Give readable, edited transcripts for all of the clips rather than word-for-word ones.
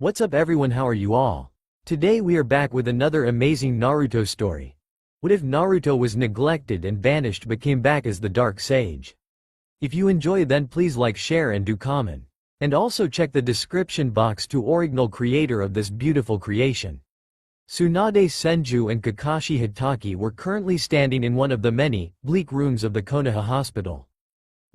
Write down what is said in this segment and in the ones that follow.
What's up everyone, how are you all? Today we are back with another amazing Naruto story. What if Naruto was neglected and banished but came back as the Dark Sage? If you enjoy, then please like, share and do comment. And also check the description box to original creator of this beautiful creation. Tsunade Senju and Kakashi Hitaki were currently standing in one of the many, bleak rooms of the Konoha hospital.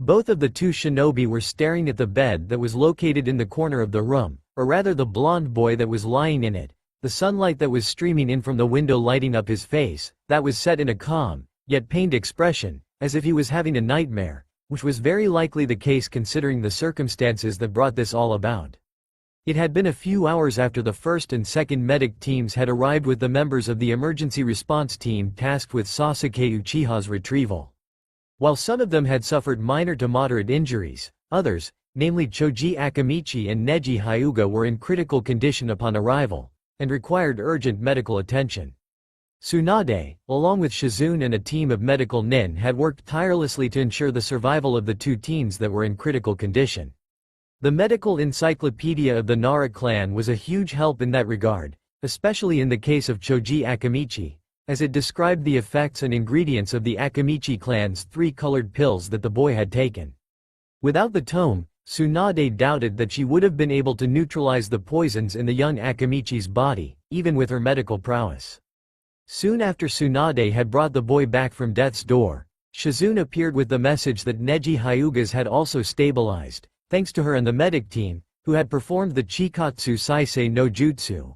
Both of the two shinobi were staring at the bed that was located in the corner of the room, or rather the blonde boy that was lying in it, the sunlight that was streaming in from the window lighting up his face, that was set in a calm, yet pained expression, as if he was having a nightmare, which was very likely the case considering the circumstances that brought this all about. It had been a few hours after the first and second medic teams had arrived with the members of the emergency response team tasked with Sasuke Uchiha's retrieval. While some of them had suffered minor to moderate injuries, others, namely Choji Akamichi and Neji Hyuga, were in critical condition upon arrival, and required urgent medical attention. Tsunade, along with Shizune and a team of medical nin, had worked tirelessly to ensure the survival of the two teens that were in critical condition. The medical encyclopedia of the Nara clan was a huge help in that regard, especially in the case of Choji Akamichi, as it described the effects and ingredients of the Akamichi clan's 3 colored pills that the boy had taken. Without the tome, Tsunade doubted that she would have been able to neutralize the poisons in the young Akamichi's body, even with her medical prowess. Soon after Tsunade had brought the boy back from death's door, Shizune appeared with the message that Neji Hyuga's had also stabilized, thanks to her and the medic team, who had performed the Chikatsu Saisei no Jutsu.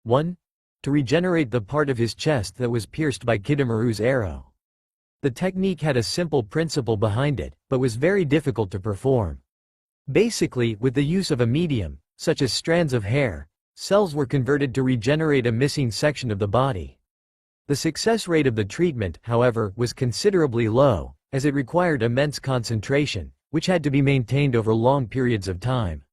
1. To regenerate the part of his chest that was pierced by Kidomaru's arrow. The technique had a simple principle behind it, but was very difficult to perform. Basically, with the use of a medium, such as strands of hair, cells were converted to regenerate a missing section of the body. The success rate of the treatment, however, was considerably low, as it required immense concentration, which had to be maintained over long periods of time.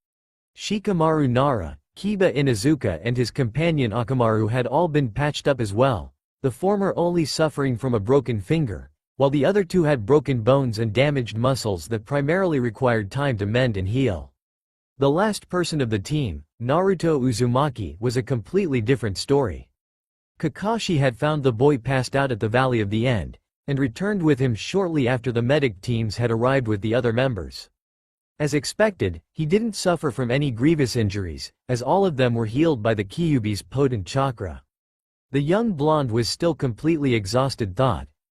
Shikamaru Nara, Kiba Inuzuka and his companion Akamaru had all been patched up as well, the former only suffering from a broken finger, while the other two had broken bones and damaged muscles that primarily required time to mend and heal. The last person of the team, Naruto Uzumaki, was a completely different story. Kakashi had found the boy passed out at the Valley of the End, and returned with him shortly after the medic teams had arrived with the other members. As expected, he didn't suffer from any grievous injuries, as all of them were healed by the Kyuubi's potent chakra. The young blonde was still completely exhausted,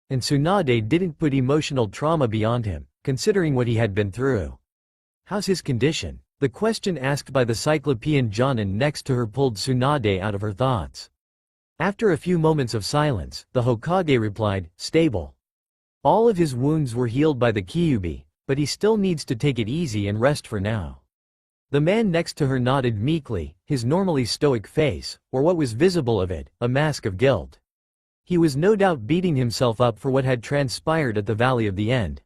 and Tsunade didn't put emotional trauma beyond him, considering what he had been through. How's his condition? The question asked by the Cyclopean Jonin next to her pulled Tsunade out of her thoughts. After a few moments of silence, the Hokage replied, stable. All of his wounds were healed by the Kyuubi, but he still needs to take it easy and rest for now. The man next to her nodded meekly, his normally stoic face, or what was visible of it, a mask of guilt. He was no doubt beating himself up for what had transpired at the Valley of the End.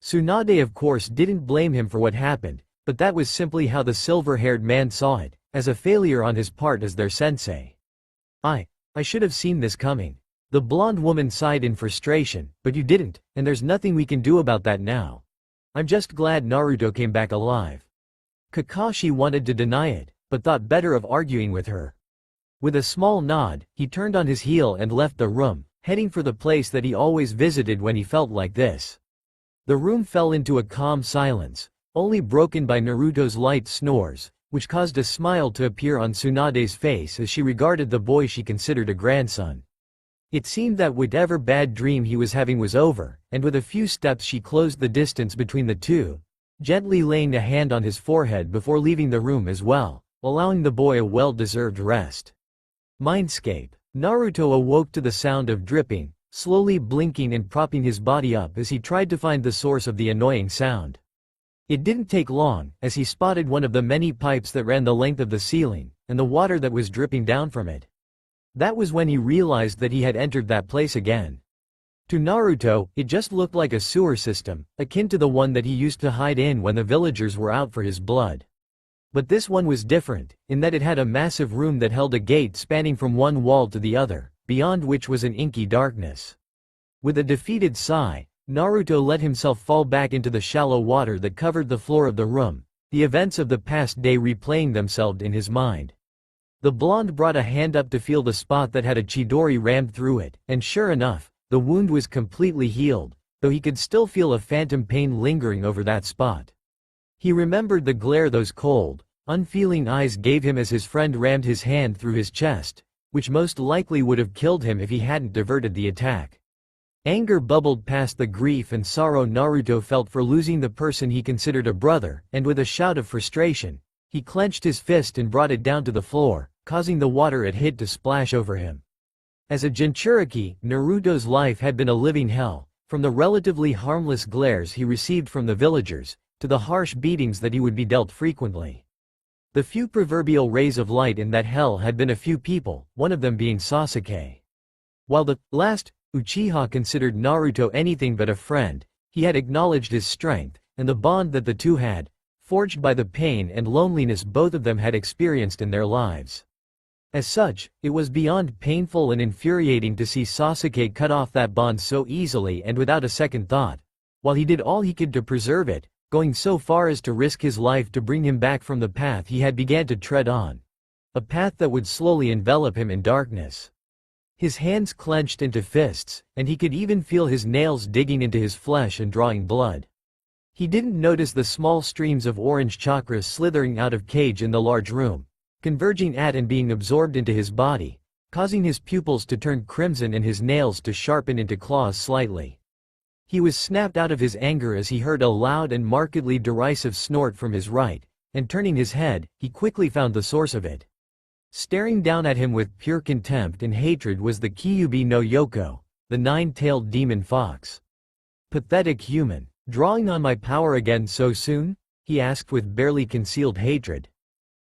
Tsunade of course didn't blame him for what happened, but that was simply how the silver-haired man saw it, as a failure on his part as their sensei. I should have seen this coming. The blonde woman sighed in frustration, but you didn't, and there's nothing we can do about that now. I'm just glad Naruto came back alive. Kakashi wanted to deny it, but thought better of arguing with her. With a small nod, he turned on his heel and left the room, heading for the place that he always visited when he felt like this. The room fell into a calm silence, only broken by Naruto's light snores, which caused a smile to appear on Tsunade's face as she regarded the boy she considered a grandson. It seemed that whatever bad dream he was having was over, and with a few steps she closed the distance between the two, gently laying a hand on his forehead before leaving the room as well, allowing the boy a well-deserved rest. Mindscape. Naruto awoke to the sound of dripping, slowly blinking and propping his body up as he tried to find the source of the annoying sound. It didn't take long, as he spotted one of the many pipes that ran the length of the ceiling, and the water that was dripping down from it. That was when he realized that he had entered that place again. To Naruto, it just looked like a sewer system, akin to the one that he used to hide in when the villagers were out for his blood. But this one was different, in that it had a massive room that held a gate spanning from one wall to the other, beyond which was an inky darkness. With a defeated sigh, Naruto let himself fall back into the shallow water that covered the floor of the room, the events of the past day replaying themselves in his mind. The blonde brought a hand up to feel the spot that had a Chidori rammed through it, and sure enough, the wound was completely healed, though he could still feel a phantom pain lingering over that spot. He remembered the glare those cold, unfeeling eyes gave him as his friend rammed his hand through his chest, which most likely would have killed him if he hadn't diverted the attack. Anger bubbled past the grief and sorrow Naruto felt for losing the person he considered a brother, and with a shout of frustration, he clenched his fist and brought it down to the floor, causing the water it hit to splash over him. As a Jinchuriki, Naruto's life had been a living hell, from the relatively harmless glares he received from the villagers, to the harsh beatings that he would be dealt frequently. The few proverbial rays of light in that hell had been a few people, one of them being Sasuke. While the last Uchiha considered Naruto anything but a friend, he had acknowledged his strength, and the bond that the two had, forged by the pain and loneliness both of them had experienced in their lives. As such, it was beyond painful and infuriating to see Sasuke cut off that bond so easily and without a second thought, while he did all he could to preserve it, going so far as to risk his life to bring him back from the path he had began to tread on. A path that would slowly envelop him in darkness. His hands clenched into fists, and he could even feel his nails digging into his flesh and drawing blood. He didn't notice the small streams of orange chakra slithering out of cage in the large room, converging at and being absorbed into his body, causing his pupils to turn crimson and his nails to sharpen into claws slightly. He was snapped out of his anger as he heard a loud and markedly derisive snort from his right, and turning his head, he quickly found the source of it. Staring down at him with pure contempt and hatred was the Kyuubi no Yoko, the nine-tailed demon fox. Pathetic human, drawing on my power again so soon? He asked with barely concealed hatred.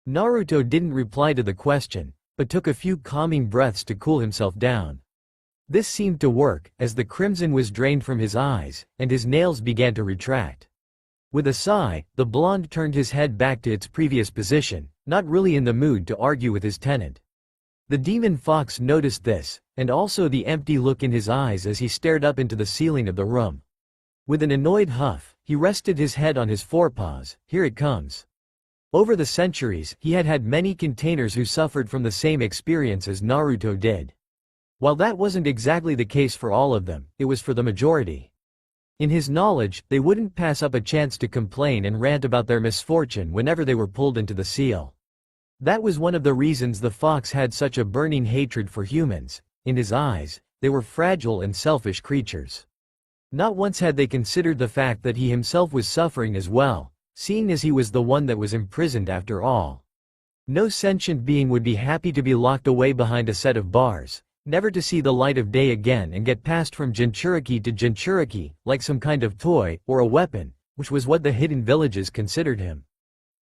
Naruto didn't reply to the question, but took a few calming breaths to cool himself down. This seemed to work, as the crimson was drained from his eyes, and his nails began to retract. With a sigh, the blonde turned his head back to its previous position, not really in the mood to argue with his tenant. The demon fox noticed this, and also the empty look in his eyes as he stared up into the ceiling of the room. With an annoyed huff, he rested his head on his forepaws. Here it comes. Over the centuries, he had had many containers who suffered from the same experience as Naruto did. While that wasn't exactly the case for all of them, it was for the majority. In his knowledge, they wouldn't pass up a chance to complain and rant about their misfortune whenever they were pulled into the seal. That was one of the reasons the fox had such a burning hatred for humans. In his eyes, they were fragile and selfish creatures. Not once had they considered the fact that he himself was suffering as well, seeing as he was the one that was imprisoned after all. No sentient being would be happy to be locked away behind a set of bars, never to see the light of day again and get passed from Jinchuriki to Jinchuriki, like some kind of toy, or a weapon, which was what the hidden villages considered him.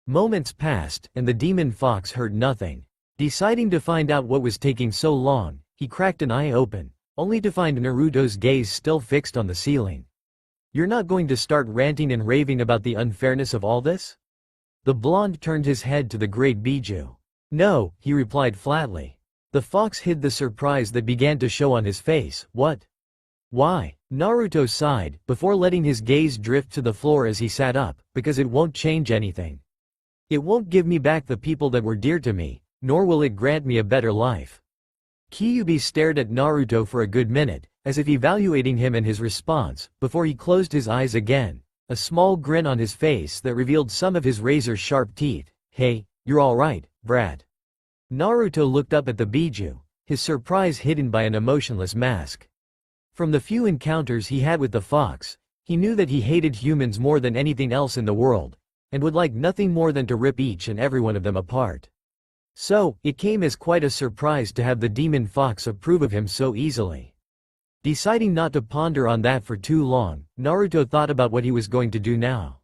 Moments passed, and the demon fox heard nothing. Deciding to find out what was taking so long, he cracked an eye open, only to find Naruto's gaze still fixed on the ceiling. You're not going to start ranting and raving about the unfairness of all this? The blonde turned his head to the great Biju. No, he replied flatly. The fox hid the surprise that began to show on his face. What? Why? Naruto sighed, before letting his gaze drift to the floor as he sat up, because it won't change anything. It won't give me back the people that were dear to me, nor will it grant me a better life. Kyuubi stared at Naruto for a good minute, as if evaluating him and his response, before he closed his eyes again, a small grin on his face that revealed some of his razor-sharp teeth. Hey, you're alright, brat. Naruto looked up at the Biju, his surprise hidden by an emotionless mask. From the few encounters he had with the fox, he knew that he hated humans more than anything else in the world, and would like nothing more than to rip each and every one of them apart. So, it came as quite a surprise to have the demon fox approve of him so easily. Deciding not to ponder on that for too long, Naruto thought about what he was going to do now.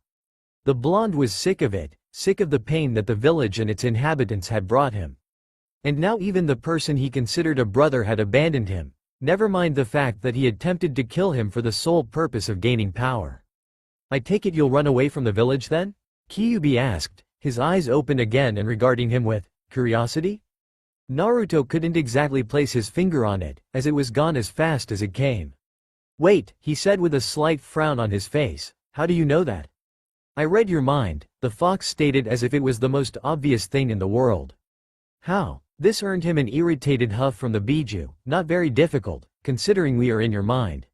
The blonde was sick of it, sick of the pain that the village and its inhabitants had brought him. And now even the person he considered a brother had abandoned him, never mind the fact that he attempted to kill him for the sole purpose of gaining power. I take it you'll run away from the village then? Kyuubi asked, his eyes open again and regarding him with curiosity. Naruto couldn't exactly place his finger on it, as it was gone as fast as it came. Wait, he said with a slight frown on his face, how do you know that? I read your mind, the fox stated as if it was the most obvious thing in the world. How? This earned him an irritated huff from the Biju. Not very difficult, considering we are in your mind.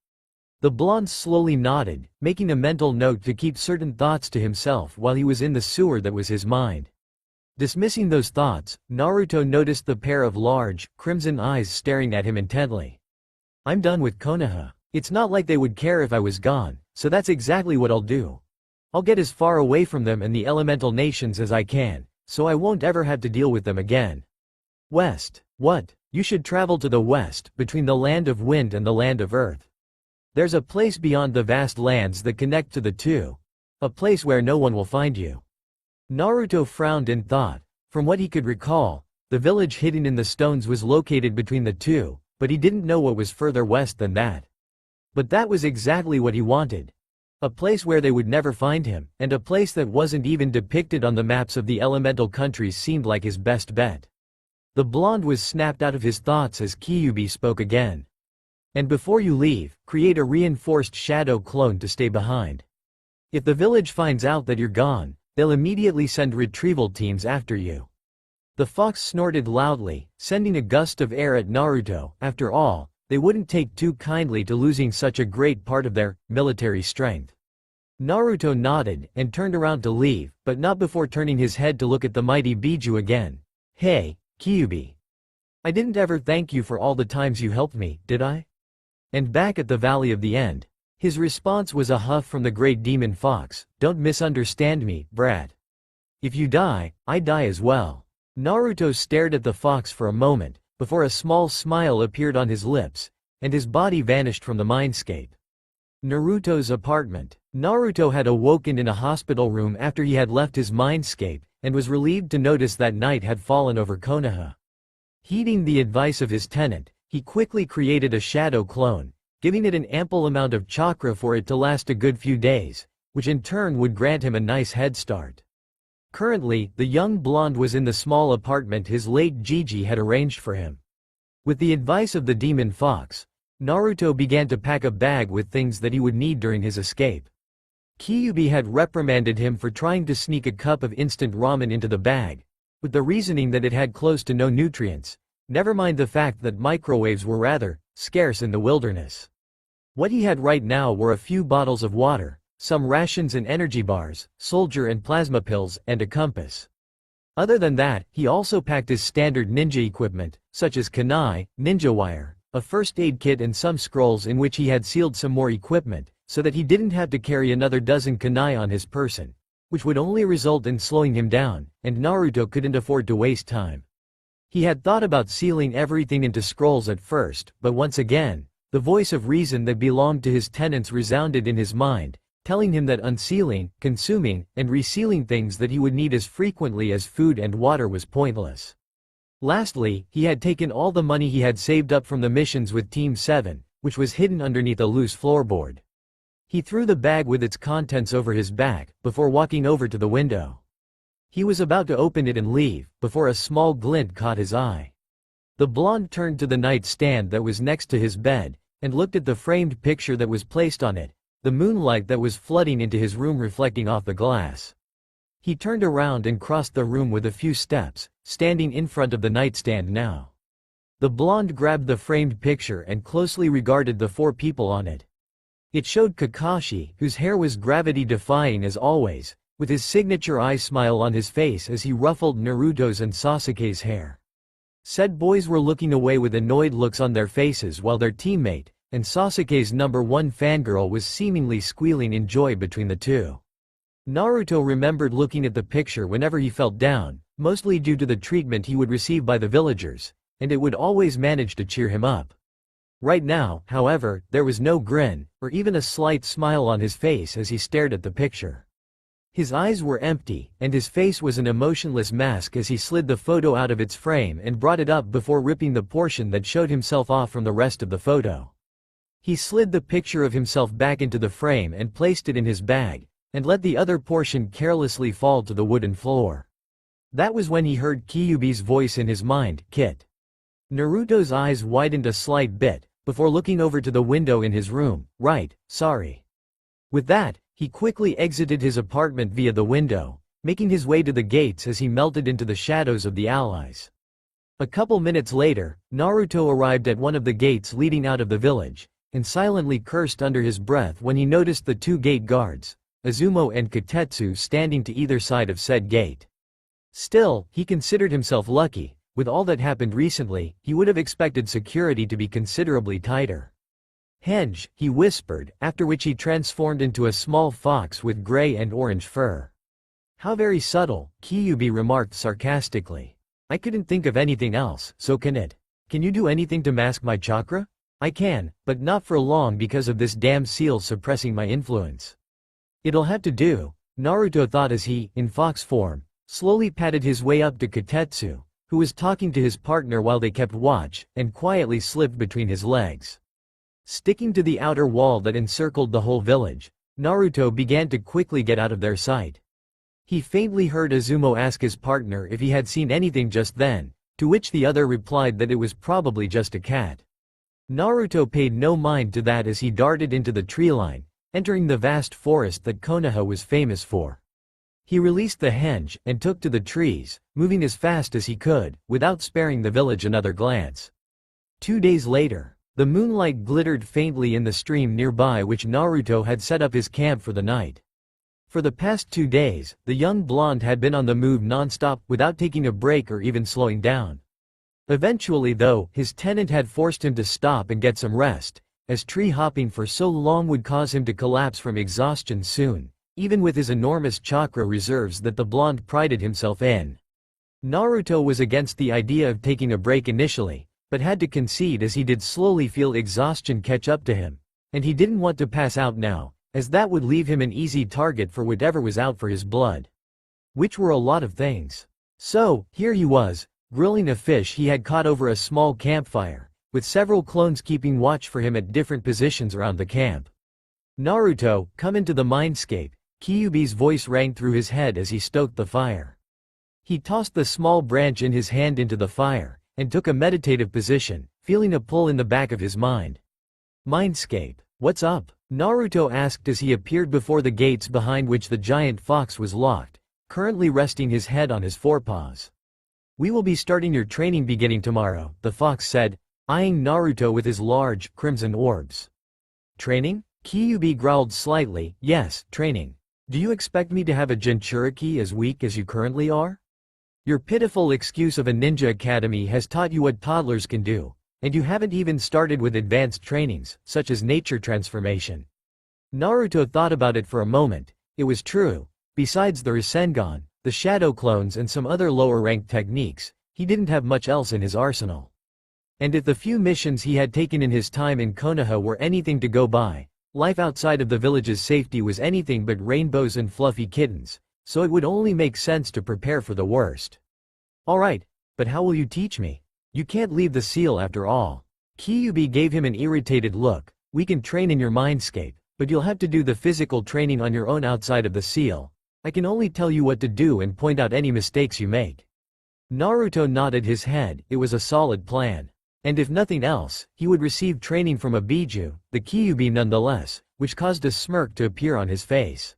The blonde slowly nodded, making a mental note to keep certain thoughts to himself while he was in the sewer that was his mind. Dismissing those thoughts, Naruto noticed the pair of large, crimson eyes staring at him intently. I'm done with Konoha. It's not like they would care if I was gone, so that's exactly what I'll do. I'll get as far away from them and the elemental nations as I can, so I won't ever have to deal with them again. West. What? You should travel to the west, between the land of wind and the land of earth. There's a place beyond the vast lands that connect to the two. A place where no one will find you. Naruto frowned in thought. From what he could recall, the village hidden in the stones was located between the two, but he didn't know what was further west than that. But that was exactly what he wanted. A place where they would never find him, and a place that wasn't even depicted on the maps of the elemental countries seemed like his best bet. The blonde was snapped out of his thoughts as Kyuubi spoke again. And before you leave, create a reinforced shadow clone to stay behind. If the village finds out that you're gone, they'll immediately send retrieval teams after you. The fox snorted loudly, sending a gust of air at Naruto. After all, they wouldn't take too kindly to losing such a great part of their military strength. Naruto nodded and turned around to leave, but not before turning his head to look at the mighty Biju again. Hey, Kyuubi. I didn't ever thank you for all the times you helped me, did I? And back at the Valley of the End, his response was a huff from the great demon fox. Don't misunderstand me, brat. If you die, I die as well. Naruto stared at the fox for a moment, before a small smile appeared on his lips, and his body vanished from the mindscape. Naruto's apartment. Naruto had awoken in a hospital room after he had left his mindscape, and was relieved to notice that night had fallen over Konoha. Heeding the advice of his tenant, he quickly created a shadow clone, giving it an ample amount of chakra for it to last a good few days, which in turn would grant him a nice head start. Currently, the young blonde was in the small apartment his late Gigi had arranged for him. With the advice of the demon fox, Naruto began to pack a bag with things that he would need during his escape. Kyuubi had reprimanded him for trying to sneak a cup of instant ramen into the bag, with the reasoning that it had close to no nutrients, never mind the fact that microwaves were rather scarce in the wilderness. What he had right now were a few bottles of water, some rations and energy bars, soldier and plasma pills, and a compass. Other than that, he also packed his standard ninja equipment, such as kunai, ninja wire, a first aid kit and some scrolls in which he had sealed some more equipment, so that he didn't have to carry another dozen kunai on his person, which would only result in slowing him down, and Naruto couldn't afford to waste time. He had thought about sealing everything into scrolls at first, but once again, the voice of reason that belonged to his tenants resounded in his mind, telling him that unsealing, consuming, and resealing things that he would need as frequently as food and water was pointless. Lastly, he had taken all the money he had saved up from the missions with Team 7, which was hidden underneath a loose floorboard. He threw the bag with its contents over his back, before walking over to the window. He was about to open it and leave, before a small glint caught his eye. The blonde turned to the nightstand that was next to his bed, and looked at the framed picture that was placed on it, the moonlight that was flooding into his room reflecting off the glass. He turned around and crossed the room with a few steps, standing in front of the nightstand now. The blonde grabbed the framed picture and closely regarded the four people on it. It showed Kakashi, whose hair was gravity-defying as always, with his signature eye smile on his face as he ruffled Naruto's and Sasuke's hair. Said boys were looking away with annoyed looks on their faces while their teammate, and Sasuke's #1 fangirl was seemingly squealing in joy between the two. Naruto remembered looking at the picture whenever he felt down, mostly due to the treatment he would receive by the villagers, and it would always manage to cheer him up. Right now, however, there was no grin, or even a slight smile on his face as he stared at the picture. His eyes were empty, and his face was an emotionless mask as he slid the photo out of its frame and brought it up before ripping the portion that showed himself off from the rest of the photo. He slid the picture of himself back into the frame and placed it in his bag, and let the other portion carelessly fall to the wooden floor. That was when he heard Kyuubi's voice in his mind, "Kit." Naruto's eyes widened a slight bit, before looking over to the window in his room. "Right, sorry." With that, He quickly exited his apartment via the window, making his way to the gates as he melted into the shadows of the allies. A couple minutes later, Naruto arrived at one of the gates leading out of the village, and silently cursed under his breath when he noticed the two gate guards, Izumo and Kotetsu, standing to either side of said gate. Still, he considered himself lucky. With all that happened recently, he would have expected security to be considerably tighter. "Henge," he whispered, after which he transformed into a small fox with gray and orange fur. "How very subtle," Kyuubi remarked sarcastically. "I couldn't think of anything else, so can it? Can you do anything to mask my chakra?" "I can, but not for long because of this damn seal suppressing my influence." "It'll have to do," Naruto thought as he, in fox form, slowly padded his way up to Kotetsu, who was talking to his partner while they kept watch, and quietly slipped between his legs. Sticking to the outer wall that encircled the whole village, Naruto began to quickly get out of their sight. He faintly heard Izumo ask his partner if he had seen anything just then, to which the other replied that it was probably just a cat. Naruto paid no mind to that as he darted into the tree line, entering the vast forest that Konoha was famous for. He released the henge and took to the trees, moving as fast as he could, without sparing the village another glance. 2 days later, the moonlight glittered faintly in the stream nearby which Naruto had set up his camp for the night. For the past 2 days, the young blonde had been on the move non-stop without taking a break or even slowing down. Eventually though, his tenant had forced him to stop and get some rest, as tree hopping for so long would cause him to collapse from exhaustion soon, even with his enormous chakra reserves that the blonde prided himself in. Naruto was against the idea of taking a break initially, but had to concede as he did slowly feel exhaustion catch up to him, and he didn't want to pass out now, as that would leave him an easy target for whatever was out for his blood. Which were a lot of things. So, here he was, grilling a fish he had caught over a small campfire, with several clones keeping watch for him at different positions around the camp. "Naruto, come into the mindscape," Kyuubi's voice rang through his head as he stoked the fire. He tossed the small branch in his hand into the fire, and took a meditative position, feeling a pull in the back of his mind. "Mindscape, what's up?" Naruto asked as he appeared before the gates behind which the giant fox was locked, currently resting his head on his forepaws. "We will be starting your training beginning tomorrow," the fox said, eyeing Naruto with his large, crimson orbs. "Training?" Kyuubi growled slightly. "Yes, training. Do you expect me to have a Jinchuriki as weak as you currently are? Your pitiful excuse of a ninja academy has taught you what toddlers can do, and you haven't even started with advanced trainings, such as nature transformation." Naruto thought about it for a moment. It was true. Besides the Rasengan, the shadow clones and some other lower-ranked techniques, he didn't have much else in his arsenal. And if the few missions he had taken in his time in Konoha were anything to go by, life outside of the village's safety was anything but rainbows and fluffy kittens, so it would only make sense to prepare for the worst. "Alright, but how will you teach me? You can't leave the seal after all." Kyuubi gave him an irritated look. "We can train in your mindscape, but you'll have to do the physical training on your own outside of the seal. I can only tell you what to do and point out any mistakes you make." Naruto nodded his head. It was a solid plan. And if nothing else, he would receive training from a Biju, the Kyuubi nonetheless, which caused a smirk to appear on his face.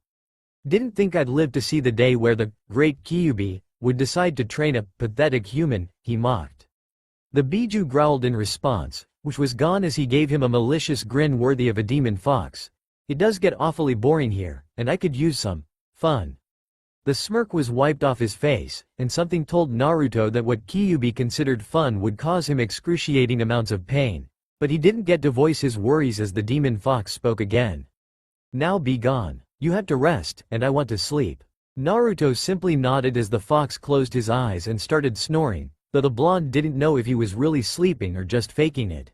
"Didn't think I'd live to see the day where the great Kyuubi would decide to train a pathetic human," he mocked. The Biju growled in response, which was gone as he gave him a malicious grin worthy of a demon fox. "It does get awfully boring here, and I could use some fun." The smirk was wiped off his face, and something told Naruto that what Kyuubi considered fun would cause him excruciating amounts of pain, but he didn't get to voice his worries as the demon fox spoke again. "Now be gone. You have to rest, and I want to sleep." Naruto simply nodded as the fox closed his eyes and started snoring, though the blonde didn't know if he was really sleeping or just faking it.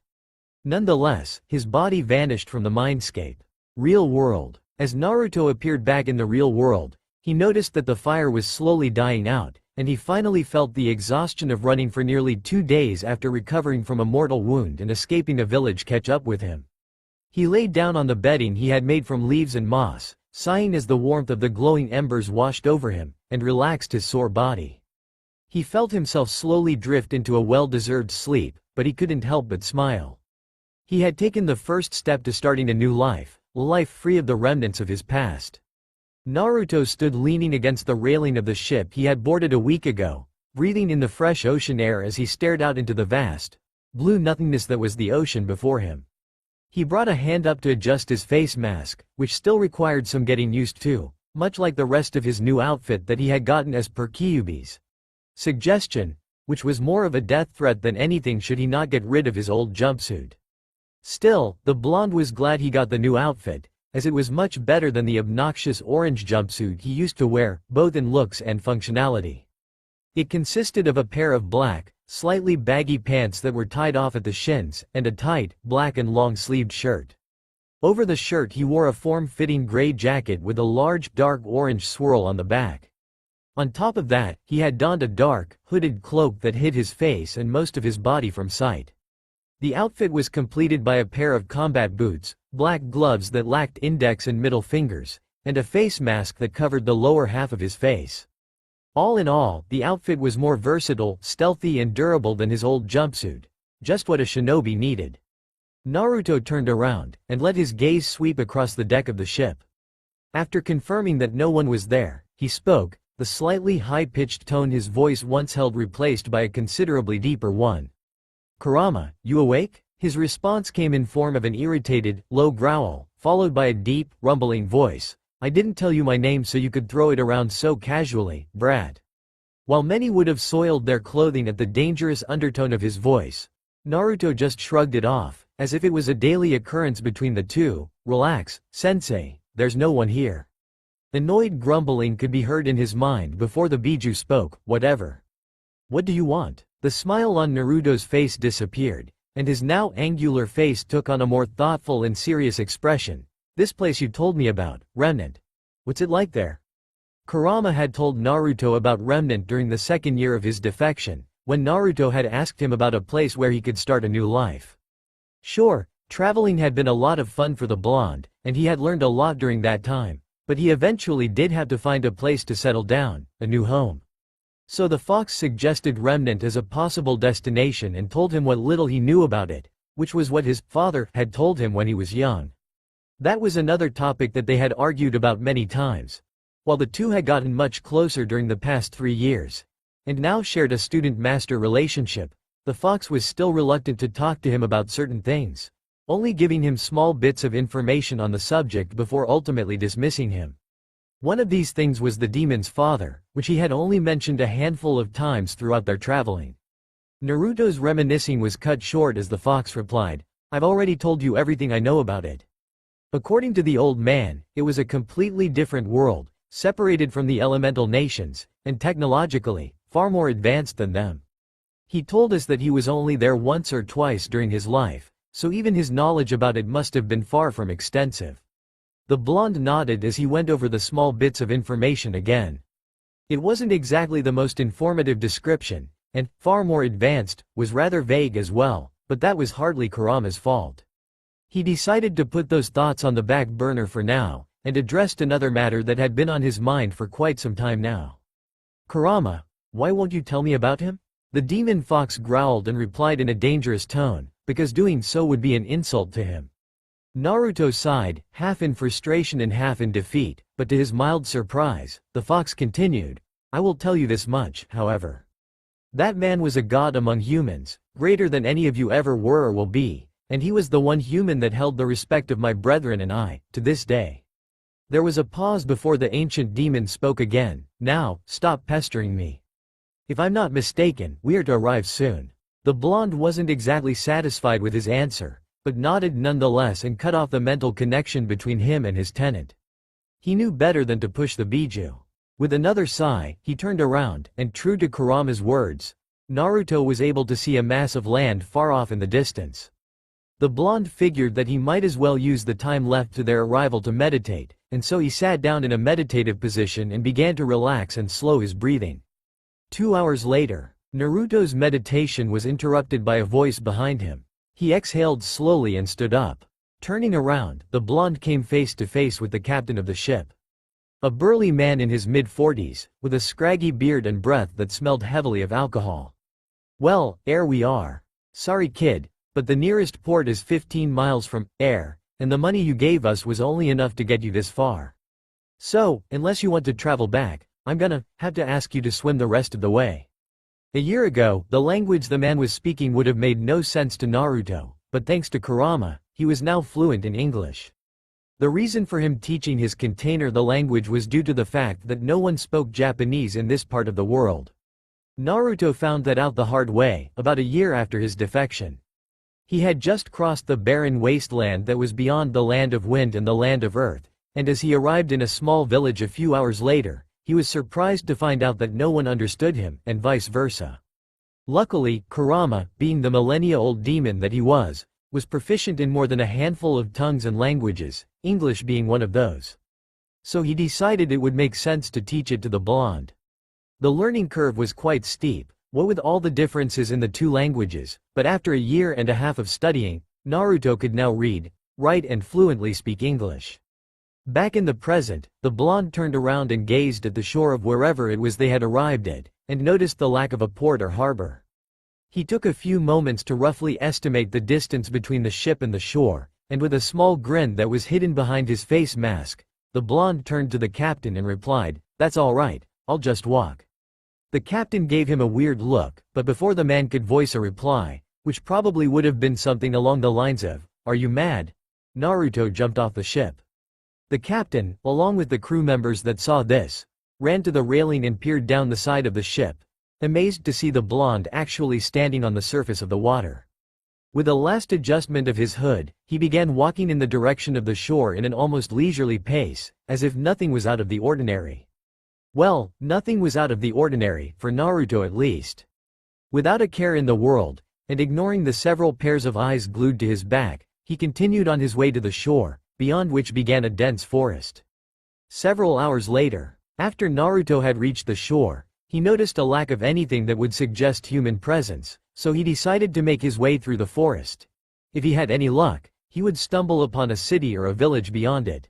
Nonetheless, his body vanished from the mindscape. Real world. As Naruto appeared back in the real world, he noticed that the fire was slowly dying out, and he finally felt the exhaustion of running for nearly 2 days after recovering from a mortal wound and escaping a village catch up with him. He laid down on the bedding he had made from leaves and moss, sighing as the warmth of the glowing embers washed over him, and relaxed his sore body. He felt himself slowly drift into a well-deserved sleep, but he couldn't help but smile. He had taken the first step to starting a new life, life free of the remnants of his past. Naruto stood leaning against the railing of the ship he had boarded a week ago, breathing in the fresh ocean air as he stared out into the vast, blue nothingness that was the ocean before him. He brought a hand up to adjust his face mask, which still required some getting used to, much like the rest of his new outfit that he had gotten as per Kyuubi's suggestion, which was more of a death threat than anything should he not get rid of his old jumpsuit. Still, the blonde was glad he got the new outfit, as it was much better than the obnoxious orange jumpsuit he used to wear, both in looks and functionality. It consisted of a pair of black, slightly baggy pants that were tied off at the shins, and a tight, black and long-sleeved shirt. Over the shirt he wore a form-fitting gray jacket with a large, dark orange swirl on the back. On top of that, he had donned a dark, hooded cloak that hid his face and most of his body from sight. The outfit was completed by a pair of combat boots, black gloves that lacked index and middle fingers, and a face mask that covered the lower half of his face. All in all, the outfit was more versatile, stealthy and durable than his old jumpsuit, just what a shinobi needed. Naruto turned around, and let his gaze sweep across the deck of the ship. After confirming that no one was there, he spoke, the slightly high-pitched tone his voice once held replaced by a considerably deeper one. "Kurama, you awake?" His response came in form of an irritated, low growl, followed by a deep, rumbling voice. "I didn't tell you my name so you could throw it around so casually, brat." While many would have soiled their clothing at the dangerous undertone of his voice, Naruto just shrugged it off, as if it was a daily occurrence between the two. "Relax, sensei, there's no one here." Annoyed grumbling could be heard in his mind before the Biju spoke. "Whatever. What do you want?" The smile on Naruto's face disappeared, and his now angular face took on a more thoughtful and serious expression. "This place you told me about, Remnant. What's it like there?" Kurama had told Naruto about Remnant during the second year of his defection, when Naruto had asked him about a place where he could start a new life. Sure, traveling had been a lot of fun for the blonde, and he had learned a lot during that time, but he eventually did have to find a place to settle down, a new home. So the fox suggested Remnant as a possible destination and told him what little he knew about it, which was what his father had told him when he was young. That was another topic that they had argued about many times. While the two had gotten much closer during the past 3 years, and now shared a student-master relationship, the fox was still reluctant to talk to him about certain things, only giving him small bits of information on the subject before ultimately dismissing him. One of these things was the demon's father, which he had only mentioned a handful of times throughout their traveling. Naruto's reminiscing was cut short as the fox replied, "I've already told you everything I know about it." According to the old man, it was a completely different world, separated from the elemental nations, and technologically, far more advanced than them. He told us that he was only there once or twice during his life, so even his knowledge about it must have been far from extensive. The blonde nodded as he went over the small bits of information again. It wasn't exactly the most informative description, and, far more advanced, was rather vague as well, but that was hardly Kurama's fault. He decided to put those thoughts on the back burner for now, and addressed another matter that had been on his mind for quite some time now. "Kurama, why won't you tell me about him?" The demon fox growled and replied in a dangerous tone, because doing so would be an insult to him. Naruto sighed, half in frustration and half in defeat, but to his mild surprise, the fox continued, "I will tell you this much, however. That man was a god among humans, greater than any of you ever were or will be, and he was the one human that held the respect of my brethren and I, to this day." There was a pause before the ancient demon spoke again. "Now, stop pestering me. If I'm not mistaken, we are to arrive soon." The blonde wasn't exactly satisfied with his answer, but nodded nonetheless and cut off the mental connection between him and his tenant. He knew better than to push the Biju. With another sigh, he turned around, and true to Kurama's words, Naruto was able to see a mass of land far off in the distance. The blonde figured that he might as well use the time left to their arrival to meditate, and so he sat down in a meditative position and began to relax and slow his breathing. 2 hours later, Naruto's meditation was interrupted by a voice behind him. He exhaled slowly and stood up. Turning around, the blonde came face to face with the captain of the ship. A burly man in his mid-40s, with a scraggy beard and breath that smelled heavily of alcohol. "Well, here we are. Sorry kid, but the nearest port is 15 miles from here, and the money you gave us was only enough to get you this far. So, unless you want to travel back, I'm gonna have to ask you to swim the rest of the way." A year ago, the language the man was speaking would have made no sense to Naruto, but thanks to Kurama, he was now fluent in English. The reason for him teaching his container the language was due to the fact that no one spoke Japanese in this part of the world. Naruto found that out the hard way, about a year after his defection. He had just crossed the barren wasteland that was beyond the land of wind and the land of earth, and as he arrived in a small village a few hours later, he was surprised to find out that no one understood him, and vice versa. Luckily, Kurama, being the millennia-old demon that he was proficient in more than a handful of tongues and languages, English being one of those. So he decided it would make sense to teach it to the blonde. The learning curve was quite steep, what with all the differences in the two languages, but after a year and a half of studying, Naruto could now read, write and fluently speak English. Back in the present, the blonde turned around and gazed at the shore of wherever it was they had arrived at, and noticed the lack of a port or harbor. He took a few moments to roughly estimate the distance between the ship and the shore, and with a small grin that was hidden behind his face mask, the blonde turned to the captain and replied, "That's all right, I'll just walk." The captain gave him a weird look, but before the man could voice a reply, which probably would have been something along the lines of, "Are you mad?" Naruto jumped off the ship. The captain, along with the crew members that saw this, ran to the railing and peered down the side of the ship, amazed to see the blonde actually standing on the surface of the water. With a last adjustment of his hood, he began walking in the direction of the shore in an almost leisurely pace, as if nothing was out of the ordinary. Well, nothing was out of the ordinary, for Naruto at least. Without a care in the world, and ignoring the several pairs of eyes glued to his back, he continued on his way to the shore, beyond which began a dense forest. Several hours later, after Naruto had reached the shore, he noticed a lack of anything that would suggest human presence, so he decided to make his way through the forest. If he had any luck, he would stumble upon a city or a village beyond it.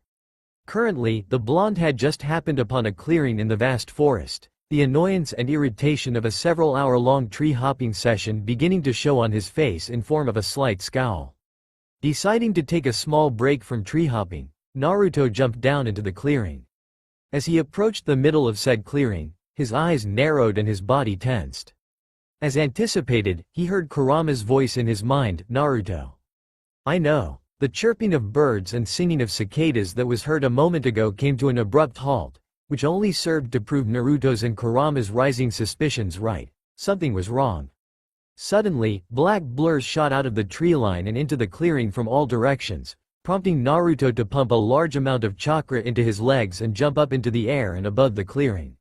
Currently, the blonde had just happened upon a clearing in the vast forest, the annoyance and irritation of a several-hour-long tree-hopping session beginning to show on his face in form of a slight scowl. Deciding to take a small break from tree-hopping, Naruto jumped down into the clearing. As he approached the middle of said clearing, his eyes narrowed and his body tensed. As anticipated, he heard Kurama's voice in his mind, "Naruto. I know." The chirping of birds and singing of cicadas that was heard a moment ago came to an abrupt halt, which only served to prove Naruto's and Kurama's rising suspicions right. Something was wrong. Suddenly, black blurs shot out of the tree line and into the clearing from all directions, prompting Naruto to pump a large amount of chakra into his legs and jump up into the air and above the clearing.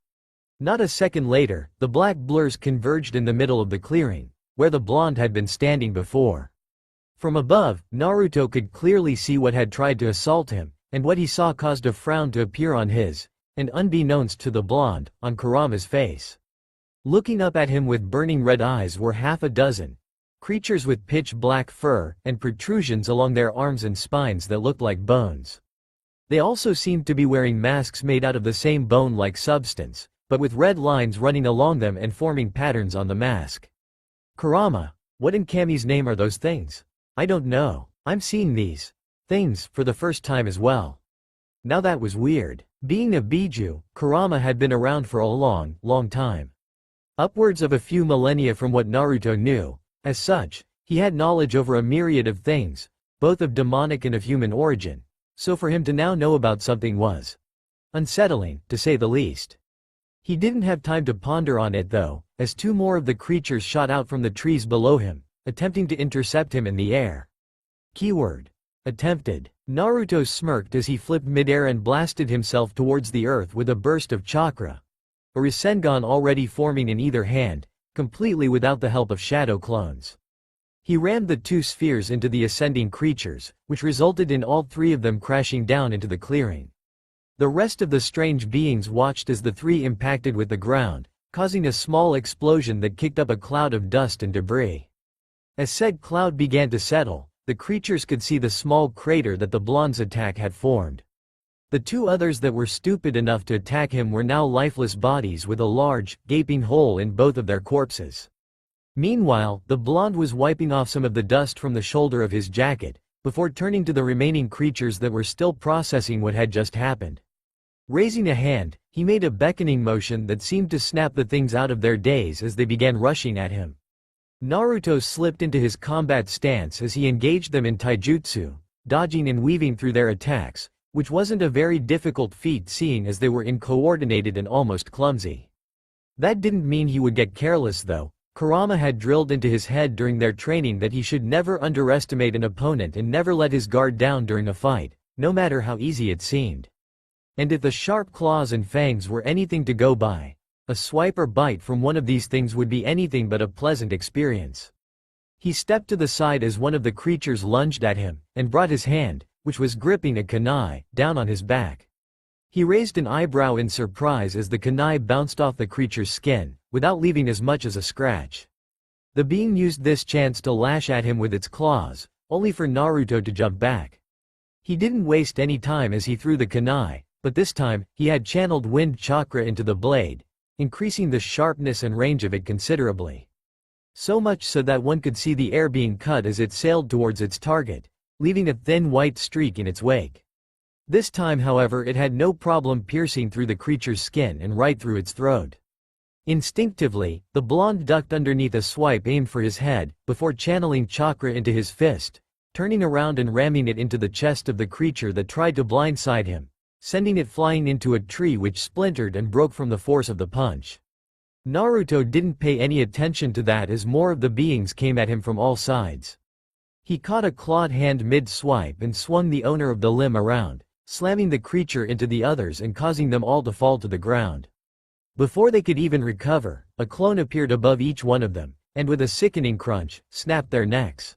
Not a second later, the black blurs converged in the middle of the clearing, where the blonde had been standing before. From above, Naruto could clearly see what had tried to assault him, and what he saw caused a frown to appear on his, and unbeknownst to the blonde, on Kurama's face. Looking up at him with burning red eyes were half a dozen creatures with pitch black fur and protrusions along their arms and spines that looked like bones. They also seemed to be wearing masks made out of the same bone-like substance, but with red lines running along them and forming patterns on the mask. "Kurama, what in Kami's name are those things? I don't know. I'm seeing these things for the first time as well." Now that was weird. Being a Biju, Kurama had been around for a long time. Upwards of a few millennia from what Naruto knew. As such, he had knowledge over a myriad of things, both of demonic and of human origin, so for him to now know about something was unsettling, to say the least. He didn't have time to ponder on it though, as two more of the creatures shot out from the trees below him, attempting to intercept him in the air. Keyword: attempted. Naruto smirked as he flipped midair and blasted himself towards the earth with a burst of chakra, a Rasengan already forming in either hand, completely without the help of shadow clones. He rammed the two spheres into the ascending creatures, which resulted in all three of them crashing down into the clearing. The rest of the strange beings watched as the three impacted with the ground, causing a small explosion that kicked up a cloud of dust and debris. As said cloud began to settle, the creatures could see the small crater that the blonde's attack had formed. The two others that were stupid enough to attack him were now lifeless bodies with a large, gaping hole in both of their corpses. Meanwhile, the blonde was wiping off some of the dust from the shoulder of his jacket, before turning to the remaining creatures that were still processing what had just happened. Raising a hand, he made a beckoning motion that seemed to snap the things out of their daze as they began rushing at him. Naruto slipped into his combat stance as he engaged them in taijutsu, dodging and weaving through their attacks, which wasn't a very difficult feat seeing as they were uncoordinated and almost clumsy. That didn't mean he would get careless though. Kurama had drilled into his head during their training that he should never underestimate an opponent and never let his guard down during a fight, no matter how easy it seemed. And if the sharp claws and fangs were anything to go by, a swipe or bite from one of these things would be anything but a pleasant experience. He stepped to the side as one of the creatures lunged at him, and brought his hand, which was gripping a kunai, down on his back. He raised an eyebrow in surprise as the kunai bounced off the creature's skin, without leaving as much as a scratch. The being used this chance to lash at him with its claws, only for Naruto to jump back. He didn't waste any time as he threw the kunai, but this time, he had channeled wind chakra into the blade, increasing the sharpness and range of it considerably. So much so that one could see the air being cut as it sailed towards its target, leaving a thin white streak in its wake. This time however it had no problem piercing through the creature's skin and right through its throat. Instinctively, the blonde ducked underneath a swipe aimed for his head, before channeling chakra into his fist, turning around and ramming it into the chest of the creature that tried to blindside him, sending it flying into a tree which splintered and broke from the force of the punch. Naruto didn't pay any attention to that as more of the beings came at him from all sides. He caught a clawed hand mid-swipe and swung the owner of the limb around, slamming the creature into the others and causing them all to fall to the ground. Before they could even recover, a clone appeared above each one of them, and with a sickening crunch, snapped their necks.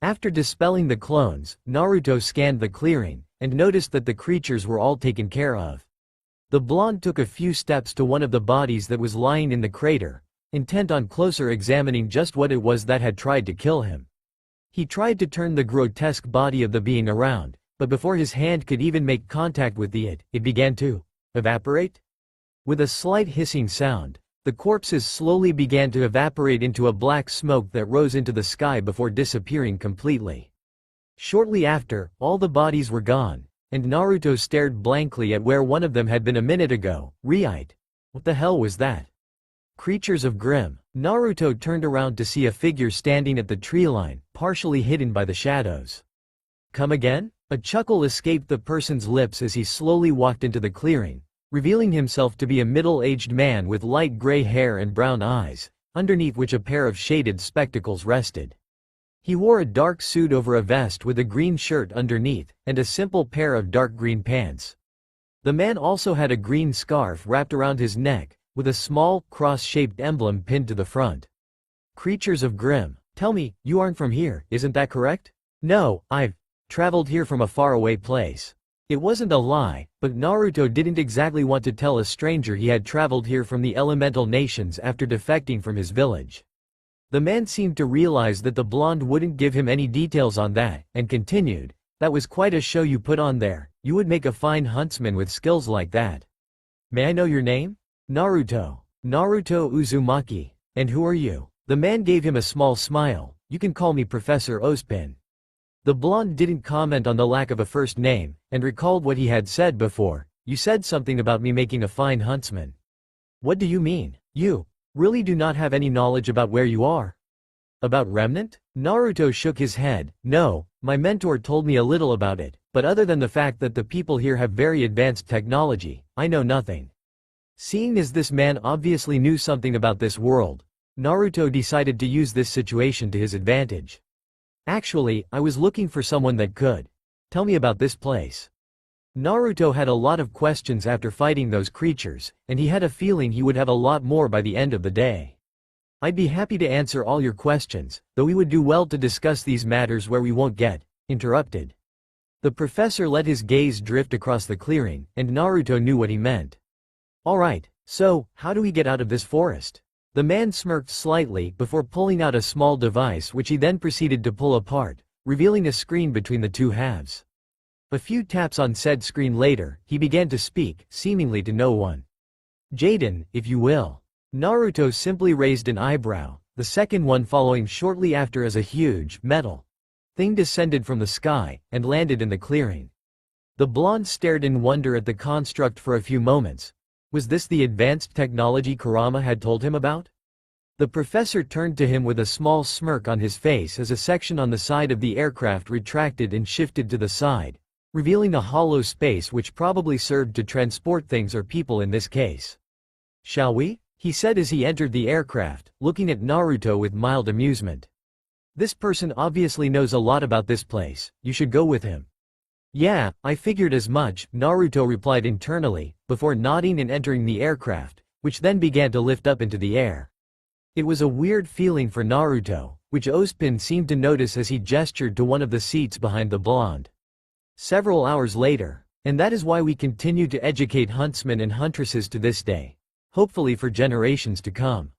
After dispelling the clones, Naruto scanned the clearing, and noticed that the creatures were all taken care of. The blonde took a few steps to one of the bodies that was lying in the crater, intent on closer examining just what it was that had tried to kill him. He tried to turn the grotesque body of the being around, but before his hand could even make contact with it began to evaporate. With a slight hissing sound, the corpses slowly began to evaporate into a black smoke that rose into the sky before disappearing completely. Shortly after, all the bodies were gone, and Naruto stared blankly at where one of them had been a minute ago. Right. What the hell was that? Creatures of Grimm. Naruto turned around to see a figure standing at the tree line, partially hidden by the shadows. Come again? A chuckle escaped the person's lips as he slowly walked into the clearing, revealing himself to be a middle-aged man with light gray hair and brown eyes, underneath which a pair of shaded spectacles rested. He wore a dark suit over a vest with a green shirt underneath, and a simple pair of dark green pants. The man also had a green scarf wrapped around his neck, with a small, cross-shaped emblem pinned to the front. Creatures of Grimm. Tell me, you aren't from here, isn't that correct? No, I've traveled here from a faraway place. It wasn't a lie, but Naruto didn't exactly want to tell a stranger he had traveled here from the elemental nations after defecting from his village. The man seemed to realize that the blonde wouldn't give him any details on that, and continued, "That was quite a show you put on there. You would make a fine huntsman with skills like that. May I know your name?" Naruto. Naruto Uzumaki. And who are you? The man gave him a small smile. You can call me Professor Ozpin. The blonde didn't comment on the lack of a first name, and recalled what he had said before. You said something about me making a fine huntsman. What do you mean? You really do not have any knowledge about where you are? About Remnant? Naruto shook his head. No, my mentor told me a little about it, but other than the fact that the people here have very advanced technology, I know nothing. Seeing as this man obviously knew something about this world, Naruto decided to use this situation to his advantage. Actually, I was looking for someone that could tell me about this place. Naruto had a lot of questions after fighting those creatures, and he had a feeling he would have a lot more by the end of the day. I'd be happy to answer all your questions, though we would do well to discuss these matters where we won't get interrupted. The professor let his gaze drift across the clearing, and Naruto knew what he meant. Alright, so, how do we get out of this forest? The man smirked slightly before pulling out a small device which he then proceeded to pull apart, revealing a screen between the two halves. A few taps on said screen later, he began to speak, seemingly to no one. Jaden, if you will. Naruto simply raised an eyebrow, the second one following shortly after as a huge, metal thing descended from the sky and landed in the clearing. The blonde stared in wonder at the construct for a few moments. Was this the advanced technology Kurama had told him about? The professor turned to him with a small smirk on his face as a section on the side of the aircraft retracted and shifted to the side, revealing a hollow space which probably served to transport things or people in this case. "Shall we?" he said as he entered the aircraft, looking at Naruto with mild amusement. "This person obviously knows a lot about this place, you should go with him." "Yeah, I figured as much," Naruto replied internally, before nodding and entering the aircraft, which then began to lift up into the air. It was a weird feeling for Naruto, which Ozpin seemed to notice as he gestured to one of the seats behind the blonde. Several hours later, and that is why we continue to educate huntsmen and huntresses to this day, hopefully for generations to come.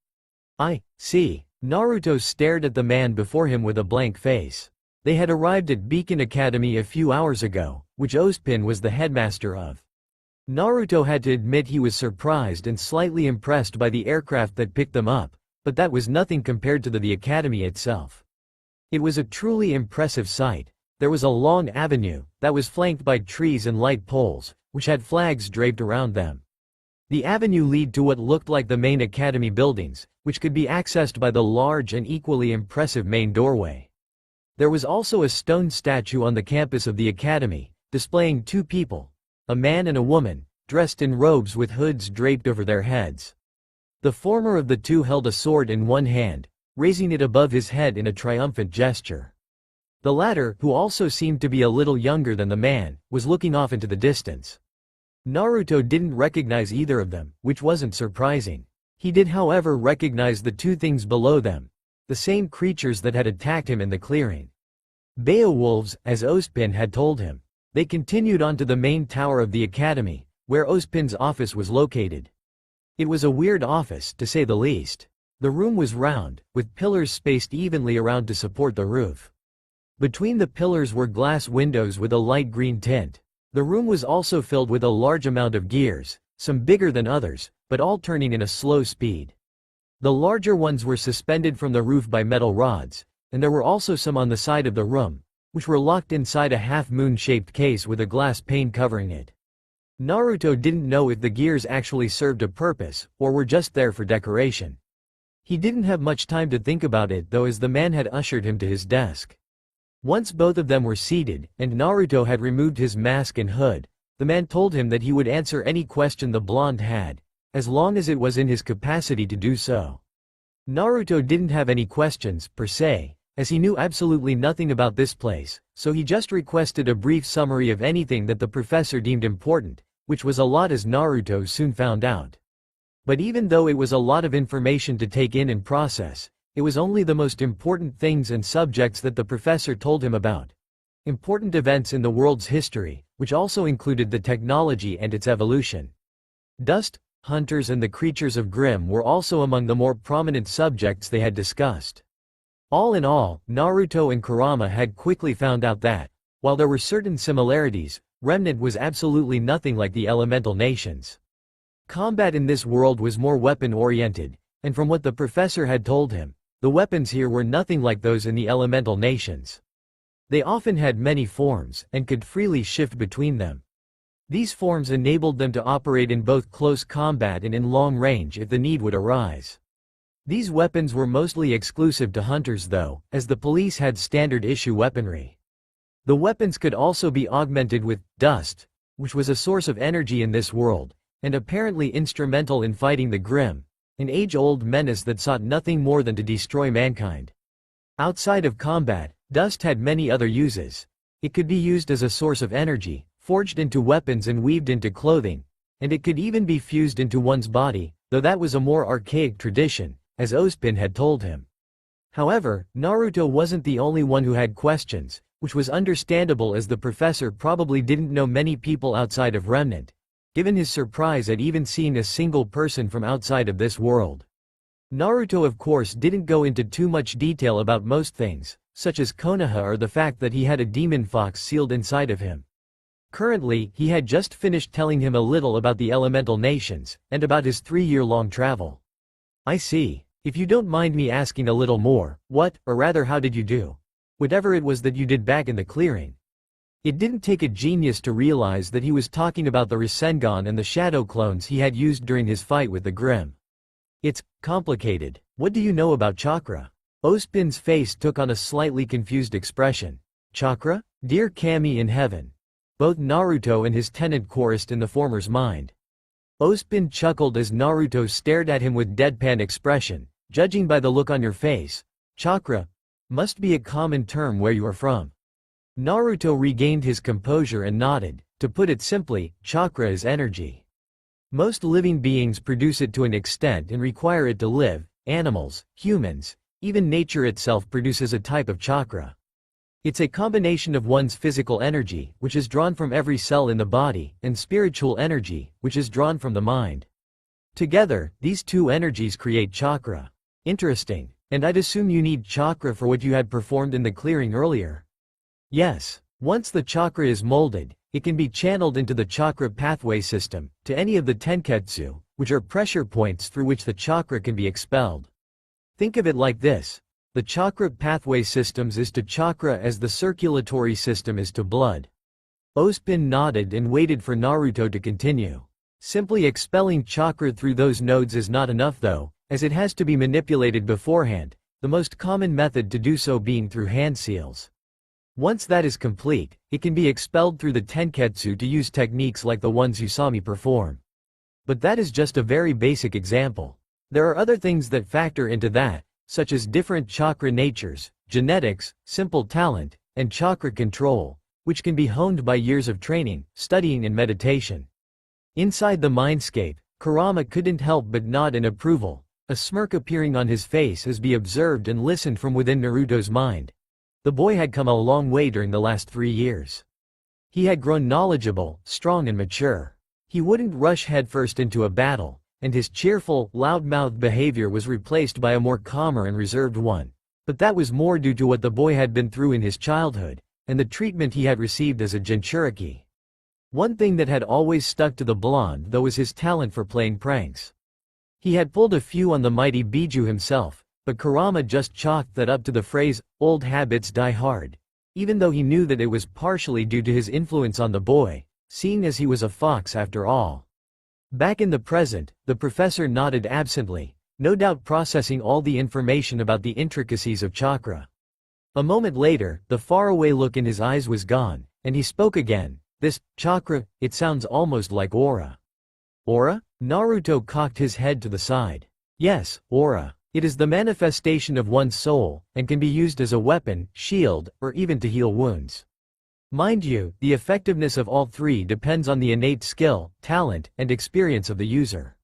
"I see." Naruto stared at the man before him with a blank face. They had arrived at Beacon Academy a few hours ago, which Ozpin was the headmaster of. Naruto had to admit he was surprised and slightly impressed by the aircraft that picked them up, but that was nothing compared to the academy itself. It was a truly impressive sight. There was a long avenue that was flanked by trees and light poles, which had flags draped around them. The avenue led to what looked like the main academy buildings, which could be accessed by the large and equally impressive main doorway. There was also a stone statue on the campus of the academy, displaying two people, a man and a woman, dressed in robes with hoods draped over their heads. The former of the two held a sword in one hand, raising it above his head in a triumphant gesture. The latter, who also seemed to be a little younger than the man, was looking off into the distance. Naruto didn't recognize either of them, which wasn't surprising. He did however recognize the two things below them, the same creatures that had attacked him in the clearing. Beowulfs, as Ozpin had told him. They continued on to the main tower of the academy, where Ozpin's office was located. It was a weird office, to say the least. The room was round, with pillars spaced evenly around to support the roof. Between the pillars were glass windows with a light green tint. The room was also filled with a large amount of gears, some bigger than others, but all turning in a slow speed. The larger ones were suspended from the roof by metal rods, and there were also some on the side of the room, which were locked inside a half-moon-shaped case with a glass pane covering it. Naruto didn't know if the gears actually served a purpose, or were just there for decoration. He didn't have much time to think about it though, as the man had ushered him to his desk. Once both of them were seated, and Naruto had removed his mask and hood, the man told him that he would answer any question the blonde had, as long as it was in his capacity to do so. Naruto didn't have any questions, per se, as he knew absolutely nothing about this place, so he just requested a brief summary of anything that the professor deemed important, which was a lot as Naruto soon found out. But even though it was a lot of information to take in and process, it was only the most important things and subjects that the professor told him about. Important events in the world's history, which also included the technology and its evolution. Dust, hunters and the creatures of Grimm were also among the more prominent subjects they had discussed. All in all, Naruto and Kurama had quickly found out that, while there were certain similarities, Remnant was absolutely nothing like the elemental nations. Combat in this world was more weapon-oriented, and from what the professor had told him, the weapons here were nothing like those in the elemental nations. They often had many forms, and could freely shift between them. These forms enabled them to operate in both close combat and in long range if the need would arise. These weapons were mostly exclusive to hunters though, as the police had standard-issue weaponry. The weapons could also be augmented with dust, which was a source of energy in this world, and apparently instrumental in fighting the Grimm, an age-old menace that sought nothing more than to destroy mankind. Outside of combat, dust had many other uses. It could be used as a source of energy, forged into weapons and weaved into clothing, and it could even be fused into one's body, though that was a more archaic tradition, as Ozpin had told him. However, Naruto wasn't the only one who had questions, which was understandable as the professor probably didn't know many people outside of Remnant, given his surprise at even seeing a single person from outside of this world. Naruto of course didn't go into too much detail about most things, such as Konoha or the fact that he had a demon fox sealed inside of him. Currently, he had just finished telling him a little about the elemental nations, and about his 3-year-long travel. "I see. If you don't mind me asking a little more, what, or rather how did you do?" Whatever it was that you did back in the clearing. It didn't take a genius to realize that he was talking about the Rasengan and the shadow clones he had used during his fight with the Grimm. It's complicated. What do you know about chakra? Ozpin's face took on a slightly confused expression. Chakra? Dear Kami in heaven. Both Naruto and his tenant chorused in the former's mind. Ozpin chuckled as Naruto stared at him with deadpan expression. Judging by the look on your face, chakra must be a common term where you are from. Naruto regained his composure and nodded. To put it simply, chakra is energy. Most living beings produce it to an extent and require it to live. Animals, humans, even nature itself produces a type of chakra. It's a combination of one's physical energy, which is drawn from every cell in the body, and spiritual energy, which is drawn from the mind. Together, these two energies create chakra. Interesting. And I'd assume you need chakra for what you had performed in the clearing earlier. Yes. Once the chakra is molded, it can be channeled into the chakra pathway system, to any of the tenketsu, which are pressure points through which the chakra can be expelled. Think of it like this. The chakra pathway systems is to chakra as the circulatory system is to blood. Ozpin nodded and waited for Naruto to continue. Simply expelling chakra through those nodes is not enough though, as it has to be manipulated beforehand, the most common method to do so being through hand seals. Once that is complete, it can be expelled through the tenketsu to use techniques like the ones you saw me perform. But that is just a very basic example. There are other things that factor into that, such as different chakra natures, genetics, simple talent, and chakra control, which can be honed by years of training, studying and meditation. Inside the mindscape, Kurama couldn't help but nod in approval, a smirk appearing on his face as he observed and listened from within Naruto's mind. The boy had come a long way during the last 3 years. He had grown knowledgeable, strong and mature. He wouldn't rush headfirst into a battle, and his cheerful, loud-mouthed behavior was replaced by a more calmer and reserved one. But that was more due to what the boy had been through in his childhood, and the treatment he had received as a Jinchuriki. One thing that had always stuck to the blonde though was his talent for playing pranks. He had pulled a few on the mighty Biju himself, but Kurama just chalked that up to the phrase, "old habits die hard," even though he knew that it was partially due to his influence on the boy, seeing as he was a fox after all. Back in the present, the professor nodded absently, no doubt processing all the information about the intricacies of chakra. A moment later, the faraway look in his eyes was gone, and he spoke again. This chakra, it sounds almost like aura. Aura? Naruto cocked his head to the side. Yes, aura. It is the manifestation of one's soul, and can be used as a weapon, shield, or even to heal wounds. Mind you, the effectiveness of all three depends on the innate skill, talent, and experience of the user.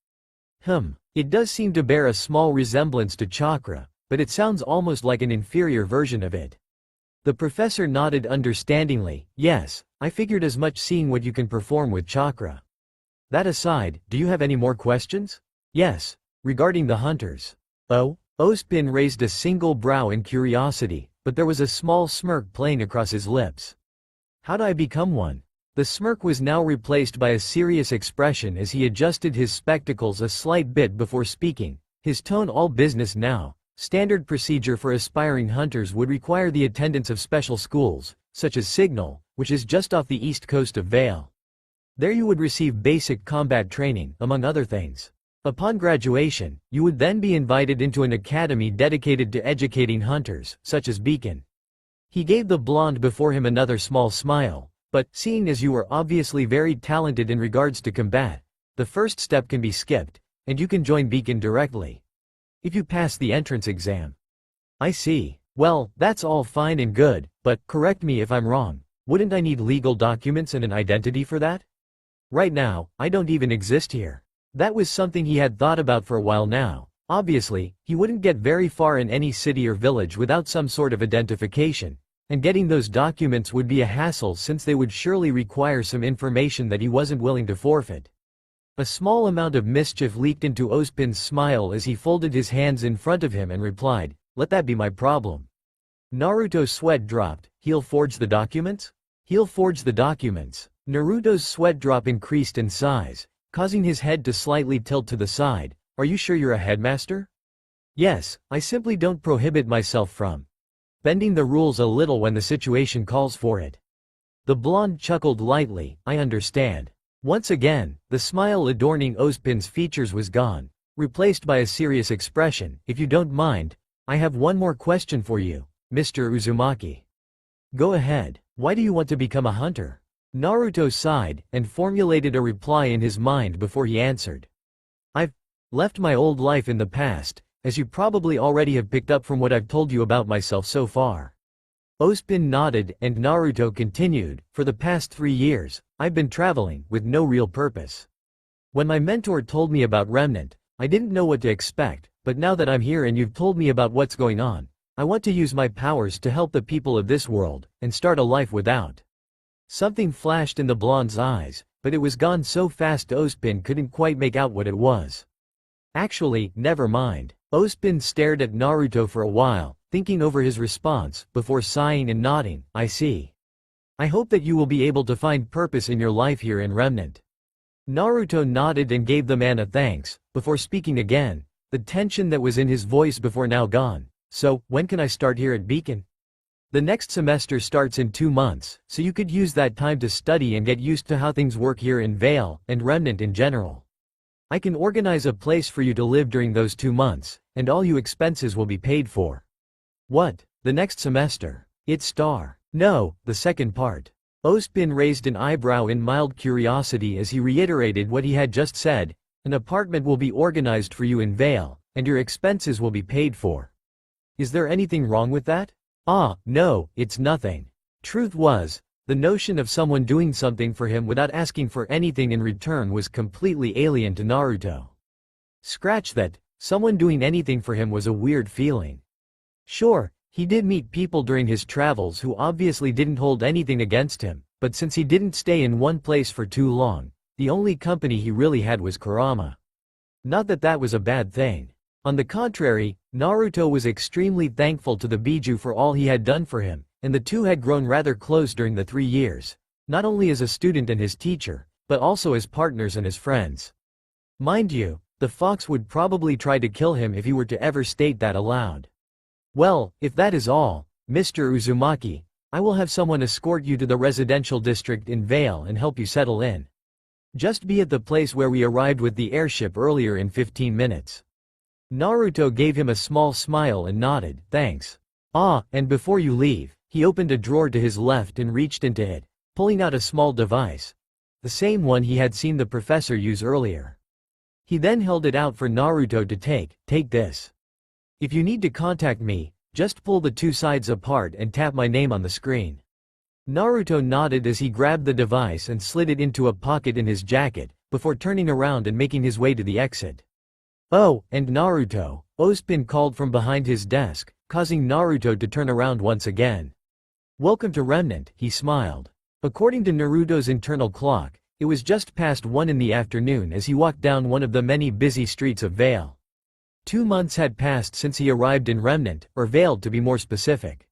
It does seem to bear a small resemblance to chakra, but it sounds almost like an inferior version of it. The professor nodded understandingly. Yes, I figured as much seeing what you can perform with chakra. That aside, do you have any more questions? Yes, regarding the hunters. Oh? Ozpin raised a single brow in curiosity, but there was a small smirk playing across his lips. How do I become one? The smirk was now replaced by a serious expression as he adjusted his spectacles a slight bit before speaking, his tone all business now. Standard procedure for aspiring hunters would require the attendance of special schools, such as Signal, which is just off the east coast of Vale. There you would receive basic combat training, among other things. Upon graduation, you would then be invited into an academy dedicated to educating hunters, such as Beacon. He gave the blonde before him another small smile, but, seeing as you are obviously very talented in regards to combat, the first step can be skipped, and you can join Beacon directly. If you pass the entrance exam. I see. Well, that's all fine and good, but, correct me if I'm wrong, wouldn't I need legal documents and an identity for that? Right now, I don't even exist here. That was something he had thought about for a while now. Obviously, he wouldn't get very far in any city or village without some sort of identification, and getting those documents would be a hassle since they would surely require some information that he wasn't willing to forfeit. A small amount of mischief leaked into Ozpin's smile as he folded his hands in front of him and replied, "Let that be my problem." Naruto's sweat dropped. He'll forge the documents? He'll forge the documents. Naruto's sweat drop increased in size, causing his head to slightly tilt to the side. Are you sure you're a headmaster? Yes, I simply don't prohibit myself from. bending the rules a little when the situation calls for it. The blonde chuckled lightly, I understand. Once again, the smile adorning Ozpin's features was gone, replaced by a serious expression. If you don't mind, I have one more question for you, Mr. Uzumaki. Go ahead. Why do you want to become a hunter? Naruto sighed, and formulated a reply in his mind before he answered. I've left my old life in the past, as you probably already have picked up from what I've told you about myself so far. Ozpin nodded, and Naruto continued, for the past 3 years, I've been traveling, with no real purpose. When my mentor told me about Remnant, I didn't know what to expect, but now that I'm here and you've told me about what's going on, I want to use my powers to help the people of this world, and start a life without. Something flashed in the blonde's eyes, but it was gone so fast Ozpin couldn't quite make out what it was. Actually, never mind. Ozpin stared at Naruto for a while, thinking over his response, before sighing and nodding, I see. I hope that you will be able to find purpose in your life here in Remnant. Naruto nodded and gave the man a thanks, before speaking again, the tension that was in his voice before now gone. So, when can I start here at Beacon? The next semester starts in 2 months, so you could use that time to study and get used to how things work here in Vale, and Remnant in general. I can organize a place for you to live during those 2 months, and all your expenses will be paid for. What? The next semester? It's star. No, the second part. Ozpin raised an eyebrow in mild curiosity as he reiterated what he had just said, an apartment will be organized for you in Vale, and your expenses will be paid for. Is there anything wrong with that? Ah, no, it's nothing. Truth was, the notion of someone doing something for him without asking for anything in return was completely alien to Naruto. Scratch that, someone doing anything for him was a weird feeling. Sure, he did meet people during his travels who obviously didn't hold anything against him, but since he didn't stay in one place for too long, the only company he really had was Kurama. Not that that was a bad thing. On the contrary, Naruto was extremely thankful to the Biju for all he had done for him, and the two had grown rather close during the 3 years, not only as a student and his teacher, but also as partners and as friends. Mind you, the fox would probably try to kill him if he were to ever state that aloud. Well, if that is all, Mr. Uzumaki, I will have someone escort you to the residential district in Vale and help you settle in. Just be at the place where we arrived with the airship earlier in 15 minutes. Naruto gave him a small smile and nodded, thanks. Ah, and before you leave, he opened a drawer to his left and reached into it, pulling out a small device. The same one he had seen the professor use earlier. He then held it out for Naruto to take this. If you need to contact me, just pull the 2 sides apart and tap my name on the screen. Naruto nodded as he grabbed the device and slid it into a pocket in his jacket, before turning around and making his way to the exit. Oh, and Naruto, Ozpin called from behind his desk, causing Naruto to turn around once again. Welcome to Remnant, he smiled. According to Naruto's internal clock, it was just past 1 in the afternoon as he walked down one of the many busy streets of Vale. 2 months had passed since he arrived in Remnant, or Vale to be more specific.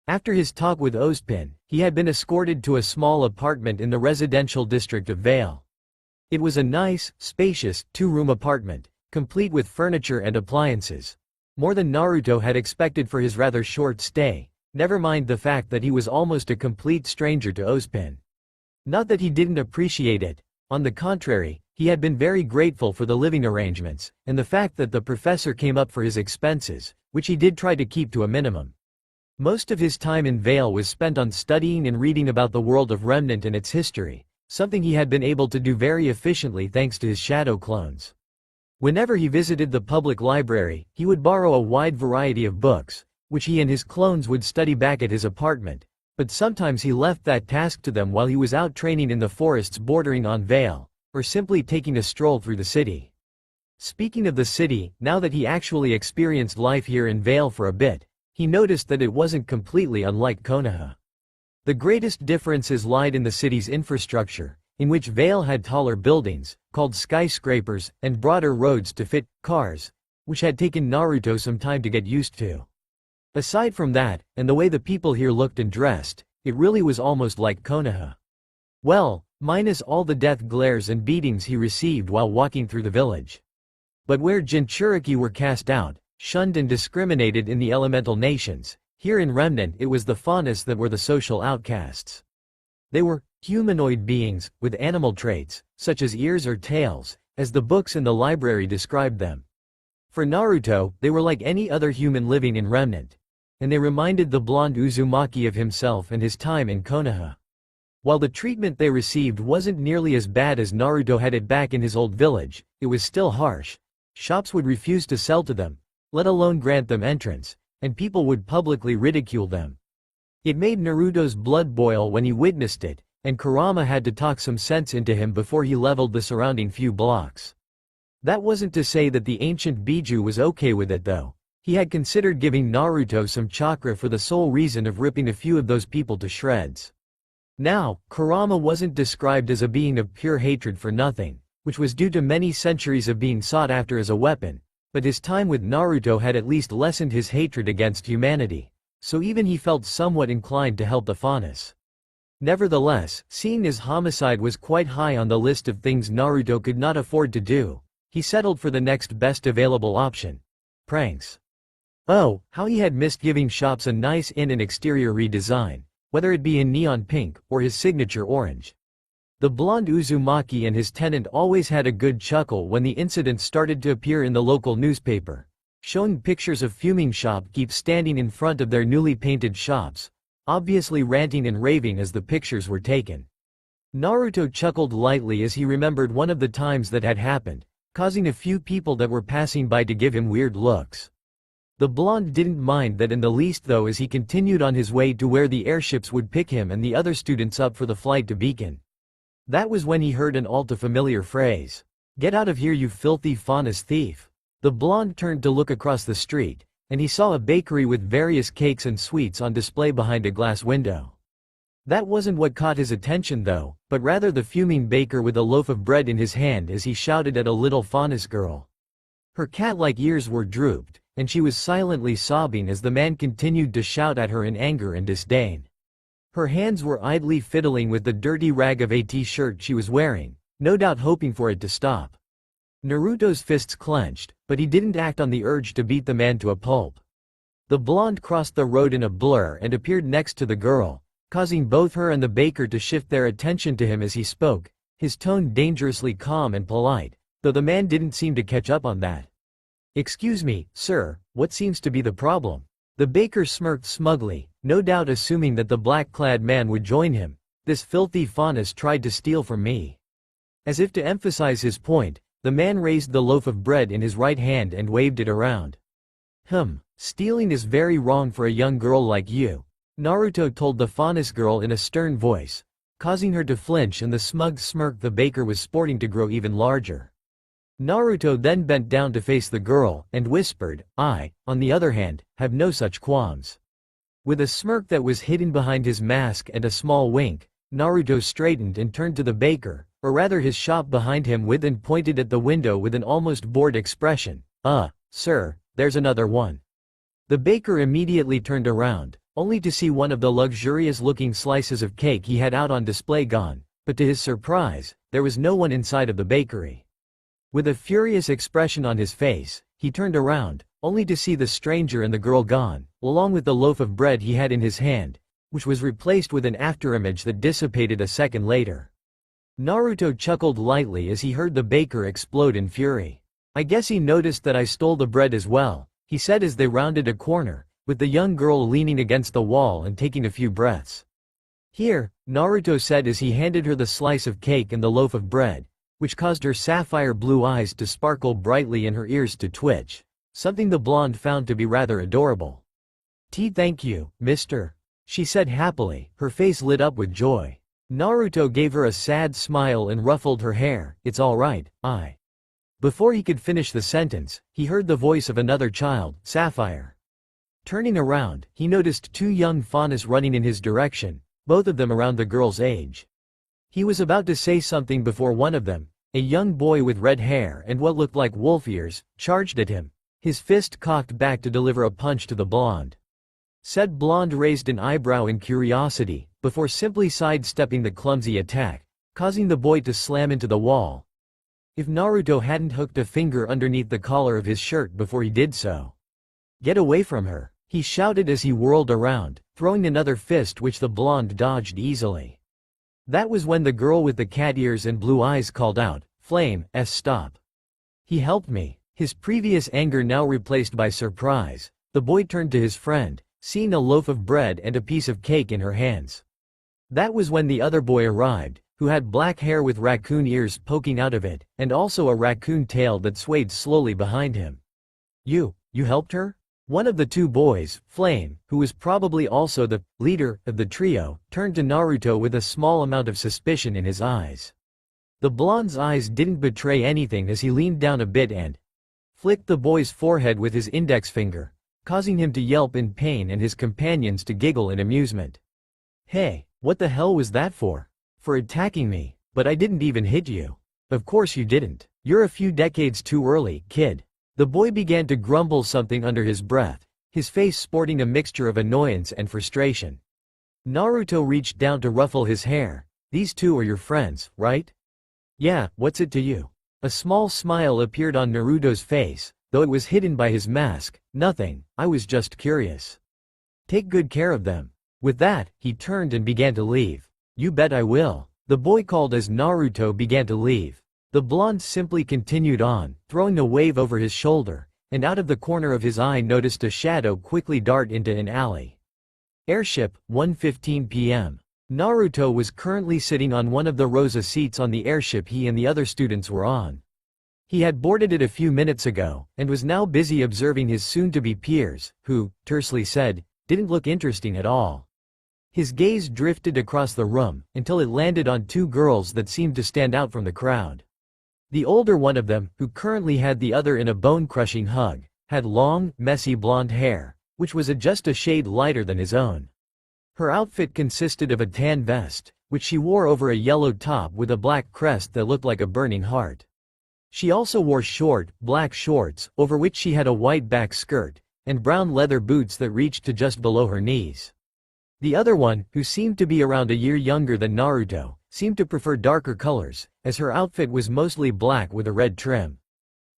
After his talk with Ozpin, he had been escorted to a small apartment in the residential district of Vale. It was a nice, spacious, 2-room apartment, complete with furniture and appliances. More than Naruto had expected for his rather short stay, never mind the fact that he was almost a complete stranger to Ozpin. Not that he didn't appreciate it, on the contrary, he had been very grateful for the living arrangements, and the fact that the professor came up for his expenses, which he did try to keep to a minimum. Most of his time in Vale was spent on studying and reading about the world of Remnant and its history, something he had been able to do very efficiently thanks to his shadow clones. Whenever he visited the public library, he would borrow a wide variety of books, which he and his clones would study back at his apartment, but sometimes he left that task to them while he was out training in the forests bordering on Vale, or simply taking a stroll through the city. Speaking of the city, now that he actually experienced life here in Vale for a bit, he noticed that it wasn't completely unlike Konoha. The greatest differences lied in the city's infrastructure, in which Vale had taller buildings, called skyscrapers, and broader roads to fit cars, which had taken Naruto some time to get used to. Aside from that, and the way the people here looked and dressed, it really was almost like Konoha. Well, minus all the death glares and beatings he received while walking through the village. But where Jinchuriki were cast out, shunned and discriminated in the elemental nations, Here in Remnant it was the faunus that were the social outcasts. They were humanoid beings, with animal traits, such as ears or tails, as the books in the library described them. For Naruto, they were like any other human living in Remnant. And they reminded the blonde Uzumaki of himself and his time in Konoha. While the treatment they received wasn't nearly as bad as Naruto had it back in his old village, it was still harsh. Shops would refuse to sell to them, let alone grant them entrance, and people would publicly ridicule them. It made Naruto's blood boil when he witnessed it, and Kurama had to talk some sense into him before he leveled the surrounding few blocks. That wasn't to say that the ancient Biju was okay with it though. He had considered giving Naruto some chakra for the sole reason of ripping a few of those people to shreds. Now, Kurama wasn't described as a being of pure hatred for nothing, which was due to many centuries of being sought after as a weapon, but his time with Naruto had at least lessened his hatred against humanity, so even he felt somewhat inclined to help the faunus. Nevertheless, seeing his homicide was quite high on the list of things Naruto could not afford to do, he settled for the next best available option: pranks. Oh, how he had missed giving shops a nice in and exterior redesign, whether it be in neon pink or his signature orange. The blonde Uzumaki and his tenant always had a good chuckle when the incidents started to appear in the local newspaper, showing pictures of fuming shopkeepers standing in front of their newly painted shops, obviously ranting and raving as the pictures were taken. Naruto chuckled lightly as he remembered one of the times that had happened, causing a few people that were passing by to give him weird looks. The blonde didn't mind that in the least though, as he continued on his way to where the airships would pick him and the other students up for the flight to Beacon. That was when he heard an all too familiar phrase: "Get out of here, you filthy faunus thief." The blonde turned to look across the street, and he saw a bakery with various cakes and sweets on display behind a glass window. That wasn't what caught his attention though, but rather the fuming baker with a loaf of bread in his hand as he shouted at a little faunus girl. Her cat-like ears were drooped, and she was silently sobbing as the man continued to shout at her in anger and disdain. Her hands were idly fiddling with the dirty rag of a t-shirt she was wearing, no doubt hoping for it to stop. Naruto's fists clenched, but he didn't act on the urge to beat the man to a pulp. The blonde crossed the road in a blur and appeared next to the girl, causing both her and the baker to shift their attention to him as he spoke, his tone dangerously calm and polite, though the man didn't seem to catch up on that. "Excuse me, sir, what seems to be the problem?" The baker smirked smugly, no doubt assuming that the black-clad man would join him. "This filthy faunus tried to steal from me." As if to emphasize his point, the man raised the loaf of bread in his right hand and waved it around. Stealing is very wrong for a young girl like you," Naruto told the faunus girl in a stern voice, causing her to flinch and the smug smirk the baker was sporting to grow even larger. Naruto then bent down to face the girl, and whispered, "I, on the other hand, have no such qualms." With a smirk that was hidden behind his mask and a small wink, Naruto straightened and turned to the baker, or rather his shop behind him and pointed at the window with an almost bored expression. Sir, there's another one." The baker immediately turned around, only to see one of the luxurious-looking slices of cake he had out on display gone, but to his surprise, there was no one inside of the bakery. With a furious expression on his face, he turned around, only to see the stranger and the girl gone, along with the loaf of bread he had in his hand, which was replaced with an afterimage that dissipated a second later. Naruto chuckled lightly as he heard the baker explode in fury. "I guess he noticed that I stole the bread as well," he said as they rounded a corner, with the young girl leaning against the wall and taking a few breaths. "Here," Naruto said as he handed her the slice of cake and the loaf of bread, which caused her sapphire blue eyes to sparkle brightly and her ears to twitch, something the blonde found to be rather adorable. Thank you, mister," she said happily, her face lit up with joy. Naruto gave her a sad smile and ruffled her hair. "It's all right, I." Before he could finish the sentence, he heard the voice of another child, Sapphire. Turning around, he noticed two young faunus running in his direction, both of them around the girl's age. He was about to say something before one of them, a young boy with red hair and what looked like wolf ears, charged at him, his fist cocked back to deliver a punch to the blonde. Said blonde raised an eyebrow in curiosity, before simply sidestepping the clumsy attack, causing the boy to slam into the wall. If Naruto hadn't hooked a finger underneath the collar of his shirt before he did so. "Get away from her," he shouted as he whirled around, throwing another fist which the blonde dodged easily. That was when the girl with the cat ears and blue eyes called out, "Flame, stop." He helped me. His previous anger now replaced by surprise, the boy turned to his friend, seeing a loaf of bread and a piece of cake in her hands. That was when the other boy arrived, who had black hair with raccoon ears poking out of it, and also a raccoon tail that swayed slowly behind him. You helped her?" One of the two boys, Flame, who was probably also the leader of the trio, turned to Naruto with a small amount of suspicion in his eyes. The blonde's eyes didn't betray anything as he leaned down a bit and flicked the boy's forehead with his index finger, causing him to yelp in pain and his companions to giggle in amusement. "Hey, what the hell was that for?" "For attacking me, but I didn't even hit you." "Of course you didn't. You're a few decades too early, kid." The boy began to grumble something under his breath, his face sporting a mixture of annoyance and frustration. Naruto reached down to ruffle his hair. "These two are your friends, right?" "Yeah, what's it to you?" A small smile appeared on Naruto's face, though it was hidden by his mask. "Nothing, I was just curious." "Take good care of them." With that, he turned and began to leave. "You bet I will," the boy called as Naruto began to leave. The blonde simply continued on, throwing a wave over his shoulder, and out of the corner of his eye noticed a shadow quickly dart into an alley. Airship, 1:15 p.m. Naruto was currently sitting on one of the rows of seats on the airship he and the other students were on. He had boarded it a few minutes ago, and was now busy observing his soon-to-be peers, who, tersely said, didn't look interesting at all. His gaze drifted across the room, until it landed on two girls that seemed to stand out from the crowd. The older one of them, who currently had the other in a bone-crushing hug, had long, messy blonde hair, which was just a shade lighter than his own. Her outfit consisted of a tan vest, which she wore over a yellow top with a black crest that looked like a burning heart. She also wore short, black shorts, over which she had a white back skirt, and brown leather boots that reached to just below her knees. The other one, who seemed to be around a year younger than Naruto, seemed to prefer darker colors, as her outfit was mostly black with a red trim.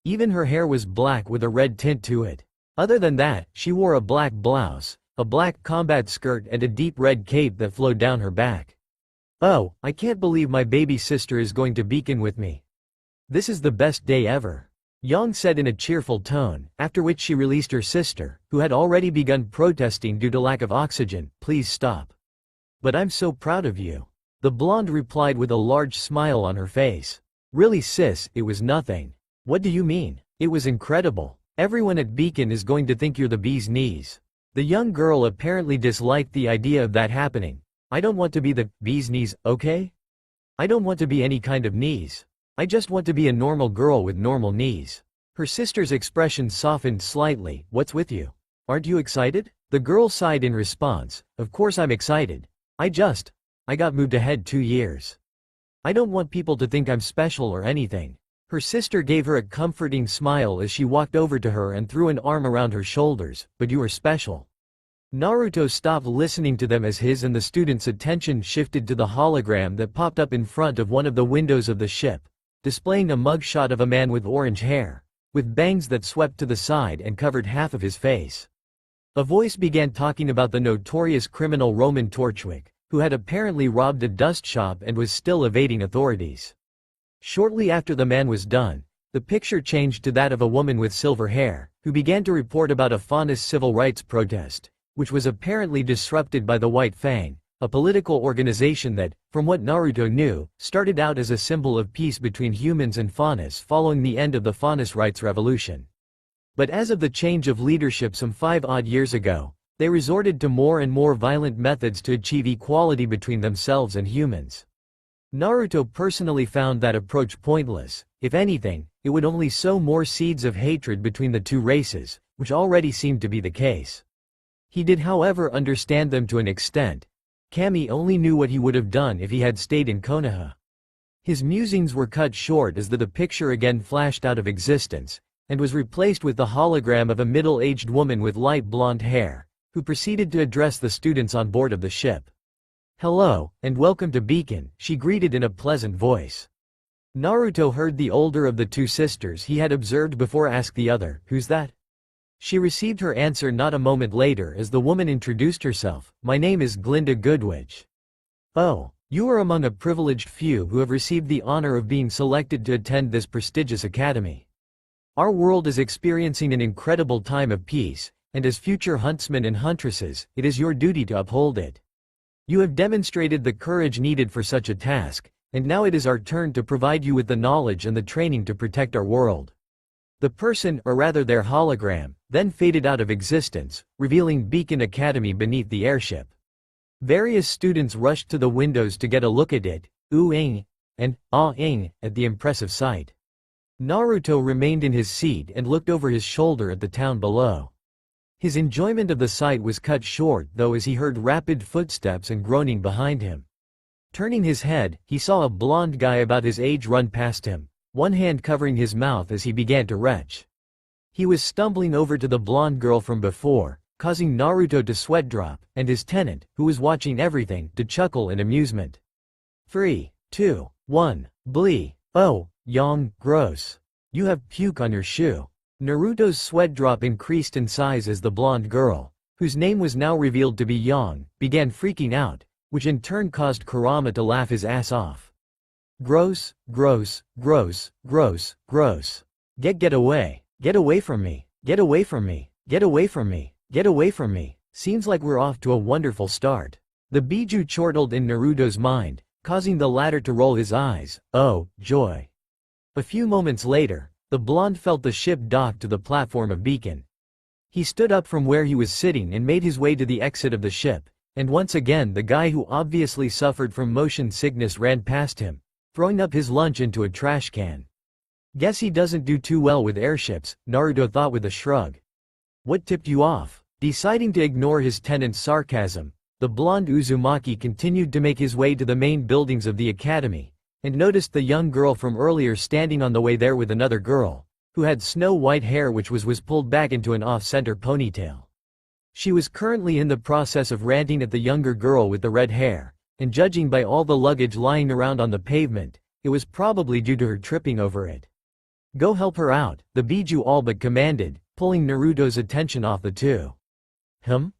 Even her hair was black with a red tint to it. Other than that, she wore a black blouse, a black combat skirt and a deep red cape that flowed down her back. "Oh, I can't believe my baby sister is going to Beacon with me. This is the best day ever," Yang said in a cheerful tone, after which she released her sister, who had already begun protesting due to lack of oxygen. "Please stop." "But I'm so proud of you," the blonde replied with a large smile on her face. "Really sis, it was nothing." "What do you mean? It was incredible. Everyone at Beacon is going to think you're the bee's knees." The young girl apparently disliked the idea of that happening. "I don't want to be the bee's knees, okay? I don't want to be any kind of knees. I just want to be a normal girl with normal knees." Her sister's expression softened slightly. "What's with you? Aren't you excited?" The girl sighed in response. "Of course I'm excited. I got moved ahead 2 years. I don't want people to think I'm special or anything." Her sister gave her a comforting smile as she walked over to her and threw an arm around her shoulders. "But you are special." Naruto stopped listening to them as his and the students' attention shifted to the hologram that popped up in front of one of the windows of the ship, displaying a mugshot of a man with orange hair, with bangs that swept to the side and covered half of his face. A voice began talking about the notorious criminal Roman Torchwick, who had apparently robbed a dust shop and was still evading authorities. Shortly after the man was done, the picture changed to that of a woman with silver hair, who began to report about a Faunus civil rights protest, which was apparently disrupted by the White Fang, a political organization that, from what Naruto knew, started out as a symbol of peace between humans and Faunus following the end of the Faunus rights revolution. But as of the change of leadership some 5 odd years ago, they resorted to more and more violent methods to achieve equality between themselves and humans. Naruto personally found that approach pointless. If anything, it would only sow more seeds of hatred between the two races, which already seemed to be the case. He did however understand them to an extent. Kami only knew what he would have done if he had stayed in Konoha. His musings were cut short as the picture again flashed out of existence, and was replaced with the hologram of a middle-aged woman with light blonde hair, who proceeded to address the students on board of the ship. "Hello, and welcome to Beacon," she greeted in a pleasant voice. Naruto heard the older of the two sisters he had observed before ask the other, "Who's that?" She received her answer not a moment later as the woman introduced herself. "My name is Glinda Goodwitch." "Oh, you are among a privileged few who have received the honor of being selected to attend this prestigious academy. Our world is experiencing an incredible time of peace, and as future huntsmen and huntresses, it is your duty to uphold it. You have demonstrated the courage needed for such a task, and now it is our turn to provide you with the knowledge and the training to protect our world." The person, or rather their hologram, then faded out of existence, revealing Beacon Academy beneath the airship. Various students rushed to the windows to get a look at it, ooh-ing, and ah-ing, at the impressive sight. Naruto remained in his seat and looked over his shoulder at the town below. His enjoyment of the sight was cut short though as he heard rapid footsteps and groaning behind him. Turning his head, he saw a blond guy about his age run past him, one hand covering his mouth as he began to retch. He was stumbling over to the blonde girl from before, causing Naruto to sweat drop, and his tenant, who was watching everything, to chuckle in amusement. 3, 2, 1, blee, oh, yang, gross. You have puke on your shoe. Naruto's sweat drop increased in size as the blonde girl, whose name was now revealed to be Yang, began freaking out, which in turn caused Kurama to laugh his ass off. Gross, gross, gross, gross, gross. Get away. Get away from me. Get away from me. Get away from me. Get away from me. Seems like we're off to a wonderful start. The Biju chortled in Naruto's mind, causing the latter to roll his eyes. Oh, joy. A few moments later, the blonde felt the ship dock to the platform of Beacon. He stood up from where he was sitting and made his way to the exit of the ship, and once again the guy who obviously suffered from motion sickness ran past him, throwing up his lunch into a trash can. Guess he doesn't do too well with airships, Naruto thought with a shrug. What tipped you off? Deciding to ignore his tenant's sarcasm, the blonde Uzumaki continued to make his way to the main buildings of the academy, and noticed the young girl from earlier standing on the way there with another girl, who had snow-white hair which was pulled back into an off-center ponytail. She was currently in the process of ranting at the younger girl with the red hair, and judging by all the luggage lying around on the pavement, it was probably due to her tripping over it. Go help her out, the Biju all but commanded, pulling Naruto's attention off the two.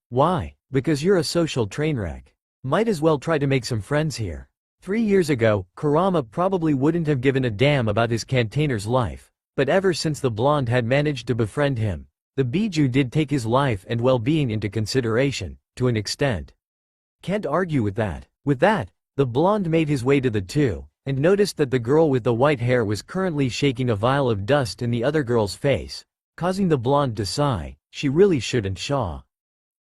Why? Because you're a social train wreck. Might as well try to make some friends here. 3 years ago, Kurama probably wouldn't have given a damn about his cantainer's life, but ever since the blonde had managed to befriend him, the Biju did take his life and well-being into consideration, to an extent. Can't argue with that. With that, the blonde made his way to the two, and noticed that the girl with the white hair was currently shaking a vial of dust in the other girl's face, causing the blonde to sigh. She really shouldn't shaw.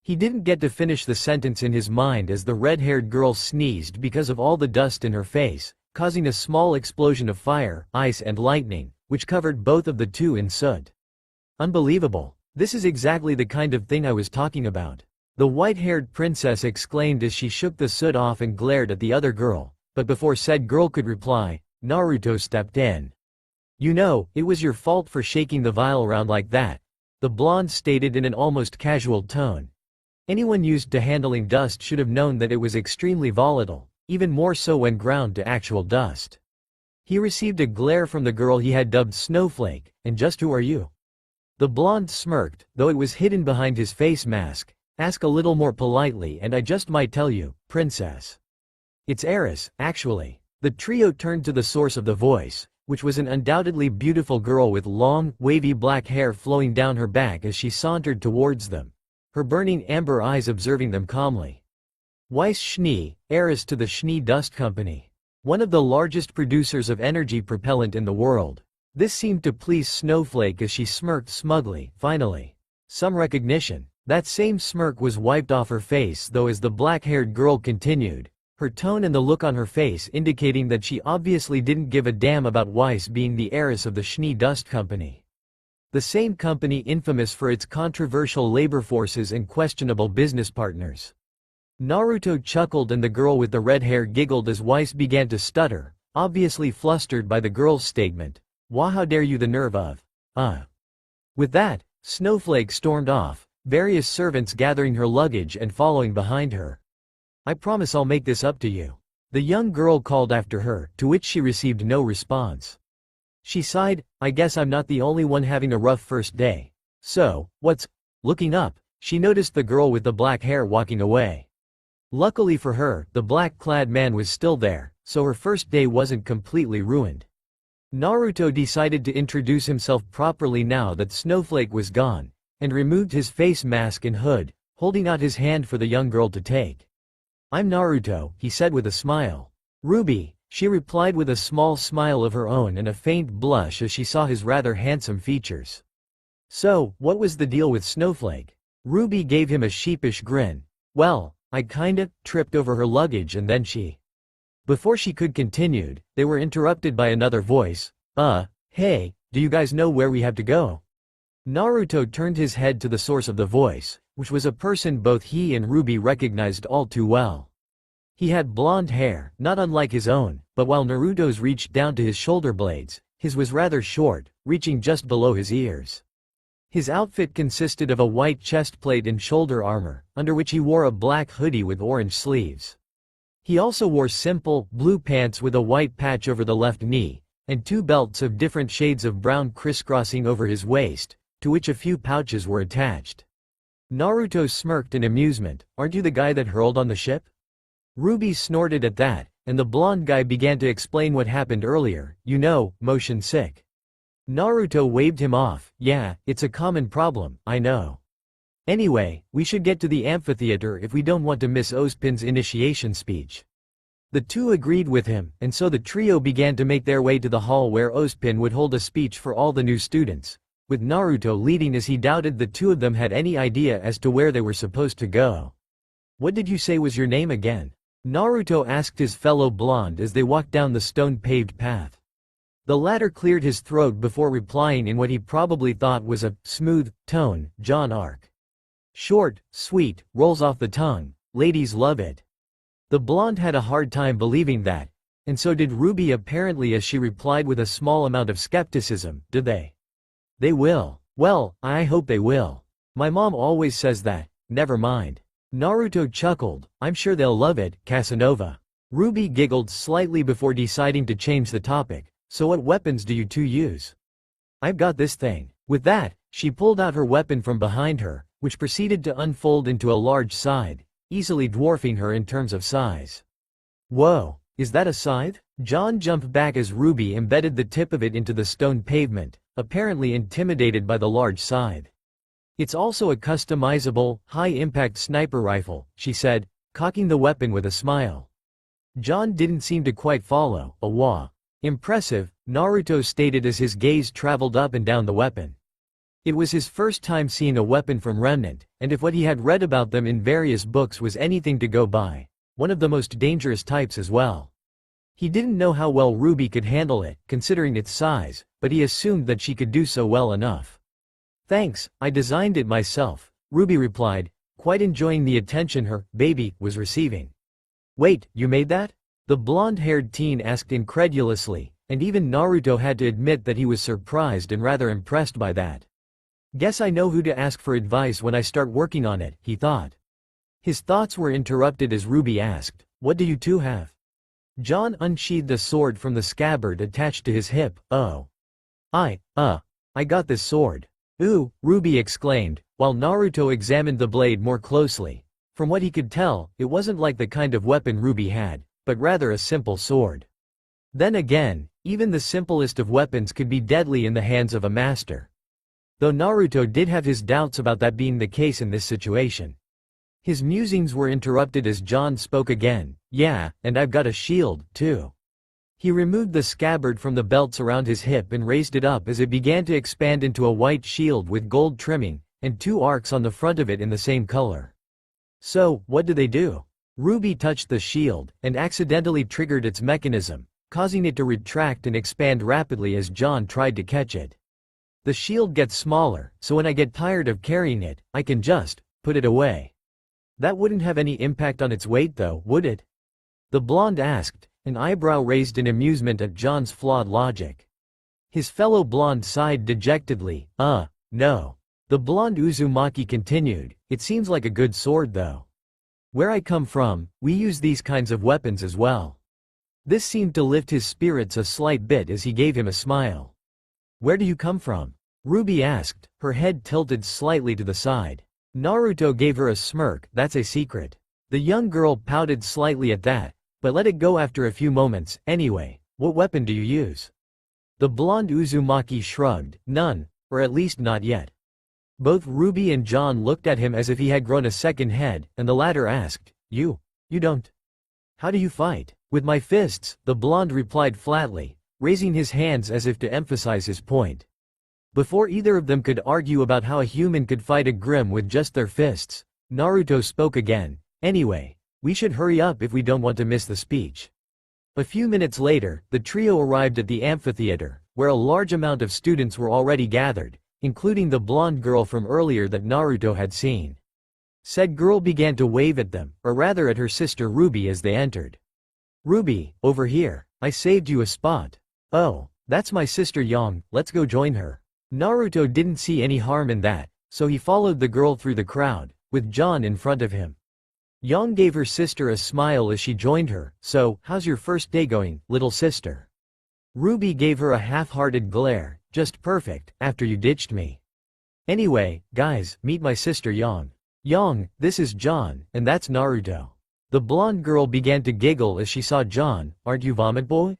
He didn't get to finish the sentence in his mind as the red-haired girl sneezed because of all the dust in her face, causing a small explosion of fire, ice and lightning, which covered both of the two in soot. Unbelievable. This is exactly the kind of thing I was talking about. The white-haired princess exclaimed as she shook the soot off and glared at the other girl, but before said girl could reply, Naruto stepped in. You know, it was your fault for shaking the vial around like that, the blonde stated in an almost casual tone. Anyone used to handling dust should have known that it was extremely volatile, even more so when ground to actual dust. He received a glare from the girl he had dubbed Snowflake, and just who are you? The blonde smirked, though it was hidden behind his face mask. Ask a little more politely and I just might tell you, princess. It's Eris, actually. The trio turned to the source of the voice, which was an undoubtedly beautiful girl with long, wavy black hair flowing down her back as she sauntered towards them, her burning amber eyes observing them calmly. Weiss Schnee, heiress to the Schnee Dust Company. One of the largest producers of energy propellant in the world. This seemed to please Snowflake as she smirked smugly. Finally, some recognition. That same smirk was wiped off her face though as the black-haired girl continued, her tone and the look on her face indicating that she obviously didn't give a damn about Weiss being the heiress of the Schnee Dust Company. The same company infamous for its controversial labor forces and questionable business partners. Naruto chuckled and the girl with the red hair giggled as Weiss began to stutter, obviously flustered by the girl's statement. Wah, how dare you, the nerve of. With that, Snowflake stormed off, various servants gathering her luggage and following behind her. I promise I'll make this up to you. The young girl called after her, to which she received no response. She sighed, I guess I'm not the only one having a rough first day. So, what's... Looking up, she noticed the girl with the black hair walking away. Luckily for her, the black-clad man was still there, so her first day wasn't completely ruined. Naruto decided to introduce himself properly now that Snowflake was gone, and removed his face mask and hood, holding out his hand for the young girl to take. "I'm Naruto," he said with a smile. "Ruby," she replied with a small smile of her own and a faint blush as she saw his rather handsome features. "So, what was the deal with Snowflake?" Ruby gave him a sheepish grin. "Well, I kinda tripped over her luggage and then she..." Before she could continue, they were interrupted by another voice. Hey, do you guys know where we have to go?" Naruto turned his head to the source of the voice, which was a person both he and Ruby recognized all too well. He had blonde hair, not unlike his own, but while Naruto's reached down to his shoulder blades, his was rather short, reaching just below his ears. His outfit consisted of a white chestplate and shoulder armor, under which he wore a black hoodie with orange sleeves. He also wore simple, blue pants with a white patch over the left knee, and 2 belts of different shades of brown crisscrossing over his waist, to which a few pouches were attached. Naruto smirked in amusement. "Aren't you the guy that hurled on the ship?" Ruby snorted at that, and the blonde guy began to explain what happened earlier. "You know, motion sick." Naruto waved him off. "Yeah, it's a common problem, I know. Anyway, we should get to the amphitheater if we don't want to miss Ozpin's initiation speech." The two agreed with him, and so the trio began to make their way to the hall where Ozpin would hold a speech for all the new students, with Naruto leading as he doubted the two of them had any idea as to where they were supposed to go. "What did you say was your name again?" Naruto asked his fellow blonde as they walked down the stone-paved path. The latter cleared his throat before replying in what he probably thought was a smooth tone. "John Arc. Short, sweet, rolls off the tongue, ladies love it." The blonde had a hard time believing that, and so did Ruby apparently as she replied with a small amount of skepticism. "Do they?" "They will. Well, I hope they will. My mom always says that." "Never mind." Naruto chuckled. "I'm sure they'll love it, Casanova." Ruby giggled slightly before deciding to change the topic. "So what weapons do you two use?" "I've got this thing." With that, she pulled out her weapon from behind her, which proceeded to unfold into a large scythe, easily dwarfing her in terms of size. "Whoa, is that a scythe?" John jumped back as Ruby embedded the tip of it into the stone pavement, apparently intimidated by the large scythe. "It's also a customizable, high-impact sniper rifle," she said, cocking the weapon with a smile. John didn't seem to quite follow. "Wah. Impressive," Naruto stated as his gaze traveled up and down the weapon. It was his first time seeing a weapon from Remnant, and if what he had read about them in various books was anything to go by, one of the most dangerous types as well. He didn't know how well Ruby could handle it, considering its size, but he assumed that she could do so well enough. "Thanks, I designed it myself," Ruby replied, quite enjoying the attention her baby was receiving. "Wait, you made that?" the blonde-haired teen asked incredulously, and even Naruto had to admit that he was surprised and rather impressed by that. "Guess I know who to ask for advice when I start working on it," he thought. His thoughts were interrupted as Ruby asked, "What do you two have?" John unsheathed a sword from the scabbard attached to his hip. "Oh. I got this sword." "Ooh," Ruby exclaimed, while Naruto examined the blade more closely. From what he could tell, it wasn't like the kind of weapon Ruby had, but rather a simple sword. Then again, even the simplest of weapons could be deadly in the hands of a master. Though Naruto did have his doubts about that being the case in this situation. His musings were interrupted as John spoke again. "Yeah, and I've got a shield, too." He removed the scabbard from the belts around his hip and raised it up as it began to expand into a white shield with gold trimming, and 2 arcs on the front of it in the same color. "So, what do they do?" Ruby touched the shield, and accidentally triggered its mechanism, causing it to retract and expand rapidly as John tried to catch it. "The shield gets smaller, so when I get tired of carrying it, I can just put it away." "That wouldn't have any impact on its weight though, would it?" the blonde asked, an eyebrow raised in amusement at John's flawed logic. His fellow blonde sighed dejectedly. No." The blonde Uzumaki continued, "It seems like a good sword though. Where I come from, we use these kinds of weapons as well." This seemed to lift his spirits a slight bit as he gave him a smile. "Where do you come from?" Ruby asked, her head tilted slightly to the side. Naruto gave her a smirk. That's a secret. The young girl pouted slightly at that, but let it go after a few moments. Anyway, what weapon do you use? The blonde Uzumaki shrugged. None, or at least not yet. Both Ruby and John looked at him as if he had grown a second head, and the latter asked, You don't? How do you fight? With my fists, the blonde replied flatly, raising his hands as if to emphasize his point. Before either of them could argue about how a human could fight a Grimm with just their fists, Naruto spoke again. Anyway, we should hurry up if we don't want to miss the speech. A few minutes later, the trio arrived at the amphitheater, where a large amount of students were already gathered, including the blonde girl from earlier that Naruto had seen. Said girl began to wave at them, or rather at her sister Ruby as they entered. Ruby, over here, I saved you a spot. Oh, that's my sister Yang, let's go join her. Naruto didn't see any harm in that, so he followed the girl through the crowd, with John in front of him. Yang gave her sister a smile as she joined her. So, how's your first day going, little sister? Ruby gave her a half-hearted glare. Just perfect, after you ditched me. Anyway, guys, meet my sister Yang. Yang, this is John, and that's Naruto. The blonde girl began to giggle as she saw John. Aren't you Vomit Boy?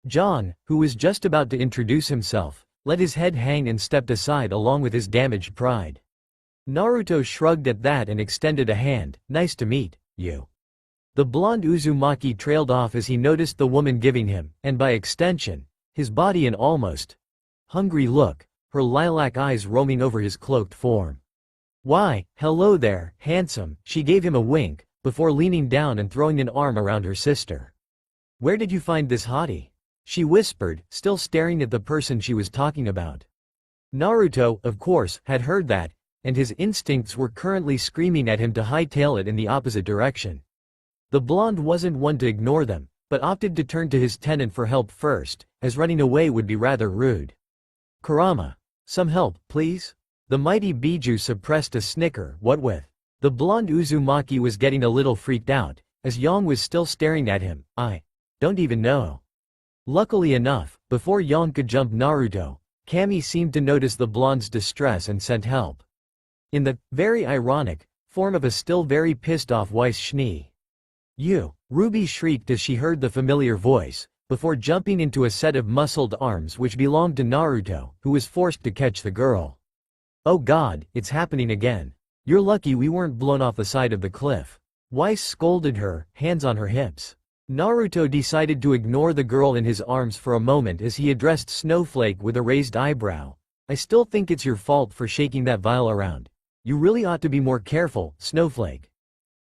John, who was just about to introduce himself, let his head hang and stepped aside along with his damaged pride. Naruto shrugged at that and extended a hand. Nice to meet you. The blonde Uzumaki trailed off as he noticed the woman giving him, and by extension, his body an almost hungry look, her lilac eyes roaming over his cloaked form. Why, hello there, handsome, she gave him a wink, before leaning down and throwing an arm around her sister. Where did you find this hottie? She whispered, still staring at the person she was talking about. Naruto, of course, had heard that, and his instincts were currently screaming at him to hightail it in the opposite direction. The blonde wasn't one to ignore them, but opted to turn to his tenant for help first, as running away would be rather rude. Kurama. Some help, please? The mighty Biju suppressed a snicker. What with? The blonde Uzumaki was getting a little freaked out, as Yang was still staring at him. I don't even know. Luckily enough, before Yang could jump Naruto, Kami seemed to notice the blonde's distress and sent help. In the very ironic form of a still very pissed off Weiss Schnee. You, Ruby shrieked as she heard the familiar voice, before jumping into a set of muscled arms which belonged to Naruto, who was forced to catch the girl. Oh god, it's happening again. You're lucky we weren't blown off the side of the cliff. Weiss scolded her, hands on her hips. Naruto decided to ignore the girl in his arms for a moment as he addressed Snowflake with a raised eyebrow. I still think it's your fault for shaking that vial around. You really ought to be more careful, Snowflake.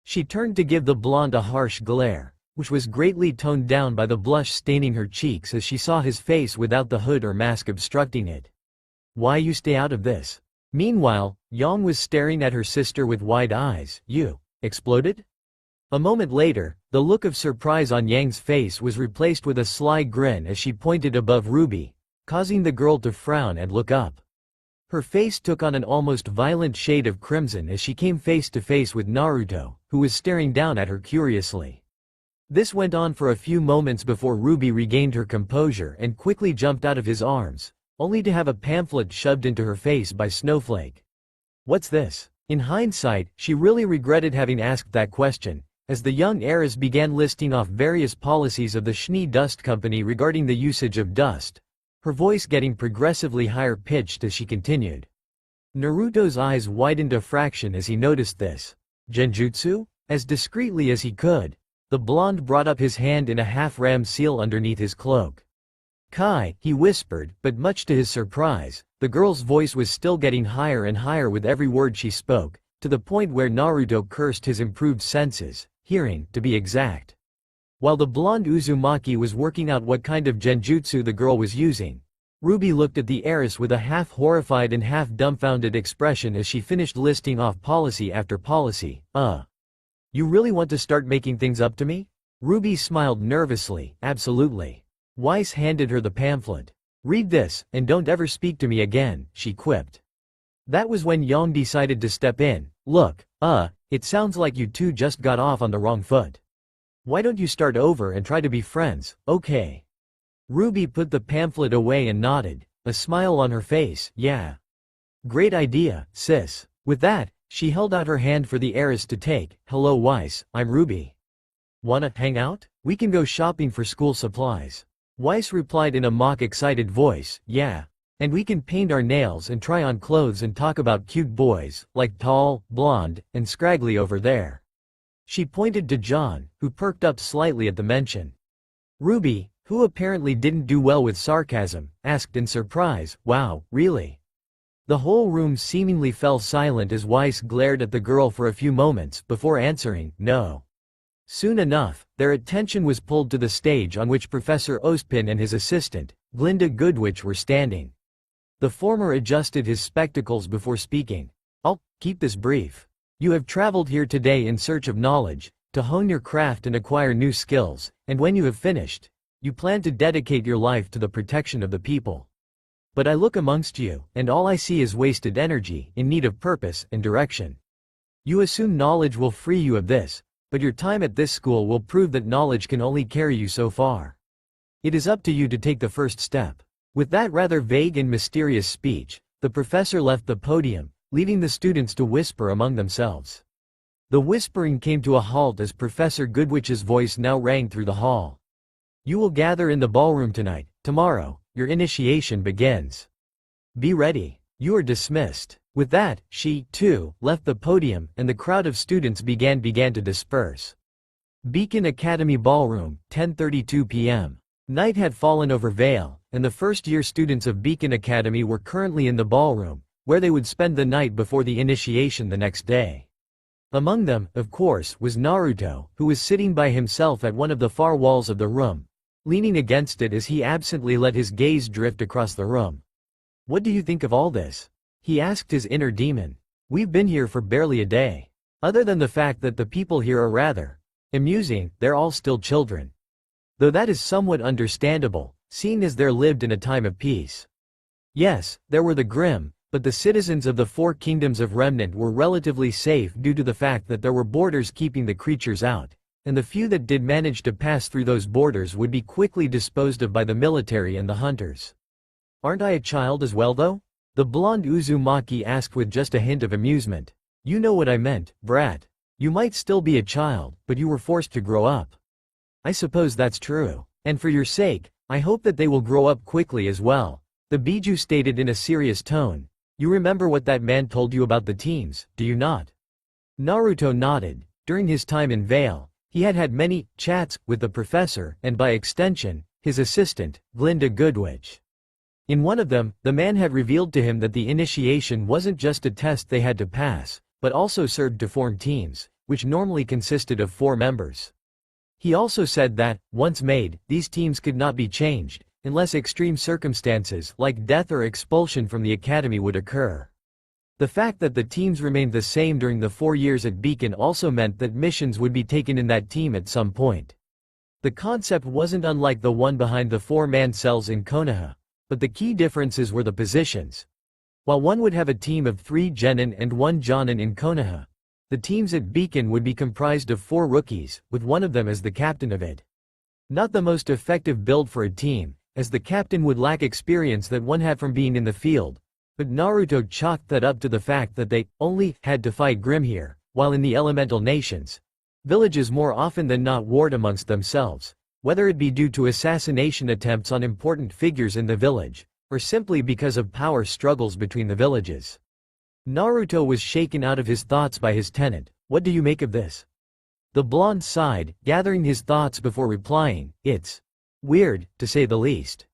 She turned to give the blonde a harsh glare, which was greatly toned down by the blush staining her cheeks as she saw his face without the hood or mask obstructing it. Why you stay out of this? Meanwhile, Yang was staring at her sister with wide eyes. You exploded? A moment later, the look of surprise on Yang's face was replaced with a sly grin as she pointed above Ruby, causing the girl to frown and look up. Her face took on an almost violent shade of crimson as she came face to face with Naruto, who was staring down at her curiously. This went on for a few moments before Ruby regained her composure and quickly jumped out of his arms, only to have a pamphlet shoved into her face by Snowflake. What's this? In hindsight, she really regretted having asked that question, as the young heiress began listing off various policies of the Schnee Dust Company regarding the usage of dust, her voice getting progressively higher pitched as she continued. Naruto's eyes widened a fraction as he noticed this. Genjutsu? As discreetly as he could, the blonde brought up his hand in a half-ram seal underneath his cloak. Kai, he whispered, but much to his surprise, the girl's voice was still getting higher and higher with every word she spoke, to the point where Naruto cursed his improved senses, hearing, to be exact. While the blonde Uzumaki was working out what kind of genjutsu the girl was using, Ruby looked at the heiress with a half-horrified and half-dumbfounded expression as she finished listing off policy after policy. You really want to start making things up to me? Ruby smiled nervously. Absolutely. Weiss handed her the pamphlet. Read this, and don't ever speak to me again, she quipped. That was when Yang decided to step in. Look, it sounds like you two just got off on the wrong foot. Why don't you start over and try to be friends, okay? Ruby put the pamphlet away and nodded, a smile on her face. Yeah. Great idea, sis. With that, she held out her hand for the heiress to take. Hello Weiss, I'm Ruby. Wanna hang out? We can go shopping for school supplies. Weiss replied in a mock-excited voice, yeah. And we can paint our nails and try on clothes and talk about cute boys, like tall, blonde, and scraggly over there. She pointed to John, who perked up slightly at the mention. Ruby, who apparently didn't do well with sarcasm, asked in surprise, wow, really? The whole room seemingly fell silent as Weiss glared at the girl for a few moments before answering, no. Soon enough, their attention was pulled to the stage on which Professor Ozpin and his assistant, Glinda Goodwitch, were standing. The former adjusted his spectacles before speaking. I'll keep this brief. You have traveled here today in search of knowledge, to hone your craft and acquire new skills, and when you have finished, you plan to dedicate your life to the protection of the people. But I look amongst you, and all I see is wasted energy, in need of purpose and direction. You assume knowledge will free you of this, but your time at this school will prove that knowledge can only carry you so far. It is up to you to take the first step. With that rather vague and mysterious speech, the professor left the podium, leaving the students to whisper among themselves. The whispering came to a halt as Professor Goodwitch's voice now rang through the hall. You will gather in the ballroom tonight. Tomorrow, your initiation begins. Be ready. You are dismissed. With that, she, too, left the podium, and the crowd of students began to disperse. Beacon Academy Ballroom, 10:32 p.m. Night had fallen over Vale, and the first-year students of Beacon Academy were currently in the ballroom, where they would spend the night before the initiation the next day. Among them, of course, was Naruto, who was sitting by himself at one of the far walls of the room, leaning against it as he absently let his gaze drift across the room. What do you think of all this? He asked his inner demon. We've been here for barely a day. Other than the fact that the people here are rather amusing, they're all still children. Though that is somewhat understandable, seeing as they're lived in a time of peace. Yes, there were the Grimm, but the citizens of the four kingdoms of Remnant were relatively safe due to the fact that there were borders keeping the creatures out, and the few that did manage to pass through those borders would be quickly disposed of by the military and the hunters. Aren't I a child as well though? The blonde Uzumaki asked with just a hint of amusement. You know what I meant, brat. You might still be a child, but you were forced to grow up. I suppose that's true. And for your sake, I hope that they will grow up quickly as well. The Biju stated in a serious tone. You remember what that man told you about the teams, do you not? Naruto nodded. During his time in Vale, he had had many chats with the professor and by extension, his assistant, Glinda Goodwitch. In one of them, the man had revealed to him that the initiation wasn't just a test they had to pass, but also served to form teams, which normally consisted of 4 members. He also said that, once made, these teams could not be changed, unless extreme circumstances like death or expulsion from the academy would occur. The fact that the teams remained the same during the 4 years at Beacon also meant that missions would be taken in that team at some point. The concept wasn't unlike the one behind the 4-man cells in Konoha, but the key differences were the positions. While one would have a team of 3 genin and 1 jonin in Konoha, the teams at Beacon would be comprised of 4 rookies, with one of them as the captain of it. Not the most effective build for a team, as the captain would lack experience that one had from being in the field, but Naruto chalked that up to the fact that they only had to fight Grimm here, while in the elemental nations, villages more often than not warred amongst themselves, whether it be due to assassination attempts on important figures in the village, or simply because of power struggles between the villages. Naruto was shaken out of his thoughts by his tenant. What do you make of this? The blonde sighed, gathering his thoughts before replying, it's weird, to say the least.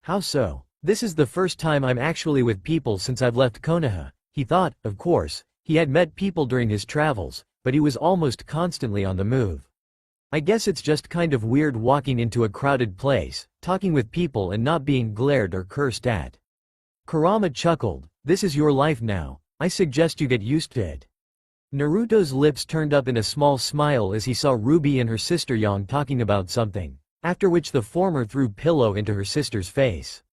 How so? This is the first time I'm actually with people since I've left Konoha. He thought, of course, he had met people during his travels, but he was almost constantly on the move. I guess it's just kind of weird walking into a crowded place, talking with people and not being glared or cursed at. Kurama chuckled. This is your life now. I suggest you get used to it. Naruto's lips turned up in a small smile as he saw Ruby and her sister Yang talking about something, after which the former threw pillow into her sister's face.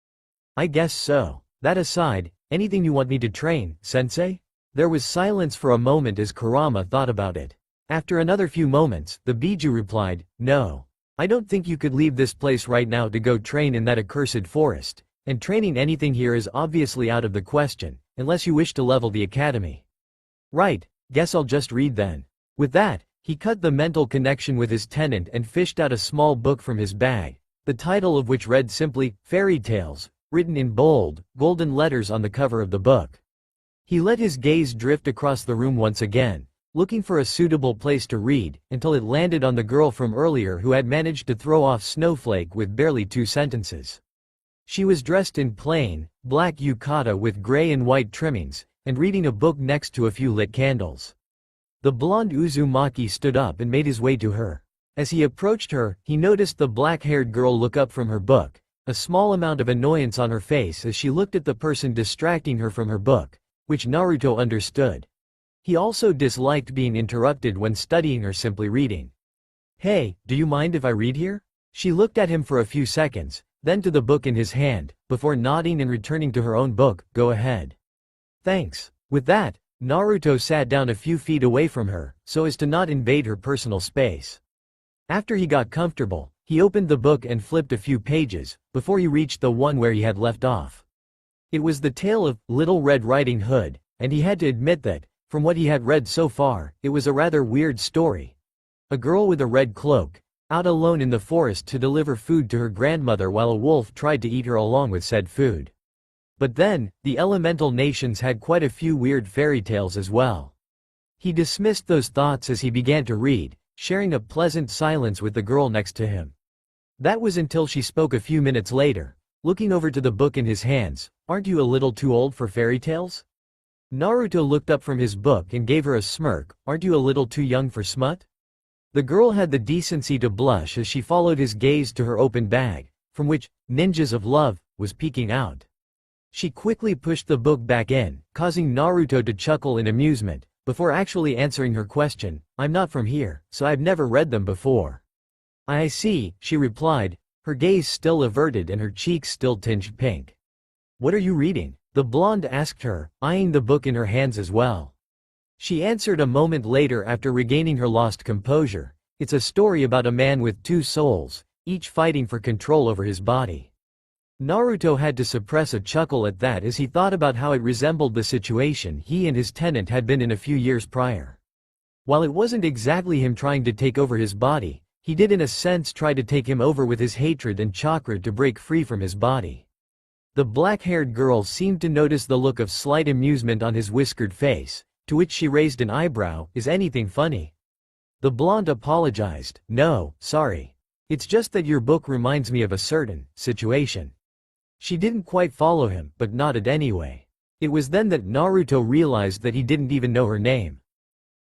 I guess so. That aside, anything you want me to train, sensei? There was silence for a moment as Kurama thought about it. After another few moments, the Biju replied, no. I don't think you could leave this place right now to go train in that accursed forest. and training anything here is obviously out of the question, unless you wish to level the academy. Right, guess I'll just read then. With that, he cut the mental connection with his tenant and fished out a small book from his bag, the title of which read simply, Fairy Tales, written in bold, golden letters on the cover of the book. He let his gaze drift across the room once again, looking for a suitable place to read, until it landed on the girl from earlier who had managed to throw off Snowflake with barely 2 sentences. She was dressed in plain, black yukata with gray and white trimmings, and reading a book next to a few lit candles. The blonde Uzumaki stood up and made his way to her. As he approached her, he noticed the black-haired girl look up from her book, a small amount of annoyance on her face as she looked at the person distracting her from her book, which Naruto understood. He also disliked being interrupted when studying or simply reading. Hey, do you mind if I read here? She looked at him for a few seconds, then to the book in his hand, before nodding and returning to her own book. Go ahead. Thanks. With that, Naruto sat down a few feet away from her, so as to not invade her personal space. After he got comfortable, he opened the book and flipped a few pages, before he reached the one where he had left off. It was the tale of Little Red Riding Hood, and he had to admit that, from what he had read so far, it was a rather weird story. A girl with a red cloak, out alone in the forest to deliver food to her grandmother while a wolf tried to eat her along with said food. But then, the elemental nations had quite a few weird fairy tales as well. He dismissed those thoughts as he began to read, sharing a pleasant silence with the girl next to him. That was until she spoke a few minutes later, looking over to the book in his hands. Aren't you a little too old for fairy tales? Naruto looked up from his book and gave her a smirk. Aren't you a little too young for smut? The girl had the decency to blush as she followed his gaze to her open bag, from which Ninjas of Love was peeking out. She quickly pushed the book back in, causing Naruto to chuckle in amusement, before actually answering her question. I'm not from here, so I've never read them before. I see, she replied, her gaze still averted and her cheeks still tinged pink. What are you reading? The blonde asked her, eyeing the book in her hands as well. She answered a moment later after regaining her lost composure. It's a story about a man with 2 souls, each fighting for control over his body. Naruto had to suppress a chuckle at that as he thought about how it resembled the situation he and his tenant had been in a few years prior. While it wasn't exactly him trying to take over his body, he did in a sense try to take him over with his hatred and chakra to break free from his body. The black-haired girl seemed to notice the look of slight amusement on his whiskered face, to which she raised an eyebrow. Is anything funny? The blonde apologized. No, sorry. It's just that your book reminds me of a certain situation. She didn't quite follow him, but nodded anyway. It was then that Naruto realized that he didn't even know her name.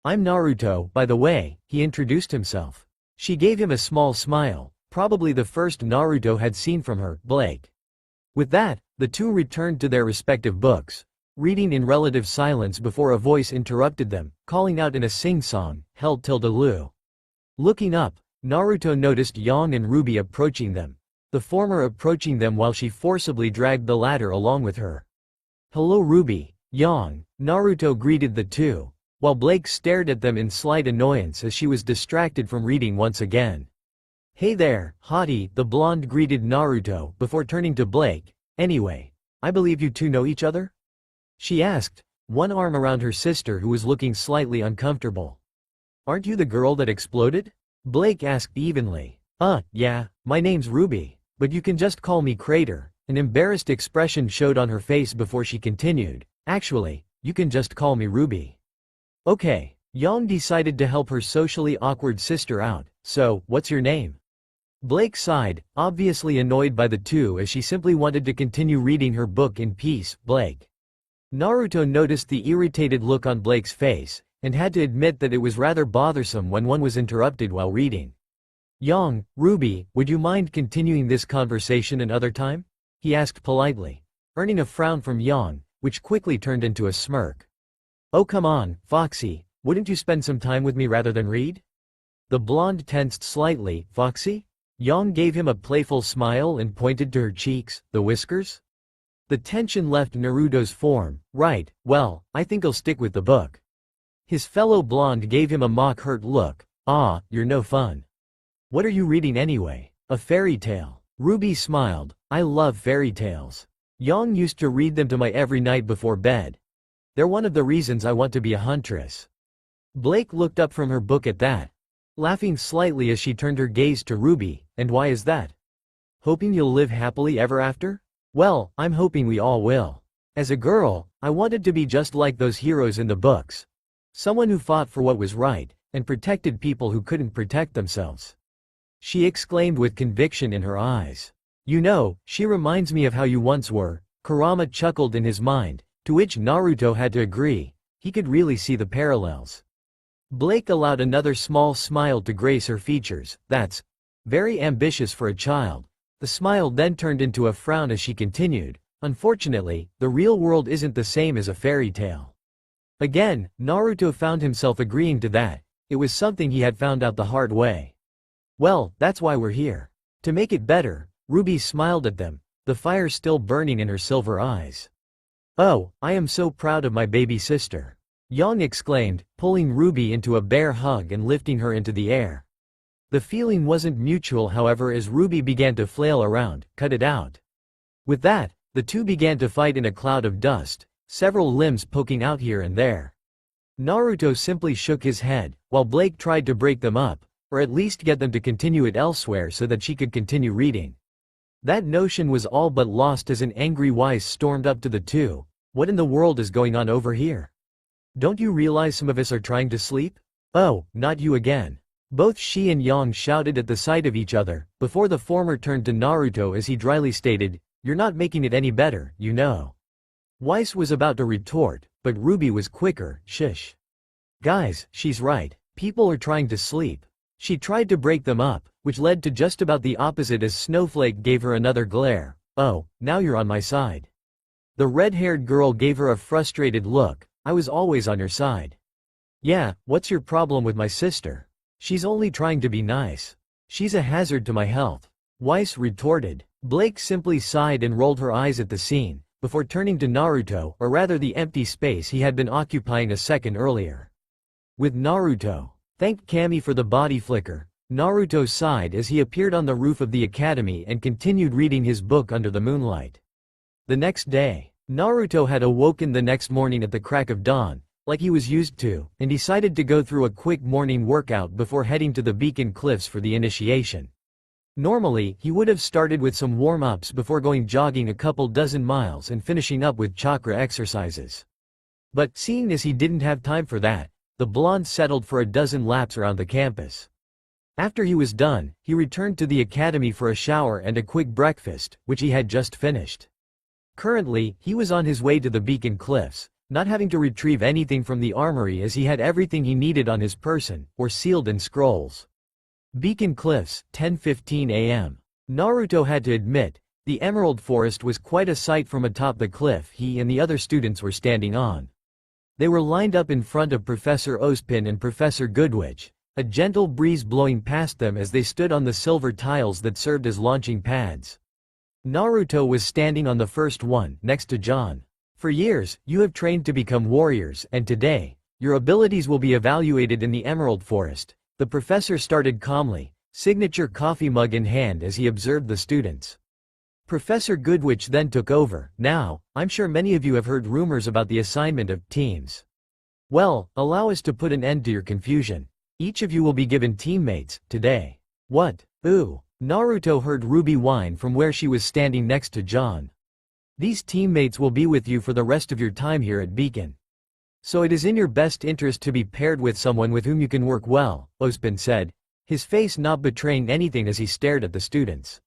I'm Naruto, by the way, he introduced himself. She gave him a small smile, probably the first Naruto had seen from her. Blake. With that, the two returned to their respective books, reading in relative silence before a voice interrupted them, calling out in a sing-song, held Lu. Looking up, Naruto noticed Yang and Ruby approaching them, the former approaching them while she forcibly dragged the latter along with her. Hello Ruby, Yang, Naruto greeted the two, while Blake stared at them in slight annoyance as she was distracted from reading once again. Hey there, hottie, the blonde greeted Naruto before turning to Blake. Anyway, I believe you two know each other? She asked, one arm around her sister who was looking slightly uncomfortable. Aren't you the girl that exploded? Blake asked evenly. Yeah, my name's Ruby, but you can just call me Crater. An embarrassed expression showed on her face before she continued. Actually, you can just call me Ruby. Okay, Yang decided to help her socially awkward sister out. So, what's your name? Blake sighed, obviously annoyed by the two as she simply wanted to continue reading her book in peace. Blake. Naruto noticed the irritated look on Blake's face, and had to admit that it was rather bothersome when one was interrupted while reading. Yang, Ruby, would you mind continuing this conversation another time? He asked politely, earning a frown from Yang, which quickly turned into a smirk. Oh come on, Foxy, wouldn't you spend some time with me rather than read? The blonde tensed slightly. Foxy? Yang gave him a playful smile and pointed to her cheeks, the whiskers. The tension left Naruto's form. Right, well, I think I'll stick with the book. His fellow blonde gave him a mock-hurt look. Ah, you're no fun. What are you reading anyway? A fairy tale. Ruby smiled. I love fairy tales. Yang used to read them to my every night before bed. They're one of the reasons I want to be a huntress. Blake looked up from her book at that, laughing slightly as she turned her gaze to Ruby. And why is that? Hoping you'll live happily ever after? Well, I'm hoping we all will. As a girl, I wanted to be just like those heroes in the books. Someone who fought for what was right, and protected people who couldn't protect themselves. She exclaimed with conviction in her eyes. You know, she reminds me of how you once were. Kurama chuckled in his mind, to which Naruto had to agree. He could really see the parallels. Blake allowed another small smile to grace her features. That's very ambitious for a child. The smile then turned into a frown as she continued. Unfortunately, the real world isn't the same as a fairy tale. Again, Naruto found himself agreeing to that. It was something he had found out the hard way. Well, that's why we're here. To make it better, Ruby smiled at them, the fire still burning in her silver eyes. Oh, I am so proud of my baby sister. Yang exclaimed, pulling Ruby into a bear hug and lifting her into the air. The feeling wasn't mutual, however, as Ruby began to flail around. Cut it out. With that, the two began to fight in a cloud of dust, several limbs poking out here and there. Naruto simply shook his head, while Blake tried to break them up, or at least get them to continue it elsewhere so that she could continue reading. That notion was all but lost as an angry Weiss stormed up to the two. What in the world is going on over here? Don't you realize some of us are trying to sleep? Oh, not you again. Both she and Yang shouted at the sight of each other, before the former turned to Naruto as he dryly stated, "You're not making it any better, you know." Weiss was about to retort, but Ruby was quicker. Shush. Guys, she's right. People are trying to sleep. She tried to break them up, which led to just about the opposite as Snowflake gave her another glare. Oh, now you're on my side. The red-haired girl gave her a frustrated look. I was always on your side. Yeah, what's your problem with my sister? She's only trying to be nice. She's a hazard to my health. Weiss retorted. Blake simply sighed and rolled her eyes at the scene, before turning to Naruto, or rather the empty space he had been occupying a second earlier. With Naruto. Thanked Kami for the body flicker. Naruto sighed as he appeared on the roof of the academy and continued reading his book under the moonlight. The next day, Naruto had awoken the next morning at the crack of dawn, like he was used to, and decided to go through a quick morning workout before heading to the Beacon Cliffs for the initiation. Normally, he would have started with some warm-ups before going jogging a couple dozen miles and finishing up with chakra exercises. But, seeing as he didn't have time for that, the blonde settled for a dozen laps around the campus. After he was done, he returned to the academy for a shower and a quick breakfast, which he had just finished. Currently, he was on his way to the Beacon Cliffs, not having to retrieve anything from the armory as he had everything he needed on his person, or sealed in scrolls. Beacon Cliffs, 10:15 a.m. Naruto had to admit, the Emerald Forest was quite a sight from atop the cliff he and the other students were standing on. They were lined up in front of Professor Ozpin and Professor Goodwitch, a gentle breeze blowing past them as they stood on the silver tiles that served as launching pads. Naruto was standing on the first one, next to John. For years, you have trained to become warriors, and today, your abilities will be evaluated in the Emerald Forest. The professor started calmly, signature coffee mug in hand as he observed the students. Professor Goodwitch then took over. Now, I'm sure many of you have heard rumors about the assignment of teams. Well, allow us to put an end to your confusion. Each of you will be given teammates, today. What? Ooh. Naruto heard Ruby whine from where she was standing next to John. These teammates will be with you for the rest of your time here at Beacon. So it is in your best interest to be paired with someone with whom you can work well, Ozpin said, his face not betraying anything as he stared at the students.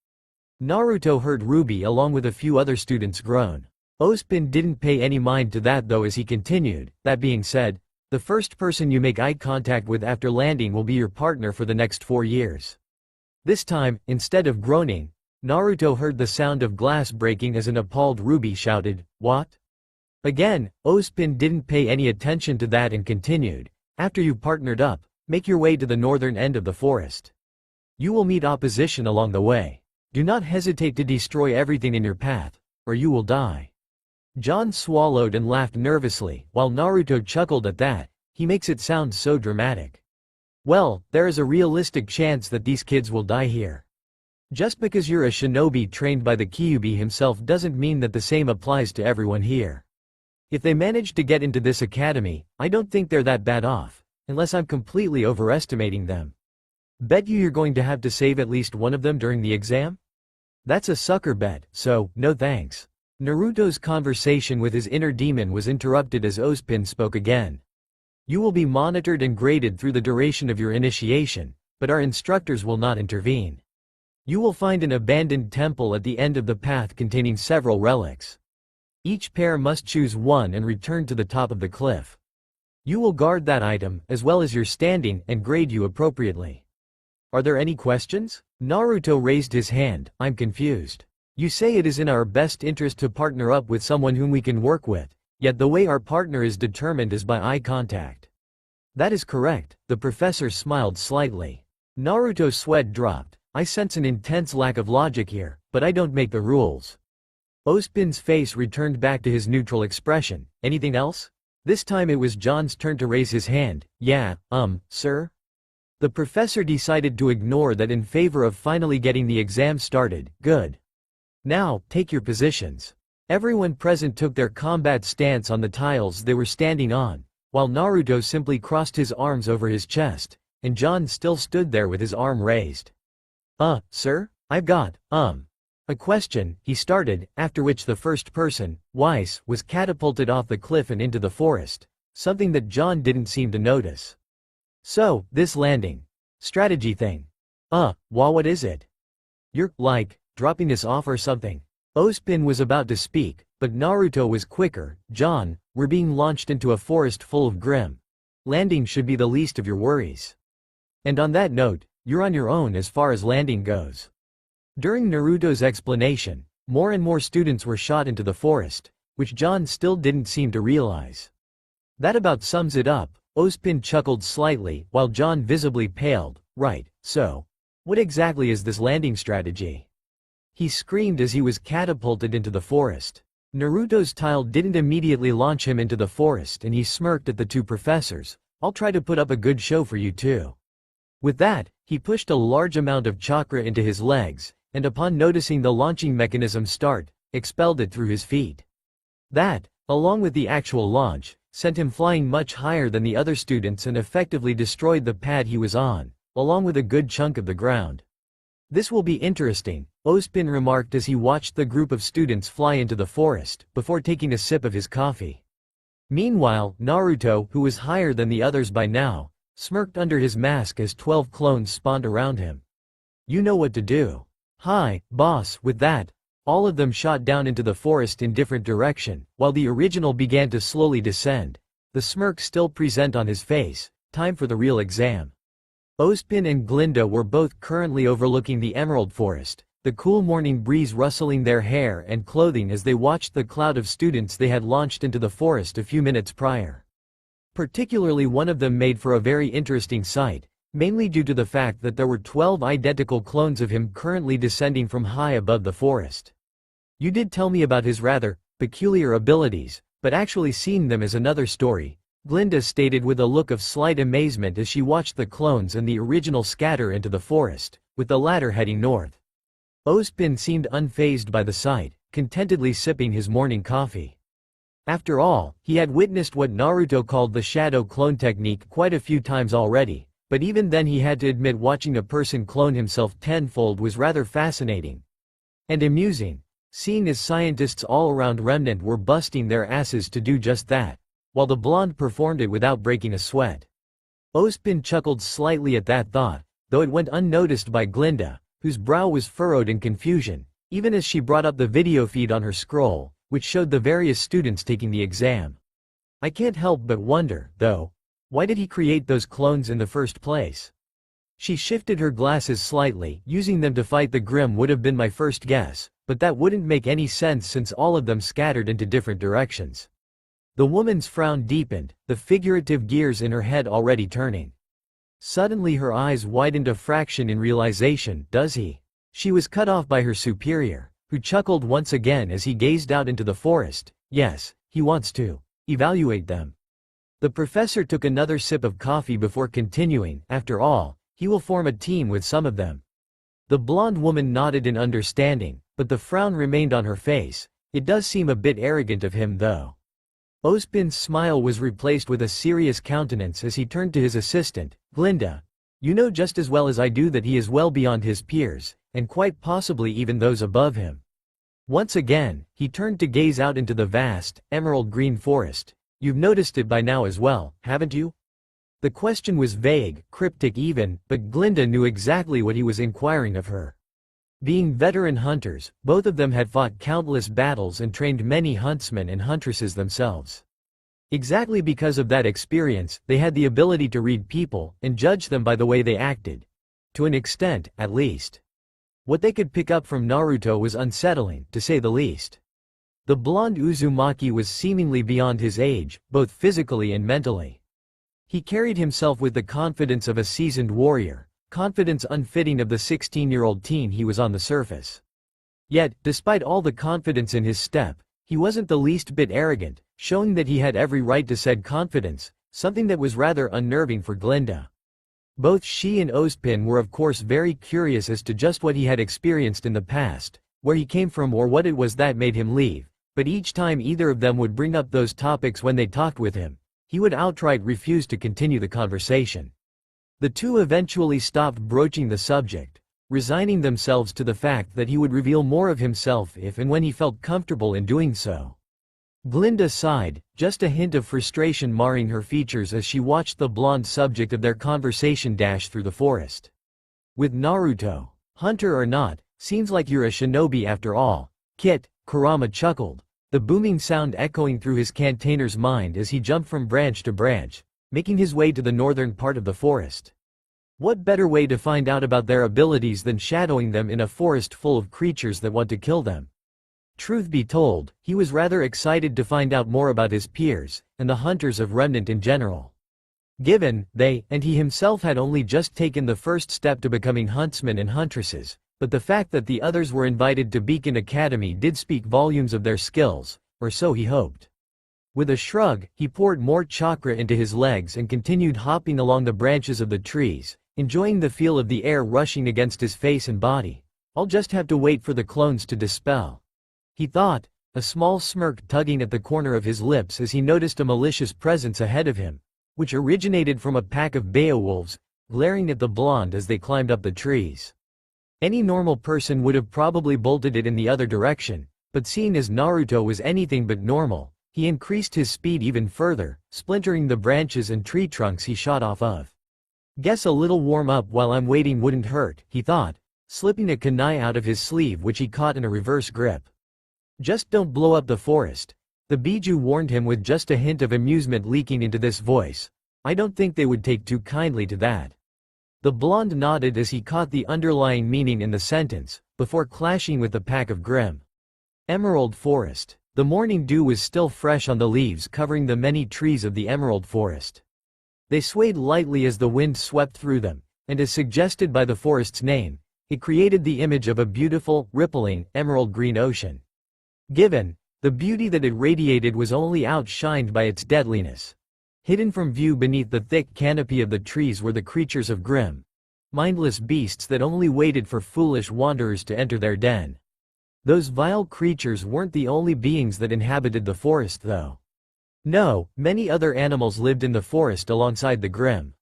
Naruto heard Ruby along with a few other students groan. Ozpin didn't pay any mind to that though as he continued. That being said, the first person you make eye contact with after landing will be your partner for the next 4 years. This time, instead of groaning, Naruto heard the sound of glass breaking as an appalled Ruby shouted, "What?" Again, Ozpin didn't pay any attention to that and continued, "After you partnered up, make your way to the northern end of the forest. You will meet opposition along the way. Do not hesitate to destroy everything in your path, or you will die." John swallowed and laughed nervously, while Naruto chuckled at that. He makes it sound so dramatic. Well, there is a realistic chance that these kids will die here. Just because you're a shinobi trained by the Kyuubi himself doesn't mean that the same applies to everyone here. If they manage to get into this academy, I don't think they're that bad off, unless I'm completely overestimating them. Bet you're going to have to save at least one of them during the exam? That's a sucker bet, so, no thanks. Naruto's conversation with his inner demon was interrupted as Ozpin spoke again. You will be monitored and graded through the duration of your initiation, but our instructors will not intervene. You will find an abandoned temple at the end of the path containing several relics. Each pair must choose one and return to the top of the cliff. You will guard that item, as well as your standing, and grade you appropriately. Are there any questions? Naruto raised his hand. I'm confused. You say it is in our best interest to partner up with someone whom we can work with, yet the way our partner is determined is by eye contact. That is correct, the professor smiled slightly. Naruto's sweat dropped. I sense an intense lack of logic here, but I don't make the rules. Ozpin's face returned back to his neutral expression. Anything else? This time it was John's turn to raise his hand. Yeah, sir? The professor decided to ignore that in favor of finally getting the exam started. Good. Now, take your positions. Everyone present took their combat stance on the tiles they were standing on, while Naruto simply crossed his arms over his chest, and John still stood there with his arm raised. Sir? I've got, a question, he started, after which the first person, Weiss, was catapulted off the cliff and into the forest, something that John didn't seem to notice. So, this landing strategy thing. What is it? You're, like, dropping this off or something? Ozpin was about to speak, but Naruto was quicker. John, we're being launched into a forest full of Grimm. Landing should be the least of your worries. And on that note, you're on your own as far as landing goes. During Naruto's explanation, more and more students were shot into the forest, which John still didn't seem to realize. That about sums it up. Ozpin chuckled slightly, while John visibly paled. Right, so, what exactly is this landing strategy? He screamed as he was catapulted into the forest. Naruto's tile didn't immediately launch him into the forest and he smirked at the two professors. I'll try to put up a good show for you too. With that, he pushed a large amount of chakra into his legs, and upon noticing the launching mechanism start, expelled it through his feet. That, along with the actual launch, sent him flying much higher than the other students and effectively destroyed the pad he was on, along with a good chunk of the ground. This will be interesting, Ozpin remarked as he watched the group of students fly into the forest, before taking a sip of his coffee. Meanwhile, Naruto, who was higher than the others by now, smirked under his mask as 12 clones spawned around him. You know what to do. Hi, boss. With that, all of them shot down into the forest in different direction, while the original began to slowly descend, the smirk still present on his face. Time for the real exam. Ozpin and Glinda were both currently overlooking the emerald forest, the cool morning breeze rustling their hair and clothing as they watched the cloud of students they had launched into the forest a few minutes prior. Particularly one of them made for a very interesting sight, mainly due to the fact that there were 12 identical clones of him currently descending from high above the forest. You did tell me about his rather peculiar abilities, but actually seeing them is another story, Glinda stated with a look of slight amazement as she watched the clones and the original scatter into the forest, with the latter heading north. Ozpin seemed unfazed by the sight, contentedly sipping his morning coffee. After all, he had witnessed what Naruto called the shadow clone technique quite a few times already, but even then he had to admit watching a person clone himself tenfold was rather fascinating and amusing, seeing as scientists all around Remnant were busting their asses to do just that, while the blonde performed it without breaking a sweat. Ozpin chuckled slightly at that thought, though it went unnoticed by Glinda, whose brow was furrowed in confusion, even as she brought up the video feed on her scroll, which showed the various students taking the exam. I can't help but wonder, though, why did he create those clones in the first place? She shifted her glasses slightly. Using them to fight the Grimm would have been my first guess, but that wouldn't make any sense since all of them scattered into different directions. The woman's frown deepened, the figurative gears in her head already turning. Suddenly her eyes widened a fraction in realization. Does he? She was cut off by her superior, who chuckled once again as he gazed out into the forest. Yes, he wants to evaluate them. The professor took another sip of coffee before continuing. After all, he will form a team with some of them. The blonde woman nodded in understanding, but the frown remained on her face. It does seem a bit arrogant of him though. Ozpin's smile was replaced with a serious countenance as he turned to his assistant, Glinda. You know just as well as I do that he is well beyond his peers, and quite possibly even those above him. Once again, he turned to gaze out into the vast, emerald green forest. You've noticed it by now as well, haven't you? The question was vague, cryptic even, but Glinda knew exactly what he was inquiring of her. Being veteran hunters, both of them had fought countless battles and trained many huntsmen and huntresses themselves. Exactly because of that experience, they had the ability to read people and judge them by the way they acted. To an extent, at least. What they could pick up from Naruto was unsettling, to say the least. The blonde Uzumaki was seemingly beyond his age, both physically and mentally. He carried himself with the confidence of a seasoned warrior, confidence unfitting of the 16-year-old teen he was on the surface. Yet, despite all the confidence in his step, he wasn't the least bit arrogant, showing that he had every right to said confidence, something that was rather unnerving for Glinda. Both she and Ozpin were of course very curious as to just what he had experienced in the past, where he came from or what it was that made him leave, but each time either of them would bring up those topics when they talked with him, he would outright refuse to continue the conversation. The two eventually stopped broaching the subject, resigning themselves to the fact that he would reveal more of himself if and when he felt comfortable in doing so. Glinda sighed, just a hint of frustration marring her features as she watched the blonde subject of their conversation dash through the forest. With Naruto, hunter or not, seems like you're a shinobi after all, Kit, Kurama chuckled, the booming sound echoing through his cantainer's mind as he jumped from branch to branch, making his way to the northern part of the forest. What better way to find out about their abilities than shadowing them in a forest full of creatures that want to kill them? Truth be told, he was rather excited to find out more about his peers, and the hunters of Remnant in general. Given, they, and he himself had only just taken the first step to becoming huntsmen and huntresses, but the fact that the others were invited to Beacon Academy did speak volumes of their skills, or so he hoped. With a shrug, he poured more chakra into his legs and continued hopping along the branches of the trees, enjoying the feel of the air rushing against his face and body. I'll just have to wait for the clones to dispel, he thought, a small smirk tugging at the corner of his lips as he noticed a malicious presence ahead of him, which originated from a pack of beowulfs, glaring at the blonde as they climbed up the trees. Any normal person would have probably bolted it in the other direction, but seeing as Naruto was anything but normal, he increased his speed even further, splintering the branches and tree trunks he shot off of. Guess a little warm-up while I'm waiting wouldn't hurt, he thought, slipping a kunai out of his sleeve which he caught in a reverse grip. Just don't blow up the forest, the Biju warned him with just a hint of amusement leaking into this voice. I don't think they would take too kindly to that. The blonde nodded as he caught the underlying meaning in the sentence, before clashing with the pack of Grimm. Emerald Forest. The morning dew was still fresh on the leaves covering the many trees of the Emerald Forest. They swayed lightly as the wind swept through them, and as suggested by the forest's name, it created the image of a beautiful, rippling, emerald green ocean. Given, the beauty that it radiated was only outshined by its deadliness. Hidden from view beneath the thick canopy of the trees were the creatures of Grimm. Mindless beasts that only waited for foolish wanderers to enter their den. Those vile creatures weren't the only beings that inhabited the forest though. No, many other animals lived in the forest alongside the Grimm.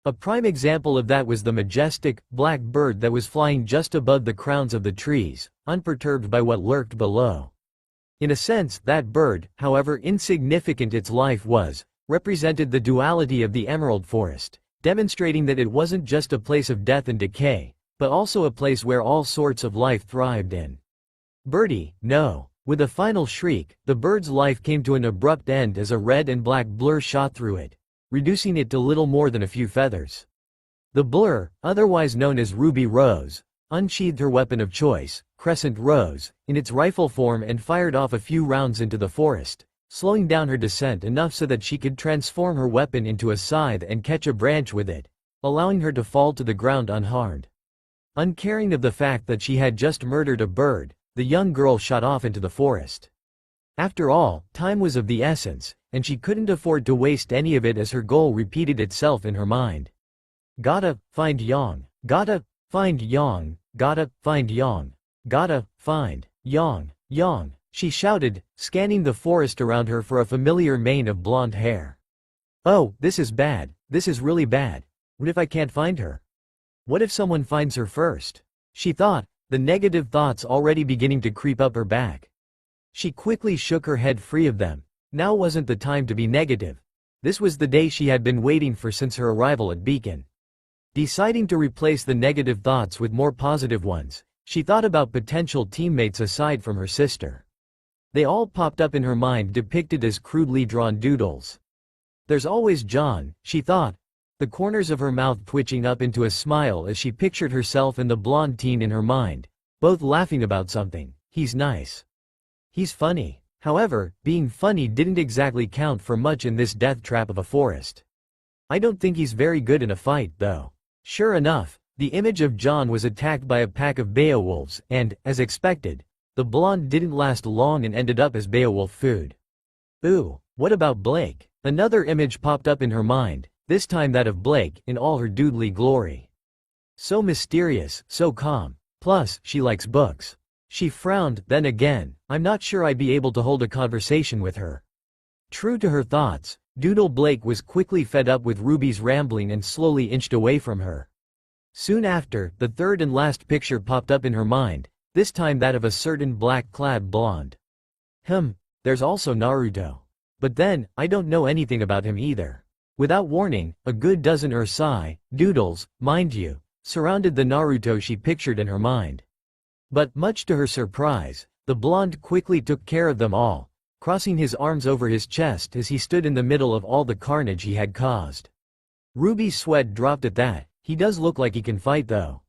A prime example of that was the majestic, black bird that was flying just above the crowns of the trees, unperturbed by what lurked below. In a sense, that bird, however insignificant its life was, represented the duality of the Emerald Forest, demonstrating that it wasn't just a place of death and decay, but also a place where all sorts of life thrived in. Birdie, no. With a final shriek, the bird's life came to an abrupt end as a red and black blur shot through it, reducing it to little more than a few feathers. The blur, otherwise known as Ruby Rose, unsheathed her weapon of choice, Crescent Rose, in its rifle form and fired off a few rounds into the forest, slowing down her descent enough so that she could transform her weapon into a scythe and catch a branch with it, allowing her to fall to the ground unharmed. Uncaring of the fact that she had just murdered a bird, the young girl shot off into the forest. After all, time was of the essence, and she couldn't afford to waste any of it as her goal repeated itself in her mind. Gotta find Yang. Gotta find Yang. Gotta find Yang. Gotta find Yang. Yang, she shouted, scanning the forest around her for a familiar mane of blonde hair. Oh, this is bad. This is really bad. What if I can't find her? What if someone finds her first? She thought, the negative thoughts already beginning to creep up her back. She quickly shook her head free of them. Now wasn't the time to be negative. This was the day she had been waiting for since her arrival at Beacon. Deciding to replace the negative thoughts with more positive ones, she thought about potential teammates aside from her sister. They all popped up in her mind, depicted as crudely drawn doodles. There's always John, she thought, the corners of her mouth twitching up into a smile as she pictured herself and the blonde teen in her mind, both laughing about something. He's nice. He's funny. However, being funny didn't exactly count for much in this death trap of a forest. I don't think he's very good in a fight, though. Sure enough, the image of John was attacked by a pack of Beowulfs and, as expected, the blonde didn't last long and ended up as Beowulf food. Ooh, what about Blake? Another image popped up in her mind, this time that of Blake in all her doodly glory. So mysterious, so calm. Plus, she likes books. She frowned, then again, I'm not sure I'd be able to hold a conversation with her. True to her thoughts, Doodle Blake was quickly fed up with Ruby's rambling and slowly inched away from her. Soon after, the third and last picture popped up in her mind, this time that of a certain black-clad blonde. There's also Naruto. But then, I don't know anything about him either. Without warning, a good dozen Ursai, doodles, mind you, surrounded the Naruto she pictured in her mind. But, much to her surprise, the blonde quickly took care of them all, crossing his arms over his chest as he stood in the middle of all the carnage he had caused. Ruby's sweat dropped at that. He does look like he can fight though.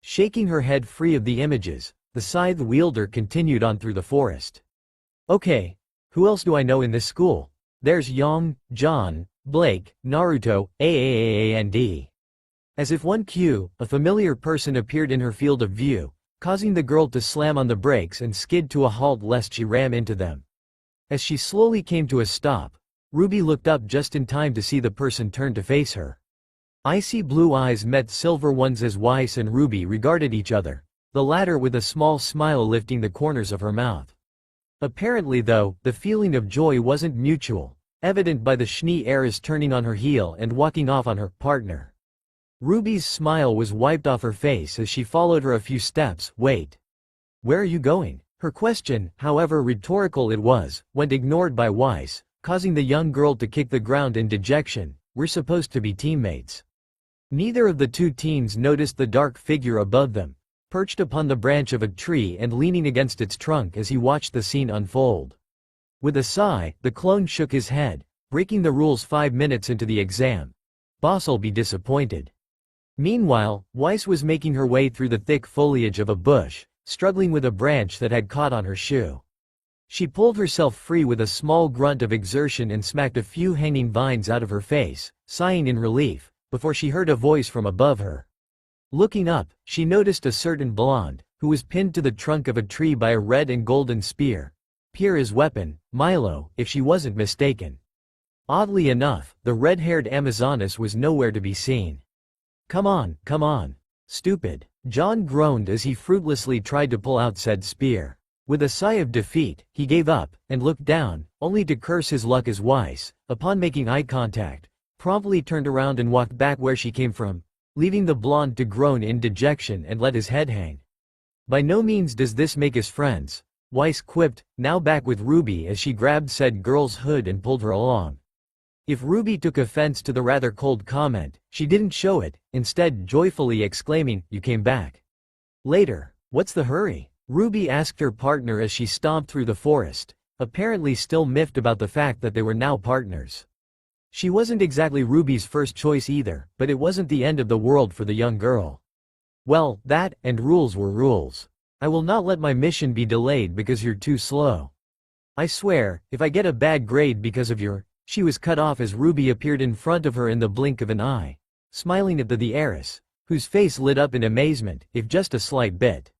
Shaking her head free of the images, the scythe wielder continued on through the forest. Okay, who else do I know in this school? There's Yang, John, Blake, Naruto, and. As if one cue, a familiar person appeared in her field of view, causing the girl to slam on the brakes and skid to a halt lest she ram into them. As she slowly came to a stop, Ruby looked up just in time to see the person turn to face her. Icy blue eyes met silver ones as Weiss and Ruby regarded each other, the latter with a small smile lifting the corners of her mouth. Apparently though, the feeling of joy wasn't mutual, evident by the Schnee heiress turning on her heel and walking off on her partner. Ruby's smile was wiped off her face as she followed her a few steps. Wait. Where are you going? Her question, however rhetorical it was, went ignored by Weiss, causing the young girl to kick the ground in dejection. We're supposed to be teammates. Neither of the two teens noticed the dark figure above them, perched upon the branch of a tree and leaning against its trunk as he watched the scene unfold. With a sigh, the clone shook his head, breaking the rules 5 minutes into the exam. Boss'll be disappointed. Meanwhile, Weiss was making her way through the thick foliage of a bush, struggling with a branch that had caught on her shoe. She pulled herself free with a small grunt of exertion and smacked a few hanging vines out of her face, sighing in relief, before she heard a voice from above her. Looking up, she noticed a certain blonde, who was pinned to the trunk of a tree by a red and golden spear. Pyrrha's weapon, Milo, if she wasn't mistaken. Oddly enough, the red-haired Amazoness was nowhere to be seen. Come on, stupid. John groaned as he fruitlessly tried to pull out said spear. With a sigh of defeat, he gave up, and looked down, only to curse his luck as Weiss, upon making eye contact, promptly turned around and walked back where she came from, leaving the blonde to groan in dejection and let his head hang. By no means does this make us friends, Weiss quipped, now back with Ruby as she grabbed said girl's hood and pulled her along. If Ruby took offense to the rather cold comment, she didn't show it, instead joyfully exclaiming, "You came back." Later. What's the hurry? Ruby asked her partner as she stomped through the forest, apparently still miffed about the fact that they were now partners. She wasn't exactly Ruby's first choice either, but it wasn't the end of the world for the young girl. Well, that, and rules were rules. I will not let my mission be delayed because you're too slow. I swear, if I get a bad grade because of your... She was cut off as Ruby appeared in front of her in the blink of an eye, smiling at the heiress, whose face lit up in amazement, if just a slight bit.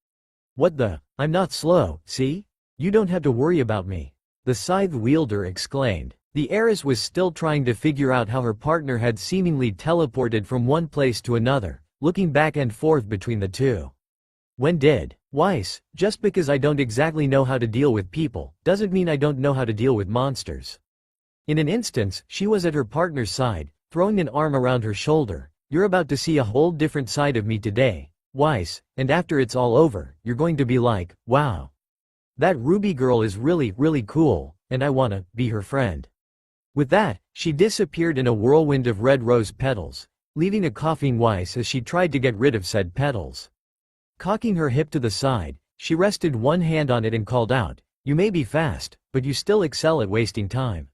What the? I'm not slow, see? You don't have to worry about me. The scythe wielder exclaimed. The heiress was still trying to figure out how her partner had seemingly teleported from one place to another, looking back and forth between the two. When did? Weiss, just because I don't exactly know how to deal with people, doesn't mean I don't know how to deal with monsters. In an instance, she was at her partner's side, throwing an arm around her shoulder. You're about to see a whole different side of me today, Weiss, and after it's all over, you're going to be like, wow. That Ruby girl is really, really cool, and I wanna be her friend. With that, she disappeared in a whirlwind of red rose petals, leaving a coughing Weiss as she tried to get rid of said petals. Cocking her hip to the side, she rested one hand on it and called out, "You may be fast, but you still excel at wasting time."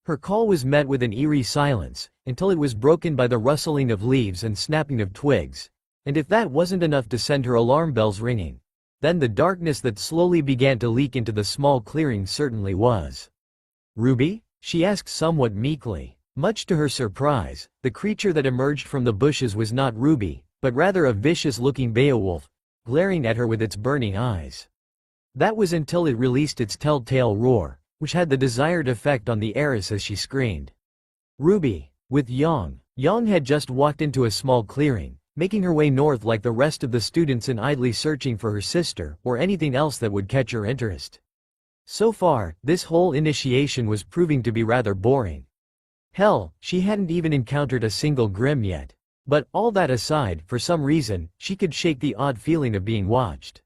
Her call was met with an eerie silence, until it was broken by the rustling of leaves and snapping of twigs, and if that wasn't enough to send her alarm bells ringing, then the darkness that slowly began to leak into the small clearing certainly was. "Ruby?" she asked somewhat meekly. Much to her surprise, the creature that emerged from the bushes was not Ruby, but rather a vicious-looking Beowulf, glaring at her with its burning eyes. That was until it released its telltale roar, which had the desired effect on the heiress as she screamed. Ruby, with Yang. Yang had just walked into a small clearing, making her way north like the rest of the students and idly searching for her sister or anything else that would catch her interest. So far, this whole initiation was proving to be rather boring. Hell, she hadn't even encountered a single Grimm yet. But, all that aside, for some reason, she could shake the odd feeling of being watched.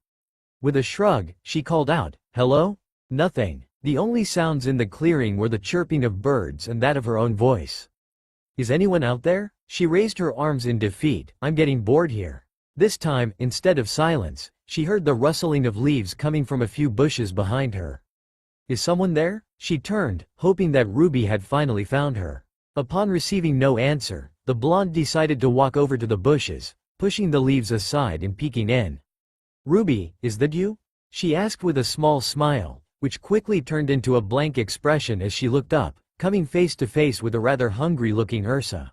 With a shrug, she called out, "Hello?" Nothing. The only sounds in the clearing were the chirping of birds and that of her own voice. "Is anyone out there?" She raised her arms in defeat. "I'm getting bored here." This time, instead of silence, she heard the rustling of leaves coming from a few bushes behind her. "Is someone there?" She turned, hoping that Ruby had finally found her. Upon receiving no answer, the blonde decided to walk over to the bushes, pushing the leaves aside and peeking in. "Ruby, is that you?" she asked with a small smile, which quickly turned into a blank expression as she looked up, coming face to face with a rather hungry-looking Ursa.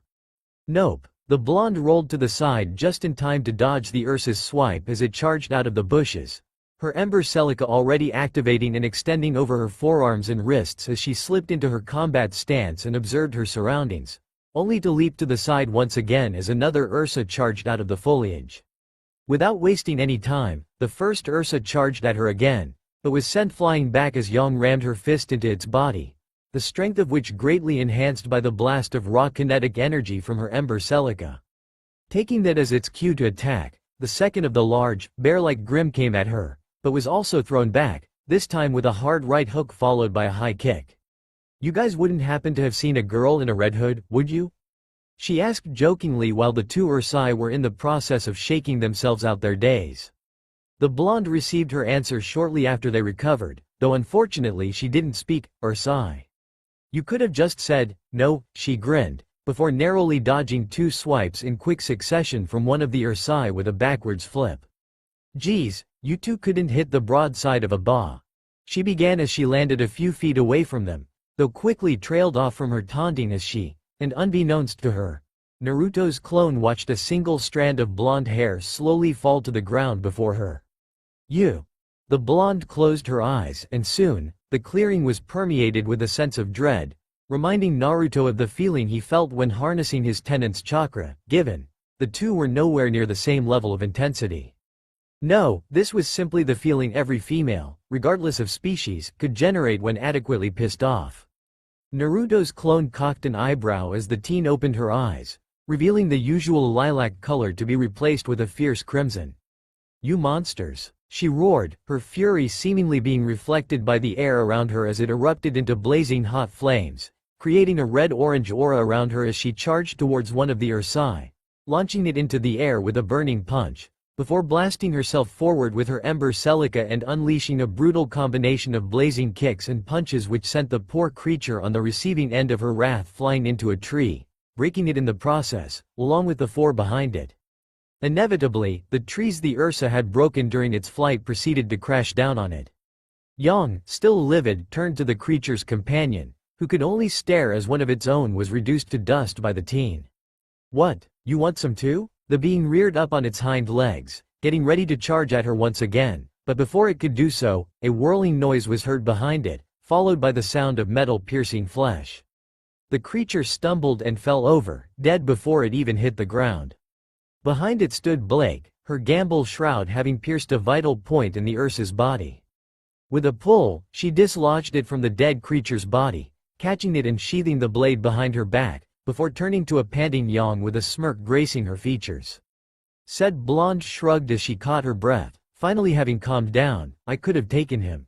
"Nope." The blonde rolled to the side just in time to dodge the Ursa's swipe as it charged out of the bushes, her Ember Celica already activating and extending over her forearms and wrists as she slipped into her combat stance and observed her surroundings, only to leap to the side once again as another Ursa charged out of the foliage. Without wasting any time, the first Ursa charged at her again, but was sent flying back as Yang rammed her fist into its body, the strength of which greatly enhanced by the blast of raw kinetic energy from her Ember Celica. Taking that as its cue to attack, the second of the large, bear-like Grimm came at her, but was also thrown back, this time with a hard right hook followed by a high kick. "You guys wouldn't happen to have seen a girl in a red hood, would you?" she asked jokingly while the two Ursai were in the process of shaking themselves out their days. The blonde received her answer shortly after they recovered, though unfortunately she didn't speak Ursai. "You could have just said, no," she grinned, before narrowly dodging two swipes in quick succession from one of the Ursai with a backwards flip. "Geez, you two couldn't hit the broadside of a bow," she began as she landed a few feet away from them, though quickly trailed off from her taunting as she, and unbeknownst to her, Naruto's clone watched a single strand of blonde hair slowly fall to the ground before her. "You." The blonde closed her eyes and soon, the clearing was permeated with a sense of dread, reminding Naruto of the feeling he felt when harnessing his tenant's chakra, given the two were nowhere near the same level of intensity. No, this was simply the feeling every female, regardless of species, could generate when adequately pissed off. Naruto's clone cocked an eyebrow as the teen opened her eyes, revealing the usual lilac color to be replaced with a fierce crimson. "You monsters!" she roared, her fury seemingly being reflected by the air around her as it erupted into blazing hot flames, creating a red-orange aura around her as she charged towards one of the Ursai, launching it into the air with a burning punch, before blasting herself forward with her Ember Celica and unleashing a brutal combination of blazing kicks and punches which sent the poor creature on the receiving end of her wrath flying into a tree, breaking it in the process, along with the four behind it. Inevitably, the trees the Ursa had broken during its flight proceeded to crash down on it. Yang, still livid, turned to the creature's companion, who could only stare as one of its own was reduced to dust by the teen. "What, you want some too?" The being reared up on its hind legs, getting ready to charge at her once again, but before it could do so, a whirling noise was heard behind it, followed by the sound of metal piercing flesh. The creature stumbled and fell over, dead before it even hit the ground. Behind it stood Blake, her gamble shroud having pierced a vital point in the Ursa's body. With a pull, she dislodged it from the dead creature's body, catching it and sheathing the blade behind her back, before turning to a panting Yang with a smirk gracing her features. Said blonde shrugged as she caught her breath, finally having calmed down. I could have taken him.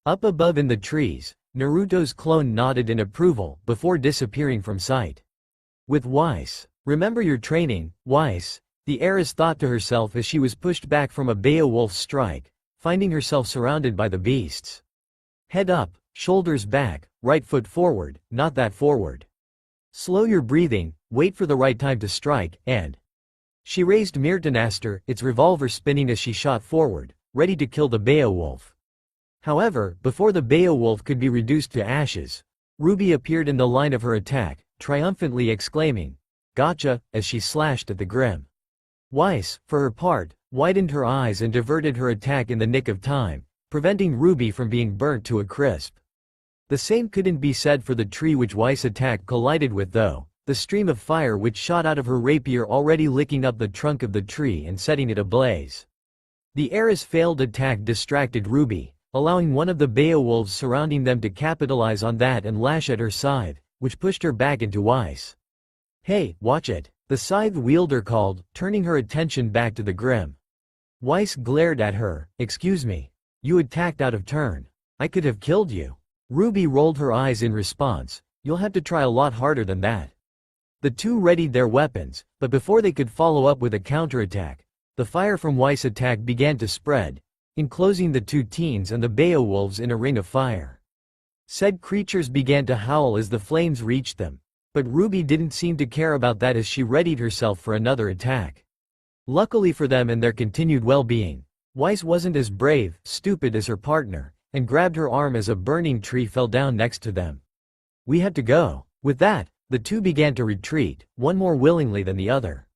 Up above in the trees, Naruto's clone nodded in approval before disappearing from sight. With Weiss, remember your training, Weiss, the heiress thought to herself as she was pushed back from a Beowulf's strike, finding herself surrounded by the beasts. Head up, shoulders back, right foot forward, not that forward. Slow your breathing, wait for the right time to strike, and... She raised Myrtanaster, its revolver spinning as she shot forward, ready to kill the Beowulf. However, before the Beowulf could be reduced to ashes, Ruby appeared in the line of her attack, triumphantly exclaiming, "Gotcha," as she slashed at the Grimm. Weiss, for her part, widened her eyes and diverted her attack in the nick of time, preventing Ruby from being burnt to a crisp. The same couldn't be said for the tree which Weiss' attack collided with though, the stream of fire which shot out of her rapier already licking up the trunk of the tree and setting it ablaze. The heiress' failed attack distracted Ruby, allowing one of the Beowulfs surrounding them to capitalize on that and lash at her scythe, which pushed her back into Weiss. "Hey, watch it," the scythe wielder called, turning her attention back to the Grimm. Weiss glared at her. "Excuse me. You attacked out of turn. I could have killed you." Ruby rolled her eyes in response. "You'll have to try a lot harder than that." The two readied their weapons, but before they could follow up with a counterattack, the fire from Weiss' attack began to spread, enclosing the two teens and the Beowulfs in a ring of fire. Said creatures began to howl as the flames reached them, but Ruby didn't seem to care about that as she readied herself for another attack. Luckily for them and their continued well-being, Weiss wasn't as brave, stupid as her partner, and grabbed her arm as a burning tree fell down next to them. "We had to go." With that, the two began to retreat, one more willingly than the other.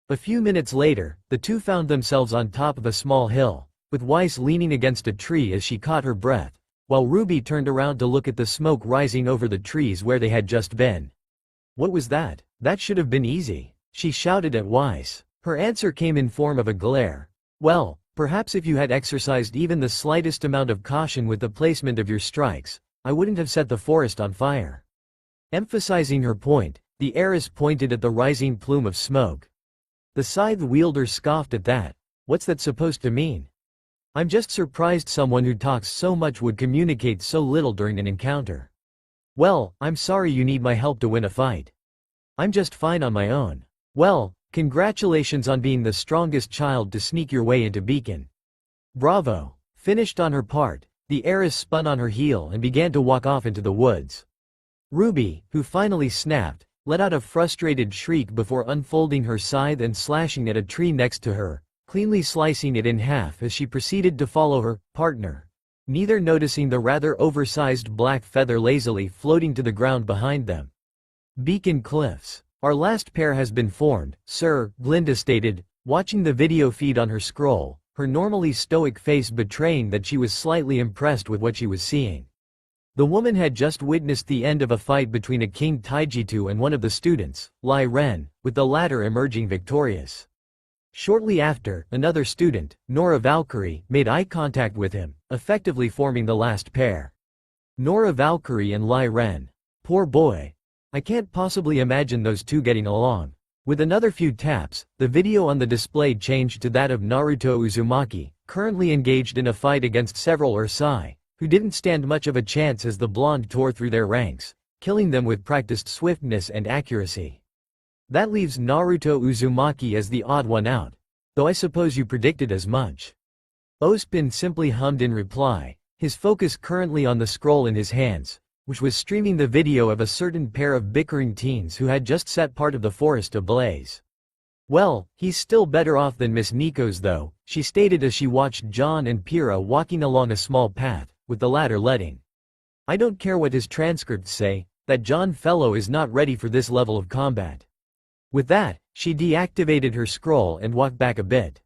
A few minutes later, the two found themselves on top of a small hill, with Weiss leaning against a tree as she caught her breath, while Ruby turned around to look at the smoke rising over the trees where they had just been. "What was that? That should have been easy," she shouted at Weiss. Her answer came in form of a glare. "Well, perhaps if you had exercised even the slightest amount of caution with the placement of your strikes, I wouldn't have set the forest on fire." Emphasizing her point, the heiress pointed at the rising plume of smoke. The scythe wielder scoffed at that. "What's that supposed to mean? I'm just surprised someone who talks so much would communicate so little during an encounter." "Well, I'm sorry you need my help to win a fight. I'm just fine on my own." "Well, congratulations on being the strongest child to sneak your way into Beacon." "Bravo." Finished on her part, the heiress spun on her heel and began to walk off into the woods. Ruby, who finally snapped, let out a frustrated shriek before unfolding her scythe and slashing at a tree next to her, cleanly slicing it in half as she proceeded to follow her partner, neither noticing the rather oversized black feather lazily floating to the ground behind them. "Beacon Cliffs. Our last pair has been formed, sir," Glinda stated, watching the video feed on her scroll, her normally stoic face betraying that she was slightly impressed with what she was seeing. The woman had just witnessed the end of a fight between a King Taijitu and one of the students, Lai Ren, with the latter emerging victorious. Shortly after, another student, Nora Valkyrie, made eye contact with him, effectively forming the last pair. Nora Valkyrie and Lai Ren. Poor boy. I can't possibly imagine those two getting along. With another few taps, the video on the display changed to that of Naruto Uzumaki, currently engaged in a fight against several Ursai, who didn't stand much of a chance as the blonde tore through their ranks, killing them with practiced swiftness and accuracy. That leaves Naruto Uzumaki as the odd one out, though I suppose you predicted as much. Ozpin simply hummed in reply, his focus currently on the scroll in his hands, which was streaming the video of a certain pair of bickering teens who had just set part of the forest ablaze. "Well, he's still better off than Miss Nico's though," she stated as she watched John and Pyrrha walking along a small path, with the latter letting. "I don't care what his transcripts say, that John fellow is not ready for this level of combat." With that, she deactivated her scroll and walked back a bit.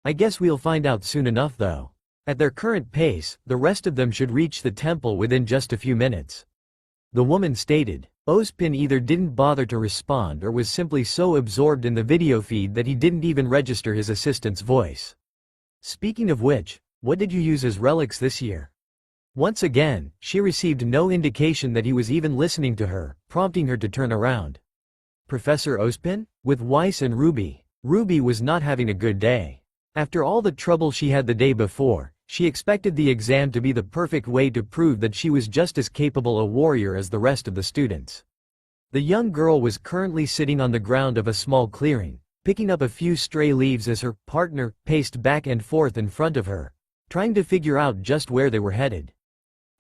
"I guess we'll find out soon enough though. At their current pace, the rest of them should reach the temple within just a few minutes," the woman stated. Ozpin either didn't bother to respond or was simply so absorbed in the video feed that he didn't even register his assistant's voice. Speaking of which, what did you use as relics this year? Once again, she received no indication that he was even listening to her, prompting her to turn around. Professor Ozpin? With Weiss and Ruby. Ruby was not having a good day. After all the trouble she had the day before, she expected the exam to be the perfect way to prove that she was just as capable a warrior as the rest of the students. The young girl was currently sitting on the ground of a small clearing, picking up a few stray leaves as her partner paced back and forth in front of her, trying to figure out just where they were headed.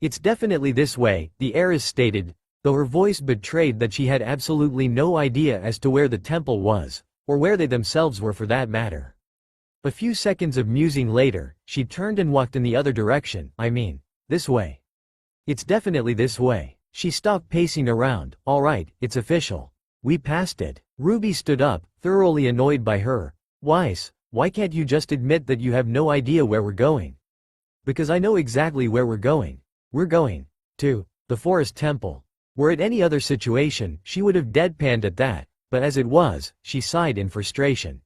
It's definitely this way, the heiress stated, though her voice betrayed that she had absolutely no idea as to where the temple was, or where they themselves were for that matter. A few seconds of musing later, she turned and walked in the other direction, I mean, this way. It's definitely this way. She stopped pacing around. All right, it's official. We passed it. Ruby stood up, thoroughly annoyed by her. Weiss, why can't you just admit that you have no idea where we're going? Because I know exactly where we're going. We're going to the forest temple. Were it any other situation, she would have deadpanned at that, but as it was, she sighed in frustration.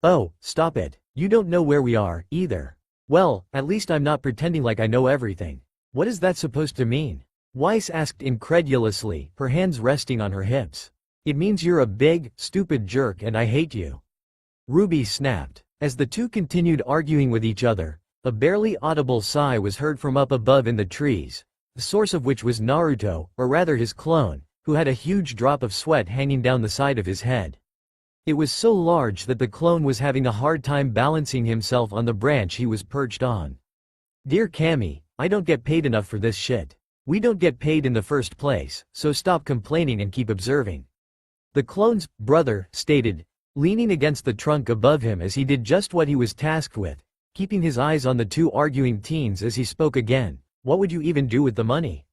Oh, stop it. You don't know where we are, either. Well, at least I'm not pretending like I know everything. What is that supposed to mean? Weiss asked incredulously, her hands resting on her hips. It means you're a big, stupid jerk and I hate you. Ruby snapped. As the two continued arguing with each other, a barely audible sigh was heard from up above in the trees, the source of which was Naruto, or rather his clone, who had a huge drop of sweat hanging down the side of his head. It was so large that the clone was having a hard time balancing himself on the branch he was perched on. Dear Cammy, I don't get paid enough for this shit. We don't get paid in the first place, so stop complaining and keep observing. The clone's brother stated, leaning against the trunk above him as he did just what he was tasked with, keeping his eyes on the two arguing teens as he spoke again. What would you even do with the money?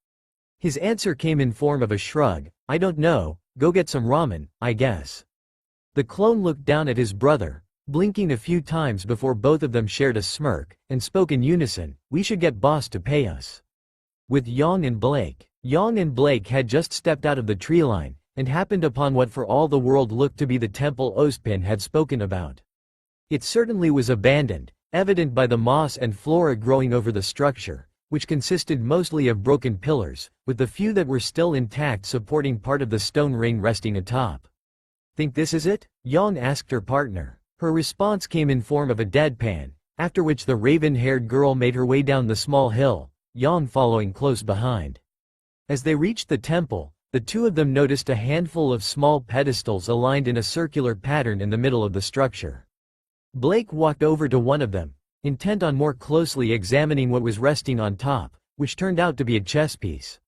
His answer came in form of a shrug. I don't know, go get some ramen, I guess. The clone looked down at his brother, blinking a few times before both of them shared a smirk, and spoke in unison, we should get boss to pay us. With Yang and Blake. Yang and Blake had just stepped out of the tree line, and happened upon what for all the world looked to be the temple Ozpin had spoken about. It certainly was abandoned, evident by the moss and flora growing over the structure, which consisted mostly of broken pillars, with the few that were still intact supporting part of the stone ring resting atop. Think this is it? Yang asked her partner. Her response came in form of a deadpan, after which the raven-haired girl made her way down the small hill, Yang following close behind. As they reached the temple, the two of them noticed a handful of small pedestals aligned in a circular pattern in the middle of the structure. Blake walked over to one of them, intent on more closely examining what was resting on top, which turned out to be a chess piece.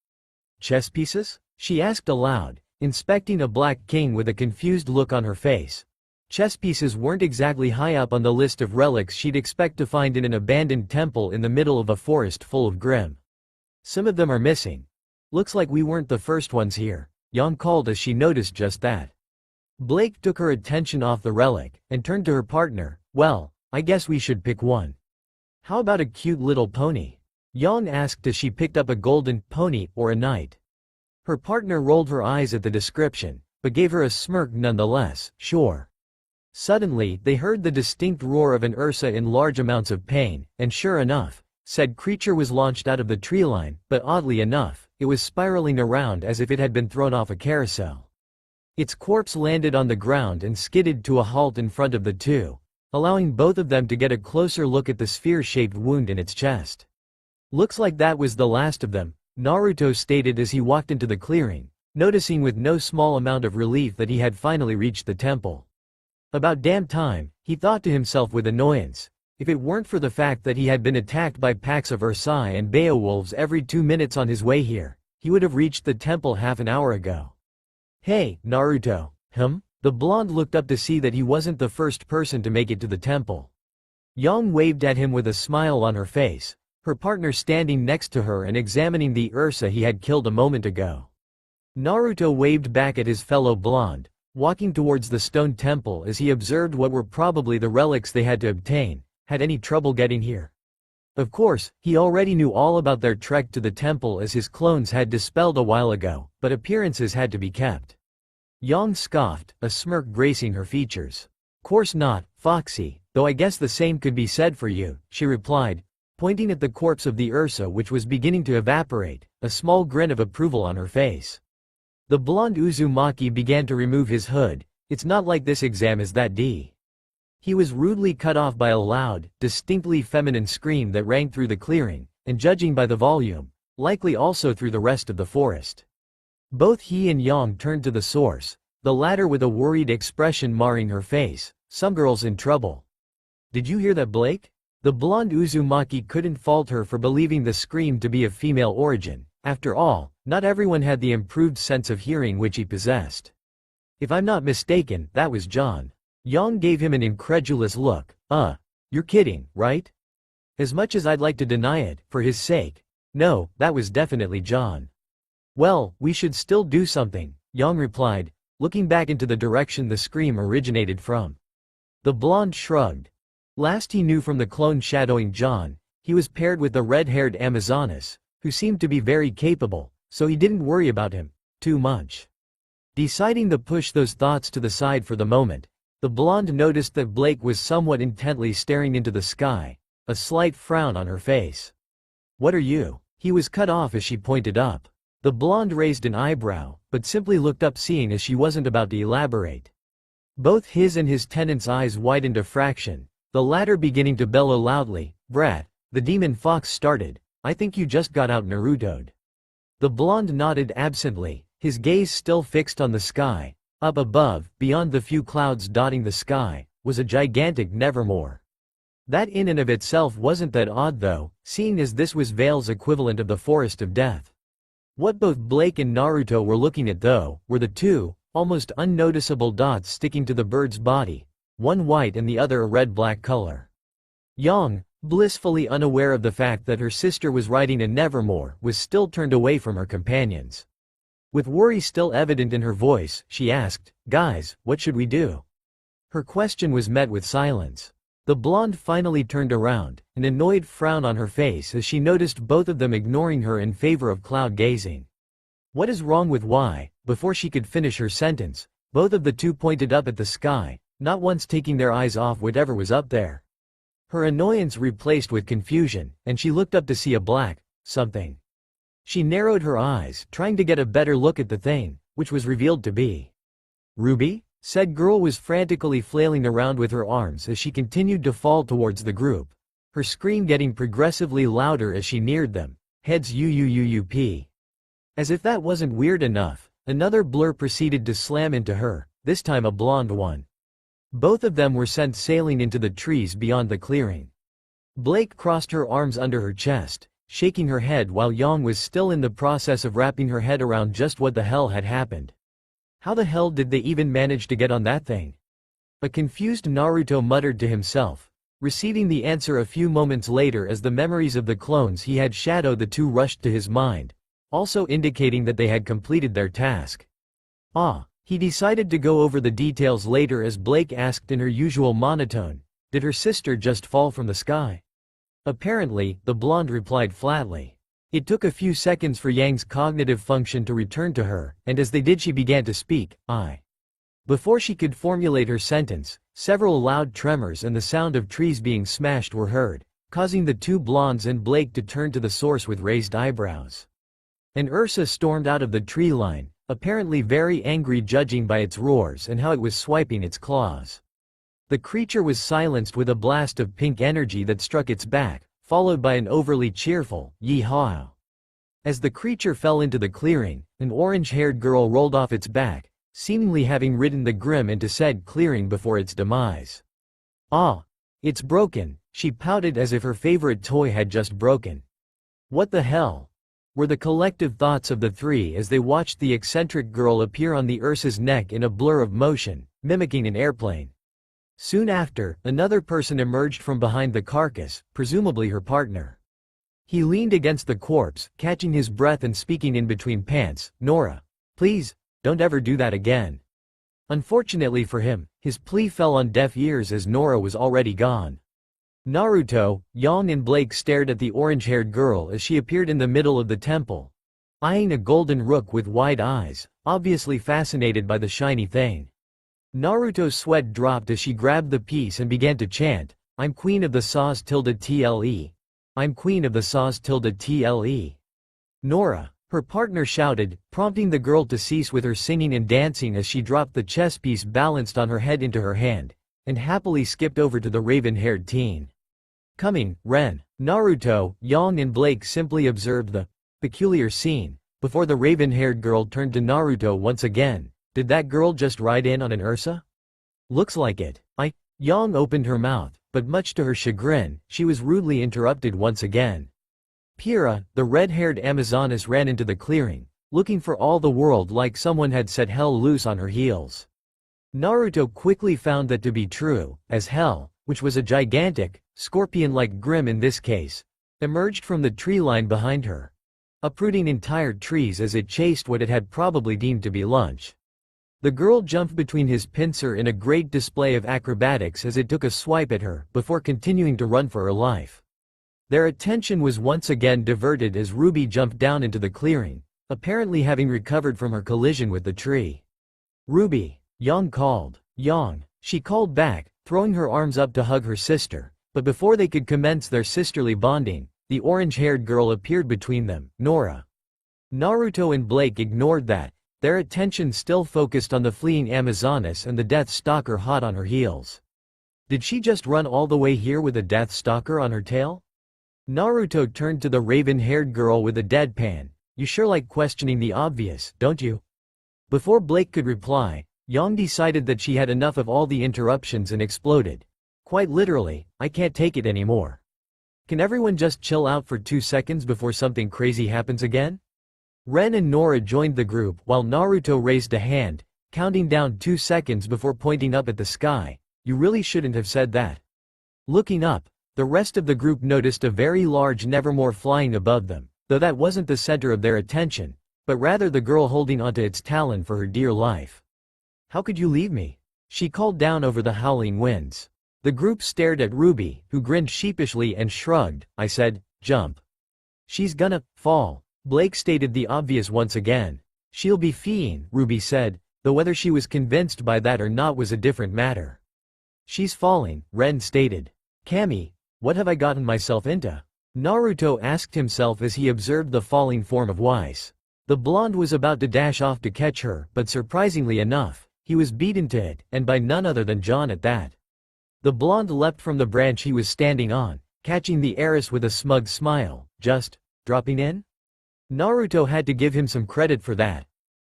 Chess pieces? She asked aloud, inspecting a black king with a confused look on her face. Chess pieces weren't exactly high up on the list of relics she'd expect to find in an abandoned temple in the middle of a forest full of Grimm. Some of them are missing. Looks like we weren't the first ones here, Yang called as she noticed just that. Blake took her attention off the relic, and turned to her partner. Well, I guess we should pick one. How about a cute little pony? Yang asked as she picked up a golden pony or a knight. Her partner rolled her eyes at the description, but gave her a smirk nonetheless. Sure. Suddenly, they heard the distinct roar of an Ursa in large amounts of pain, and sure enough, said creature was launched out of the tree line, but oddly enough, it was spiraling around as if it had been thrown off a carousel. Its corpse landed on the ground and skidded to a halt in front of the two, allowing both of them to get a closer look at the sphere-shaped wound in its chest. Looks like that was the last of them, Naruto stated as he walked into the clearing, noticing with no small amount of relief that he had finally reached the temple. About damn time, he thought to himself with annoyance. If it weren't for the fact that he had been attacked by packs of Ursai and Beowulfs every 2 minutes on his way here, he would have reached the temple half an hour ago. Hey, Naruto. The blonde looked up to see that he wasn't the first person to make it to the temple. Yang waved at him with a smile on her face, her partner standing next to her and examining the Ursa he had killed a moment ago. Naruto waved back at his fellow blonde, walking towards the stone temple as he observed what were probably the relics they had to obtain. Had any trouble getting here? Of course, he already knew all about their trek to the temple as his clones had dispelled a while ago, but appearances had to be kept. Yang scoffed, a smirk gracing her features. Course not, Foxy, though I guess the same could be said for you, she replied, pointing at the corpse of the Ursa which was beginning to evaporate, a small grin of approval on her face. The blonde Uzumaki began to remove his hood. It's not like this exam is that D. He was rudely cut off by a loud, distinctly feminine scream that rang through the clearing, and judging by the volume, likely also through the rest of the forest. Both he and Yang turned to the source, the latter with a worried expression marring her face. Some girl's in trouble. Did you hear that, Blake? The blonde Uzumaki couldn't fault her for believing the scream to be of female origin. After all, not everyone had the improved sense of hearing which he possessed. If I'm not mistaken, that was John. Yang gave him an incredulous look. You're kidding, right? As much as I'd like to deny it, for his sake. No, that was definitely John. Well, we should still do something, Yang replied, looking back into the direction the scream originated from. The blonde shrugged. Last he knew from the clone shadowing John, he was paired with the red-haired Amazoness, who seemed to be very capable, so he didn't worry about him too much. Deciding to push those thoughts to the side for the moment, the blonde noticed that Blake was somewhat intently staring into the sky, a slight frown on her face. What are you? He was cut off as she pointed up. The blonde raised an eyebrow, but simply looked up seeing as she wasn't about to elaborate. Both his and his tenant's eyes widened a fraction, the latter beginning to bellow loudly. Brat, the demon fox started, I think you just got out Naruto'd. The blonde nodded absently, his gaze still fixed on the sky. Up above, beyond the few clouds dotting the sky, was a gigantic Nevermore. That in and of itself wasn't that odd though, seeing as this was Vale's equivalent of the Forest of Death. What both Blake and Naruto were looking at though, were the two, almost unnoticeable dots sticking to the bird's body, one white and the other a red-black color. Yang, blissfully unaware of the fact that her sister was riding a Nevermore, was still turned away from her companions. With worry still evident in her voice, she asked, Guys, what should we do? Her question was met with silence. The blonde finally turned around, an annoyed frown on her face as she noticed both of them ignoring her in favor of cloud gazing. What is wrong with why? Before she could finish her sentence, both of the two pointed up at the sky, not once taking their eyes off whatever was up there. Her annoyance replaced with confusion, and she looked up to see a black something. She narrowed her eyes, trying to get a better look at the thing, which was revealed to be Ruby? Said girl was frantically flailing around with her arms as she continued to fall towards the group, her scream getting progressively louder as she neared them. Heads UUUUP. As if that wasn't weird enough, another blur proceeded to slam into her, this time a blonde one. Both of them were sent sailing into the trees beyond the clearing. Blake crossed her arms under her chest, shaking her head while Yang was still in the process of wrapping her head around just what the hell had happened. How the hell did they even manage to get on that thing? A confused Naruto muttered to himself, receiving the answer a few moments later as the memories of the clones he had shadowed the two rushed to his mind, also indicating that they had completed their task. He decided to go over the details later as Blake asked in her usual monotone, did her sister just fall from the sky? Apparently, the blonde replied flatly. It took a few seconds for Yang's cognitive function to return to her, and as they did she began to speak, Before she could formulate her sentence, several loud tremors and the sound of trees being smashed were heard, causing the two blondes and Blake to turn to the source with raised eyebrows. An Ursa stormed out of the tree line, apparently very angry judging by its roars and how it was swiping its claws. The creature was silenced with a blast of pink energy that struck its back, followed by an overly cheerful, yee-haw. As the creature fell into the clearing, an orange-haired girl rolled off its back, seemingly having ridden the Grimm into said clearing before its demise. It's broken, she pouted as if her favorite toy had just broken. What the hell? Were the collective thoughts of the three as they watched the eccentric girl appear on the Ursa's neck in a blur of motion, mimicking an airplane. Soon after, another person emerged from behind the carcass, presumably her partner. He leaned against the corpse, catching his breath and speaking in between pants, Nora, please, don't ever do that again. Unfortunately for him, his plea fell on deaf ears as Nora was already gone. Naruto, Yang and Blake stared at the orange-haired girl as she appeared in the middle of the temple, eyeing a golden rook with wide eyes, obviously fascinated by the shiny thing. Naruto's sweat dropped as she grabbed the piece and began to chant, "I'm queen of the sauce tilde tle. I'm queen of the sauce tilde tle." Nora, her partner, shouted, prompting the girl to cease with her singing and dancing as she dropped the chess piece balanced on her head into her hand, and happily skipped over to the raven-haired teen. "Coming, Ren." Naruto, Yang and Blake simply observed the peculiar scene, before the raven-haired girl turned to Naruto once again. "Did that girl just ride in on an Ursa?" "Looks like it." Yang opened her mouth, but much to her chagrin, she was rudely interrupted once again. Pyrrha, the red-haired Amazoness, ran into the clearing, looking for all the world like someone had set hell loose on her heels. Naruto quickly found that to be true, as hell, which was a gigantic, scorpion-like Grimm in this case, emerged from the tree line behind her, uprooting entire trees as it chased what it had probably deemed to be lunch. The girl jumped between his pincer in a great display of acrobatics as it took a swipe at her, before continuing to run for her life. Their attention was once again diverted as Ruby jumped down into the clearing, apparently having recovered from her collision with the tree. "Ruby," Yang called. "Yang," she called back, throwing her arms up to hug her sister, but before they could commence their sisterly bonding, the orange-haired girl appeared between them, Nora. Naruto and Blake ignored that, their attention still focused on the fleeing Amazoness and the Death Stalker hot on her heels. Did she just run all the way here with a Death Stalker on her tail? Naruto turned to the raven-haired girl with a deadpan. "You sure like questioning the obvious, don't you?" Before Blake could reply, Yang decided that she had enough of all the interruptions and exploded. "Quite literally, I can't take it anymore. Can everyone just chill out for 2 seconds before something crazy happens again?" Ren and Nora joined the group while Naruto raised a hand, counting down 2 seconds before pointing up at the sky. "You really shouldn't have said that." Looking up, the rest of the group noticed a very large Nevermore flying above them, though that wasn't the center of their attention, but rather the girl holding onto its talon for her dear life. "How could you leave me?" she called down over the howling winds. The group stared at Ruby, who grinned sheepishly and shrugged. "I said, jump. She's gonna fall." Blake stated the obvious once again. "She'll be fine," Ruby said, though whether she was convinced by that or not was a different matter. "She's falling," Ren stated. "Kami, what have I gotten myself into?" Naruto asked himself as he observed the falling form of Weiss. The blonde was about to dash off to catch her, but surprisingly enough, he was beaten to it, and by none other than John at that. The blonde leapt from the branch he was standing on, catching the heiress with a smug smile. "Just dropping in?" Naruto had to give him some credit for that.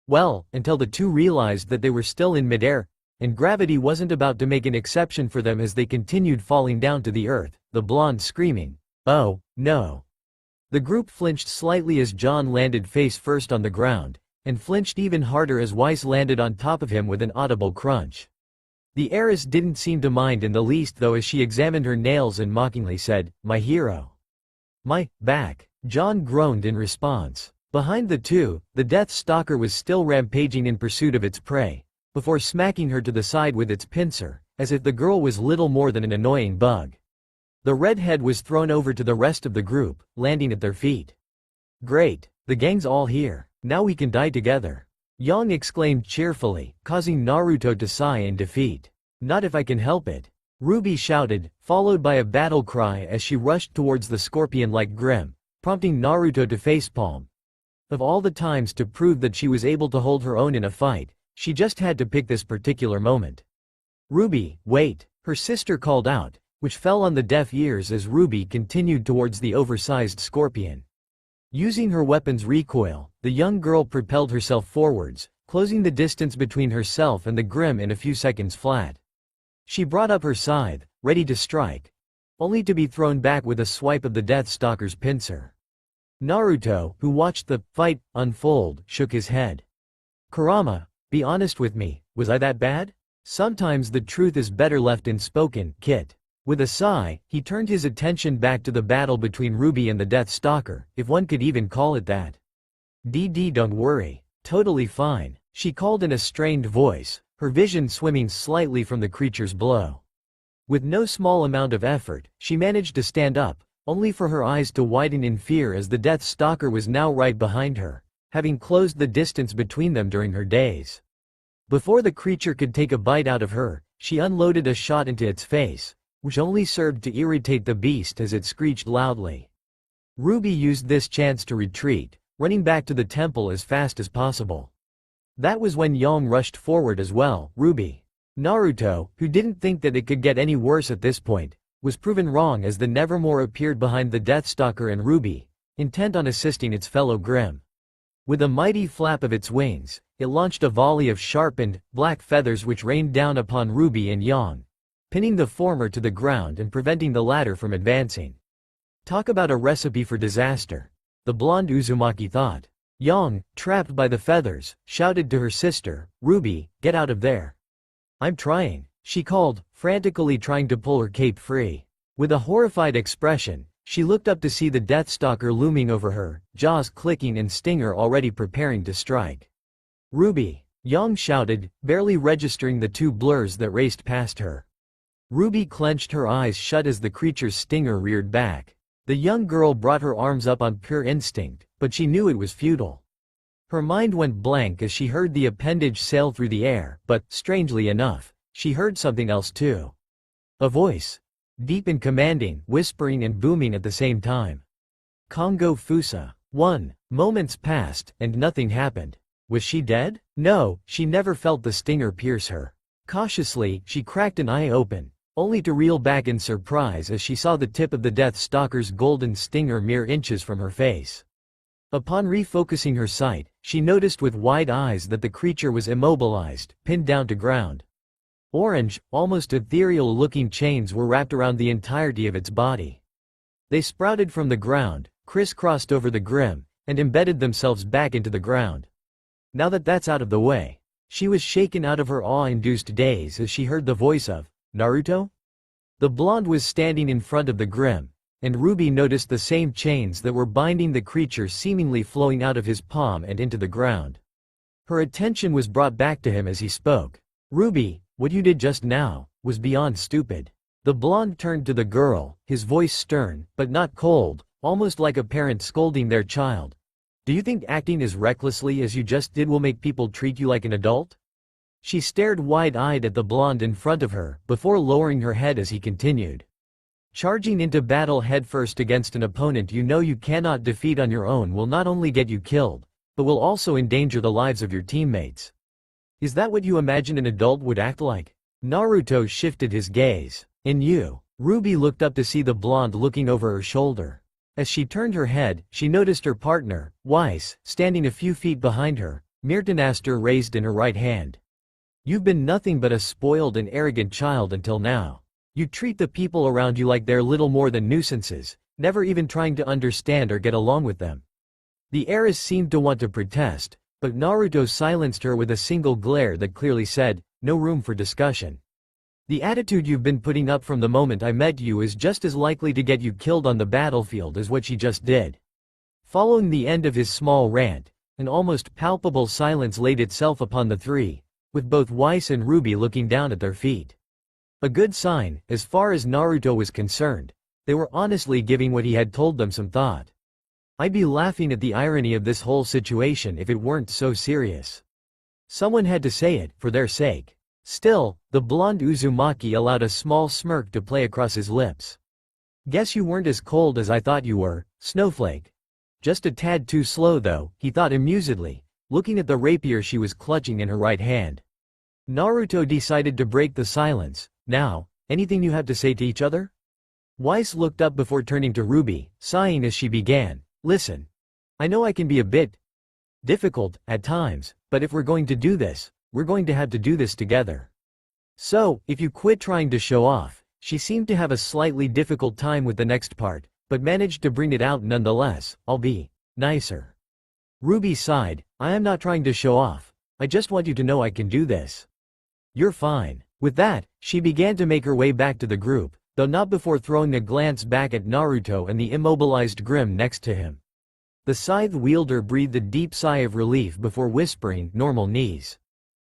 Well, until the two realized that they were still in midair, and gravity wasn't about to make an exception for them as they continued falling down to the earth, the blonde screaming, "Oh, no." The group flinched slightly as John landed face first on the ground, and flinched even harder as Weiss landed on top of him with an audible crunch. The heiress didn't seem to mind in the least though as she examined her nails and mockingly said, "My hero." "My back," John groaned in response. Behind the two, the Death Stalker was still rampaging in pursuit of its prey, before smacking her to the side with its pincer, as if the girl was little more than an annoying bug. The redhead was thrown over to the rest of the group, landing at their feet. "Great, the gang's all here, now we can die together," Yang exclaimed cheerfully, causing Naruto to sigh in defeat. "Not if I can help it," Ruby shouted, followed by a battle cry as she rushed towards the scorpion-like Grimm, prompting Naruto to facepalm. Of all the times to prove that she was able to hold her own in a fight, she just had to pick this particular moment. "Ruby, wait," her sister called out, which fell on the deaf ears as Ruby continued towards the oversized scorpion. Using her weapon's recoil, the young girl propelled herself forwards, closing the distance between herself and the Grimm in a few seconds flat. She brought up her scythe, ready to strike, only to be thrown back with a swipe of the Death Stalker's pincer. Naruto, who watched the fight unfold, shook his head. "Kurama, be honest with me, was I that bad? Sometimes the truth is better left unspoken, Kit." With a sigh, he turned his attention back to the battle between Ruby and the Death Stalker, if one could even call it that. Don't worry. Totally fine," she called in a strained voice, her vision swimming slightly from the creature's blow. With no small amount of effort, she managed to stand up, only for her eyes to widen in fear as the Death Stalker was now right behind her, having closed the distance between them during her daze. Before the creature could take a bite out of her, she unloaded a shot into its face, which only served to irritate the beast as it screeched loudly. Ruby used this chance to retreat, running back to the temple as fast as possible. That was when Yang rushed forward as well. Naruto, who didn't think that it could get any worse at this point, was proven wrong as the Nevermore appeared behind the Deathstalker and Ruby, intent on assisting its fellow Grimm. With a mighty flap of its wings, it launched a volley of sharpened, black feathers which rained down upon Ruby and Yang, pinning the former to the ground and preventing the latter from advancing. Talk about a recipe for disaster, the blonde Uzumaki thought. Yang, trapped by the feathers, shouted to her sister, "Ruby, get out of there." "I'm trying," she called, frantically trying to pull her cape free. With a horrified expression, she looked up to see the Deathstalker looming over her, jaws clicking and stinger already preparing to strike. "Ruby!" Yang shouted, barely registering the two blurs that raced past her. Ruby clenched her eyes shut as the creature's stinger reared back. The young girl brought her arms up on pure instinct, but she knew it was futile. Her mind went blank as she heard the appendage sail through the air, but, strangely enough, she heard something else too. A voice. Deep and commanding, whispering and booming at the same time. Kongo Fusa. Moments passed, and nothing happened. Was she dead? No, she never felt the stinger pierce her. Cautiously, she cracked an eye open, only to reel back in surprise as she saw the tip of the Deathstalker's golden stinger mere inches from her face. Upon refocusing her sight, she noticed with wide eyes that the creature was immobilized, pinned down to ground. Orange, almost ethereal-looking chains were wrapped around the entirety of its body. They sprouted from the ground, crisscrossed over the Grimm, and embedded themselves back into the ground. Now that that's out of the way, she was shaken out of her awe-induced daze as she heard the voice of Naruto? The blonde was standing in front of the Grimm, and Ruby noticed the same chains that were binding the creature seemingly flowing out of his palm and into the ground. Her attention was brought back to him as he spoke. "Ruby, what you did just now was beyond stupid." The blonde turned to the girl, his voice stern, but not cold, almost like a parent scolding their child. "Do you think acting as recklessly as you just did will make people treat you like an adult?" She stared wide-eyed at the blonde in front of her, before lowering her head as he continued. "Charging into battle headfirst against an opponent you know you cannot defeat on your own will not only get you killed, but will also endanger the lives of your teammates. Is that what you imagine an adult would act like?" Naruto shifted his gaze. "And you?" Ruby looked up to see the blonde looking over her shoulder. As she turned her head, she noticed her partner, Weiss, standing a few feet behind her, Mirtanaster raised in her right hand. "You've been nothing but a spoiled and arrogant child until now. You treat the people around you like they're little more than nuisances, never even trying to understand or get along with them." The heiress seemed to want to protest, but Naruto silenced her with a single glare that clearly said, "No room for discussion. The attitude you've been putting up from the moment I met you is just as likely to get you killed on the battlefield as what she just did." Following the end of his small rant, an almost palpable silence laid itself upon the three, with both Weiss and Ruby looking down at their feet. A good sign, as far as Naruto was concerned. They were honestly giving what he had told them some thought. "I'd be laughing at the irony of this whole situation if it weren't so serious." Someone had to say it, for their sake. Still, the blonde Uzumaki allowed a small smirk to play across his lips. "Guess you weren't as cold as I thought you were, Snowflake. Just a tad too slow though," he thought amusedly, looking at the rapier she was clutching in her right hand. Naruto decided to break the silence. "Now, anything you have to say to each other?" Weiss looked up before turning to Ruby, sighing as she began. "Listen. I know I can be a bit difficult at times, but if we're going to do this, we're going to have to do this together. So, if you quit trying to show off." She seemed to have a slightly difficult time with the next part, but managed to bring it out nonetheless. "I'll be nicer." Ruby sighed. "I am not trying to show off. I just want you to know I can do this." "You're fine." With that, she began to make her way back to the group, though not before throwing a glance back at Naruto and the immobilized Grimm next to him. The scythe wielder breathed a deep sigh of relief before whispering, "Normal knees."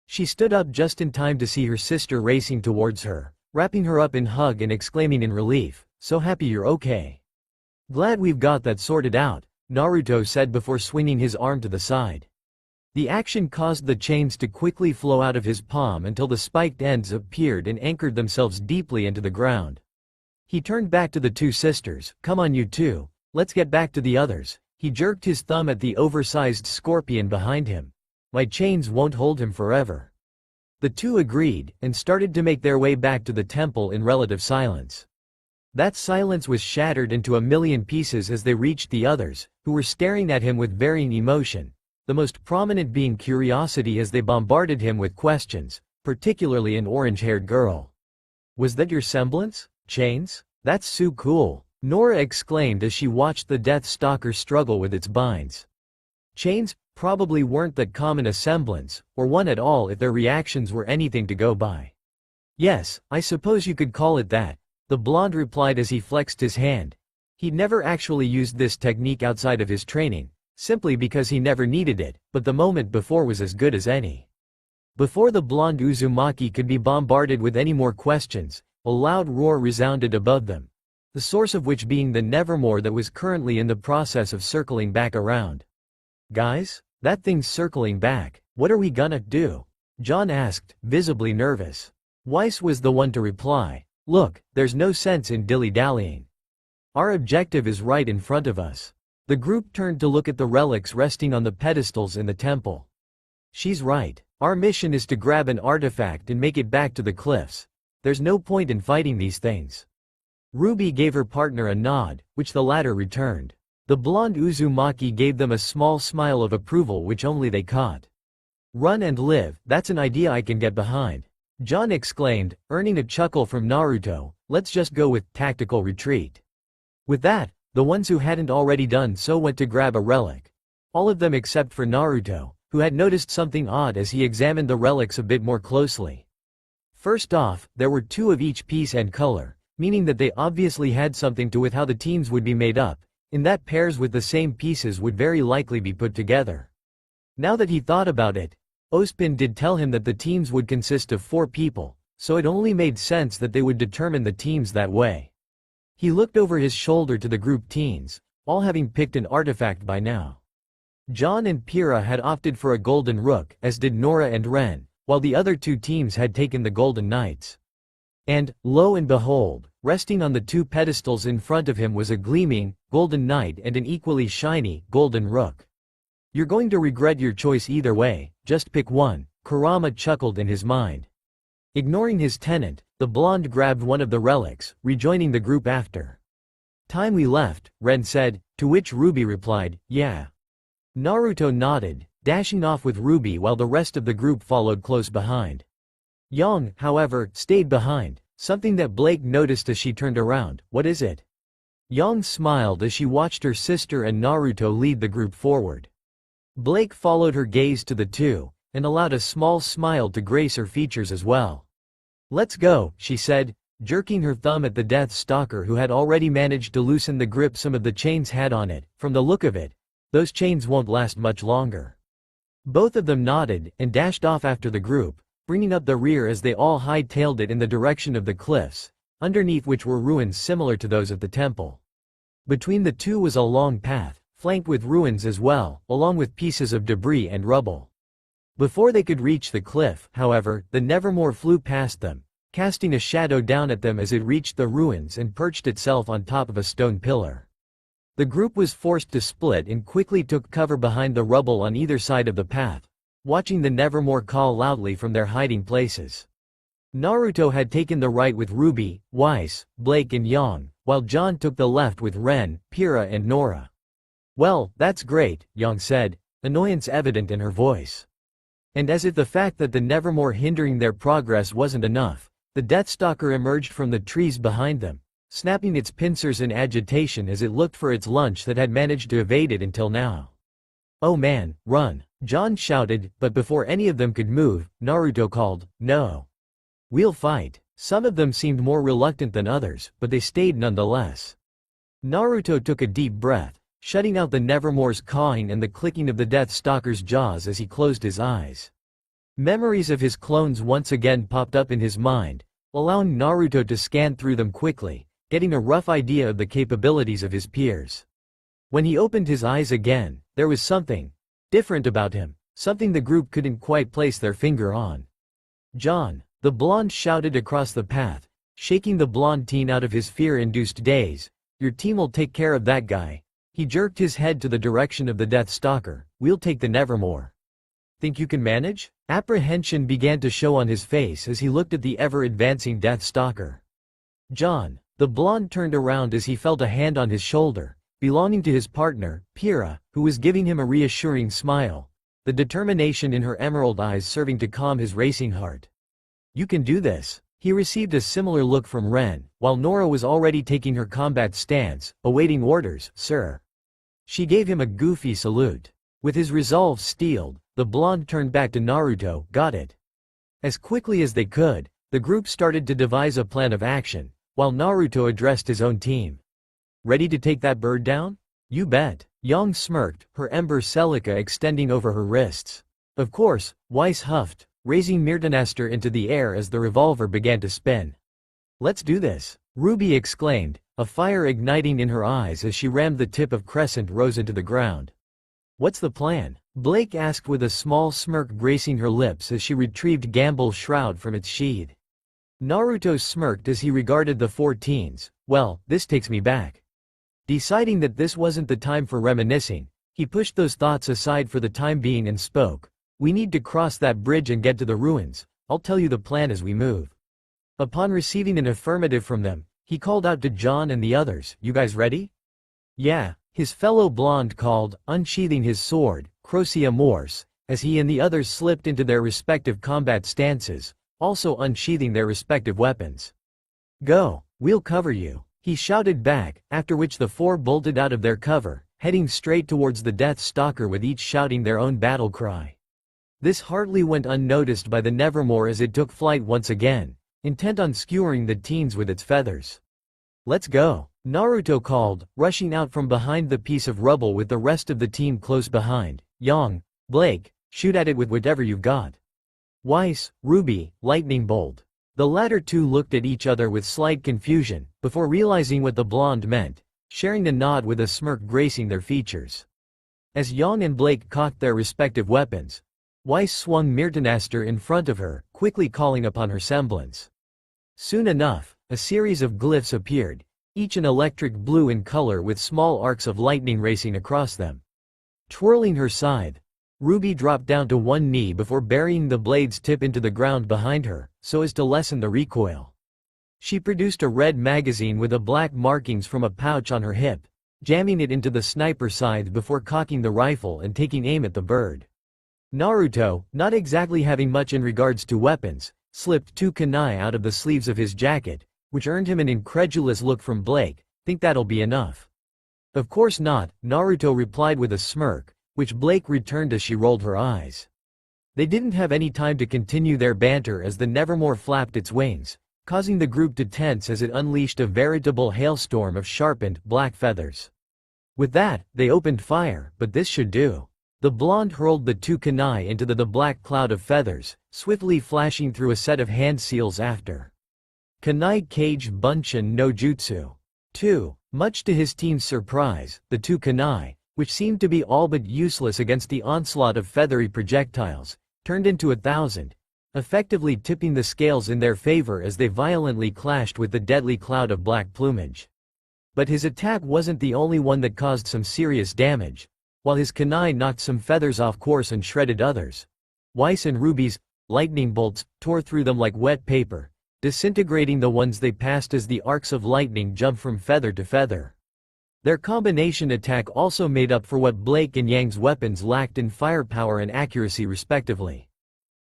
She stood up just in time to see her sister racing towards her, wrapping her up in hug and exclaiming in relief, "So happy you're okay." "Glad we've got that sorted out," Naruto said before swinging his arm to the side. The action caused the chains to quickly flow out of his palm until the spiked ends appeared and anchored themselves deeply into the ground. He turned back to the two sisters. "Come on, you two, let's get back to the others." He jerked his thumb at the oversized scorpion behind him. "My chains won't hold him forever." The two agreed, and started to make their way back to the temple in relative silence. That silence was shattered into a million pieces as they reached the others, who were staring at him with varying emotion, the most prominent being curiosity as they bombarded him with questions, particularly an orange-haired girl. "Was that your semblance? Chains? That's so cool," Nora exclaimed as she watched the Death Stalker struggle with its binds. Chains probably weren't that common a semblance, or one at all if their reactions were anything to go by. "Yes, I suppose you could call it that," the blonde replied as he flexed his hand. He'd never actually used this technique outside of his training, simply because he never needed it, but the moment before was as good as any. Before the blonde Uzumaki could be bombarded with any more questions, a loud roar resounded above them, the source of which being the Nevermore that was currently in the process of circling back around. "Guys? That thing's circling back. What are we gonna do?" John asked, visibly nervous. Weiss was the one to reply, "Look, there's no sense in dilly-dallying. Our objective is right in front of us." The group turned to look at the relics resting on the pedestals in the temple. "She's right. Our mission is to grab an artifact and make it back to the cliffs. There's no point in fighting these things." Ruby gave her partner a nod, which the latter returned. The blonde Uzumaki gave them a small smile of approval which only they caught. "Run and live, that's an idea I can get behind," John exclaimed, earning a chuckle from Naruto. "Let's just go with tactical retreat." With that, the ones who hadn't already done so went to grab a relic. All of them except for Naruto, who had noticed something odd as he examined the relics a bit more closely. First off, there were two of each piece and color, meaning that they obviously had something to with how the teams would be made up, in that pairs with the same pieces would very likely be put together. Now that he thought about it, Ozpin did tell him that the teams would consist of 4 people, so it only made sense that they would determine the teams that way. He looked over his shoulder to the group teens, all having picked an artifact by now. John and Pyrrha had opted for a golden rook, as did Nora and Ren, while the other 2 teams had taken the golden knights. And, lo and behold, resting on the 2 pedestals in front of him was a gleaming, golden knight and an equally shiny, golden rook. "You're going to regret your choice either way, just pick one," Kurama chuckled in his mind. Ignoring his tenant, the blonde grabbed one of the relics, rejoining the group after. "Time we left," Ren said, to which Ruby replied, "Yeah." Naruto nodded, dashing off with Ruby while the rest of the group followed close behind. Yang, however, stayed behind, something that Blake noticed as she turned around. "What is it?" Yang smiled as she watched her sister and Naruto lead the group forward. Blake followed her gaze to the two, and allowed a small smile to grace her features as well. "Let's go," she said, jerking her thumb at the Death Stalker who had already managed to loosen the grip some of the chains had on it. "From the look of it, those chains won't last much longer." Both of them nodded, and dashed off after the group, bringing up the rear as they all high-tailed it in the direction of the cliffs, underneath which were ruins similar to those of the temple. Between the two was a long path, flanked with ruins as well, along with pieces of debris and rubble. Before they could reach the cliff, however, the Nevermore flew past them, casting a shadow down at them as it reached the ruins and perched itself on top of a stone pillar. The group was forced to split and quickly took cover behind the rubble on either side of the path, watching the Nevermore call loudly from their hiding places. Naruto had taken the right with Ruby, Weiss, Blake and Yang, while John took the left with Ren, Pyrrha and Nora. "Well, that's great," Yang said, annoyance evident in her voice. And as if the fact that the Nevermore hindering their progress wasn't enough, the Deathstalker emerged from the trees behind them, snapping its pincers in agitation as it looked for its lunch that had managed to evade it until now. "Oh man, run," John shouted, but before any of them could move, Naruto called, "No. We'll fight." Some of them seemed more reluctant than others, but they stayed nonetheless. Naruto took a deep breath, shutting out the Nevermore's cawing and the clicking of the Deathstalker's jaws as he closed his eyes. Memories of his clones once again popped up in his mind, allowing Naruto to scan through them quickly, getting a rough idea of the capabilities of his peers. When he opened his eyes again, there was something different about him, something the group couldn't quite place their finger on. "John," the blonde shouted across the path, shaking the blonde teen out of his fear-induced daze, "your team will take care of that guy." He jerked his head to the direction of the Death Stalker. "We'll take the Nevermore." "Think you can manage?" Apprehension began to show on his face as he looked at the ever-advancing Death Stalker. "John," the blonde turned around as he felt a hand on his shoulder, belonging to his partner, Pyrrha, who was giving him a reassuring smile, the determination in her emerald eyes serving to calm his racing heart. "You can do this." He received a similar look from Ren, while Nora was already taking her combat stance, awaiting orders. "Sir." She gave him a goofy salute. With his resolve steeled, the blonde turned back to Naruto. "Got it." As quickly as they could, the group started to devise a plan of action, while Naruto addressed his own team. "Ready to take that bird down?" "You bet." Yang smirked, her ember celica extending over her wrists. "Of course," Weiss huffed, raising Myrtanaster into the air as the revolver began to spin. "Let's do this," Ruby exclaimed, a fire igniting in her eyes as she rammed the tip of Crescent Rose into the ground. "What's the plan?" Blake asked with a small smirk gracing her lips as she retrieved Gamble's shroud from its sheath. Naruto smirked as he regarded the four teens. "Well, this takes me back." Deciding that this wasn't the time for reminiscing, he pushed those thoughts aside for the time being and spoke. "We need to cross that bridge and get to the ruins. I'll tell you the plan as we move." Upon receiving an affirmative from them, he called out to John and the others, "You guys ready?" "Yeah," his fellow blonde called, unsheathing his sword, Crocia Morse, as he and the others slipped into their respective combat stances, also unsheathing their respective weapons. "Go, we'll cover you," he shouted back, after which the four bolted out of their cover, heading straight towards the Death Stalker with each shouting their own battle cry. This hardly went unnoticed by the Nevermore as it took flight once again, intent on skewering the teens with its feathers. "Let's go," Naruto called, rushing out from behind the piece of rubble with the rest of the team close behind. "Yang, Blake, shoot at it with whatever you've got." "Weiss, Ruby, lightning bolt." The latter two looked at each other with slight confusion, before realizing what the blonde meant, sharing a nod with a smirk gracing their features. As Yang and Blake cocked their respective weapons, Weiss swung Myrtanaster in front of her, quickly calling upon her semblance. Soon enough, a series of glyphs appeared, each an electric blue in color with small arcs of lightning racing across them. Twirling her scythe, Ruby dropped down to one knee before burying the blade's tip into the ground behind her, so as to lessen the recoil. She produced a red magazine with a black markings from a pouch on her hip, jamming it into the sniper scythe before cocking the rifle and taking aim at the bird. Naruto, not exactly having much in regards to weapons, slipped two kunai out of the sleeves of his jacket, which earned him an incredulous look from Blake. "Think that'll be enough?" "Of course not," Naruto replied with a smirk, which Blake returned as she rolled her eyes. They didn't have any time to continue their banter as the Nevermore flapped its wings, causing the group to tense as it unleashed a veritable hailstorm of sharpened, black feathers. With that, they opened fire, but this should do. The blonde hurled the two kunai into the black cloud of feathers, swiftly flashing through a set of hand seals after. Kunai Cage Bunshin no Jutsu. 2. Much to his team's surprise, the two kunai, which seemed to be all but useless against the onslaught of feathery projectiles, turned into 1,000, effectively tipping the scales in their favor as they violently clashed with the deadly cloud of black plumage. But his attack wasn't the only one that caused some serious damage. While his kunai knocked some feathers off course and shredded others, Weiss and Ruby's lightning bolts tore through them like wet paper, disintegrating the ones they passed as the arcs of lightning jumped from feather to feather. Their combination attack also made up for what Blake and Yang's weapons lacked in firepower and accuracy respectively.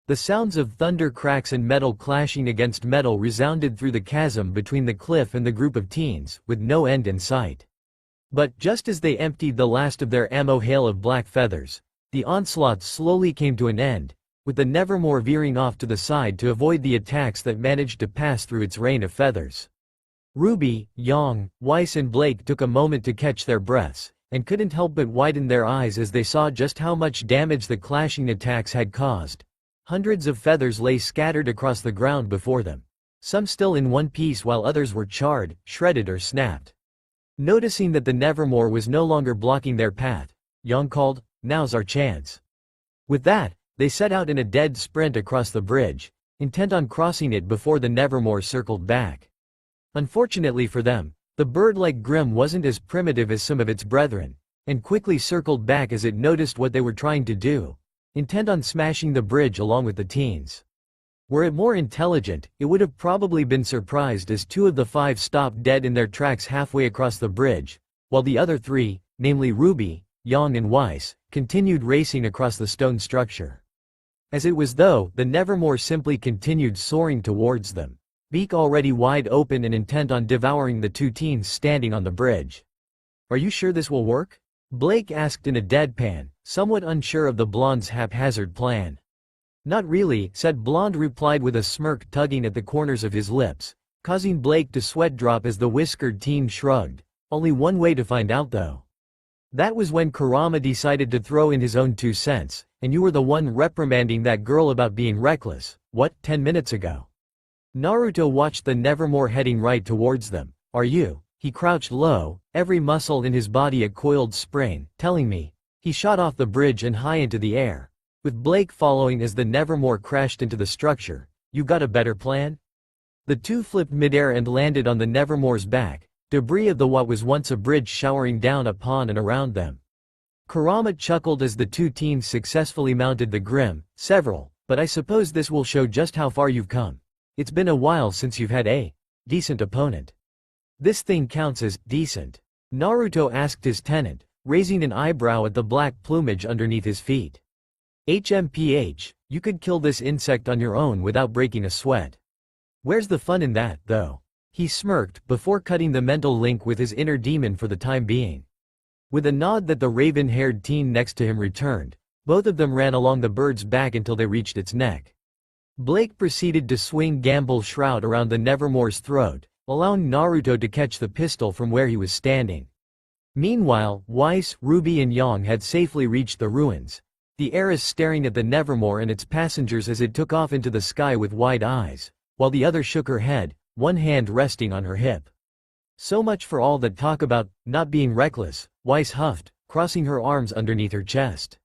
The sounds of thunder cracks and metal clashing against metal resounded through the chasm between the cliff and the group of teens, with no end in sight. But just as they emptied the last of their ammo hail of black feathers, the onslaught slowly came to an end, with the Nevermore veering off to the side to avoid the attacks that managed to pass through its rain of feathers. Ruby, Yang, Weiss and Blake took a moment to catch their breaths, and couldn't help but widen their eyes as they saw just how much damage the clashing attacks had caused. Hundreds of feathers lay scattered across the ground before them, some still in one piece while others were charred, shredded or snapped. Noticing that the Nevermore was no longer blocking their path, Yang called, "Now's our chance." With that, they set out in a dead sprint across the bridge, intent on crossing it before the Nevermore circled back. Unfortunately for them, the bird like Grimm wasn't as primitive as some of its brethren, and quickly circled back as it noticed what they were trying to do, intent on smashing the bridge along with the teens. Were it more intelligent, it would have probably been surprised as 2 of the 5 stopped dead in their tracks halfway across the bridge, while the other 3, namely Ruby, Yang and Weiss, continued racing across the stone structure. As it was though, the Nevermore simply continued soaring towards them, beak already wide open and intent on devouring the 2 teens standing on the bridge. "Are you sure this will work?" Blake asked in a deadpan, somewhat unsure of the blonde's haphazard plan. "Not really," said Blonde replied with a smirk tugging at the corners of his lips, causing Blake to sweat drop as the whiskered teen shrugged. "Only one way to find out though." That was when Kurama decided to throw in his own 2 cents, "And you were the one reprimanding that girl about being reckless, what, 10 minutes ago?" Naruto watched the Nevermore heading right towards them. "Are you?" He crouched low, every muscle in his body a coiled spring, telling me. He shot off the bridge and high into the air, with Blake following as the Nevermore crashed into the structure. "You got a better plan?" The 2 flipped midair and landed on the Nevermore's back, debris of the what was once a bridge showering down upon and around them. Kurama chuckled as the 2 teens successfully mounted the Grimm. "Several, but I suppose this will show just how far you've come. It's been a while since you've had a decent opponent." "This thing counts as decent?" Naruto asked his tenant, raising an eyebrow at the black plumage underneath his feet. "HMPH, you could kill this insect on your own without breaking a sweat. Where's the fun in that, though?" He smirked before cutting the mental link with his inner demon for the time being. With a nod that the raven-haired teen next to him returned, both of them ran along the bird's back until they reached its neck. Blake proceeded to swing Gamble Shroud around the Nevermore's throat, allowing Naruto to catch the pistol from where he was standing. Meanwhile, Weiss, Ruby and Yang had safely reached the ruins, the heiress staring at the Nevermore and its passengers as it took off into the sky with wide eyes, while the other shook her head, one hand resting on her hip. "So much for all that talk about not being reckless," Weiss huffed, crossing her arms underneath her chest.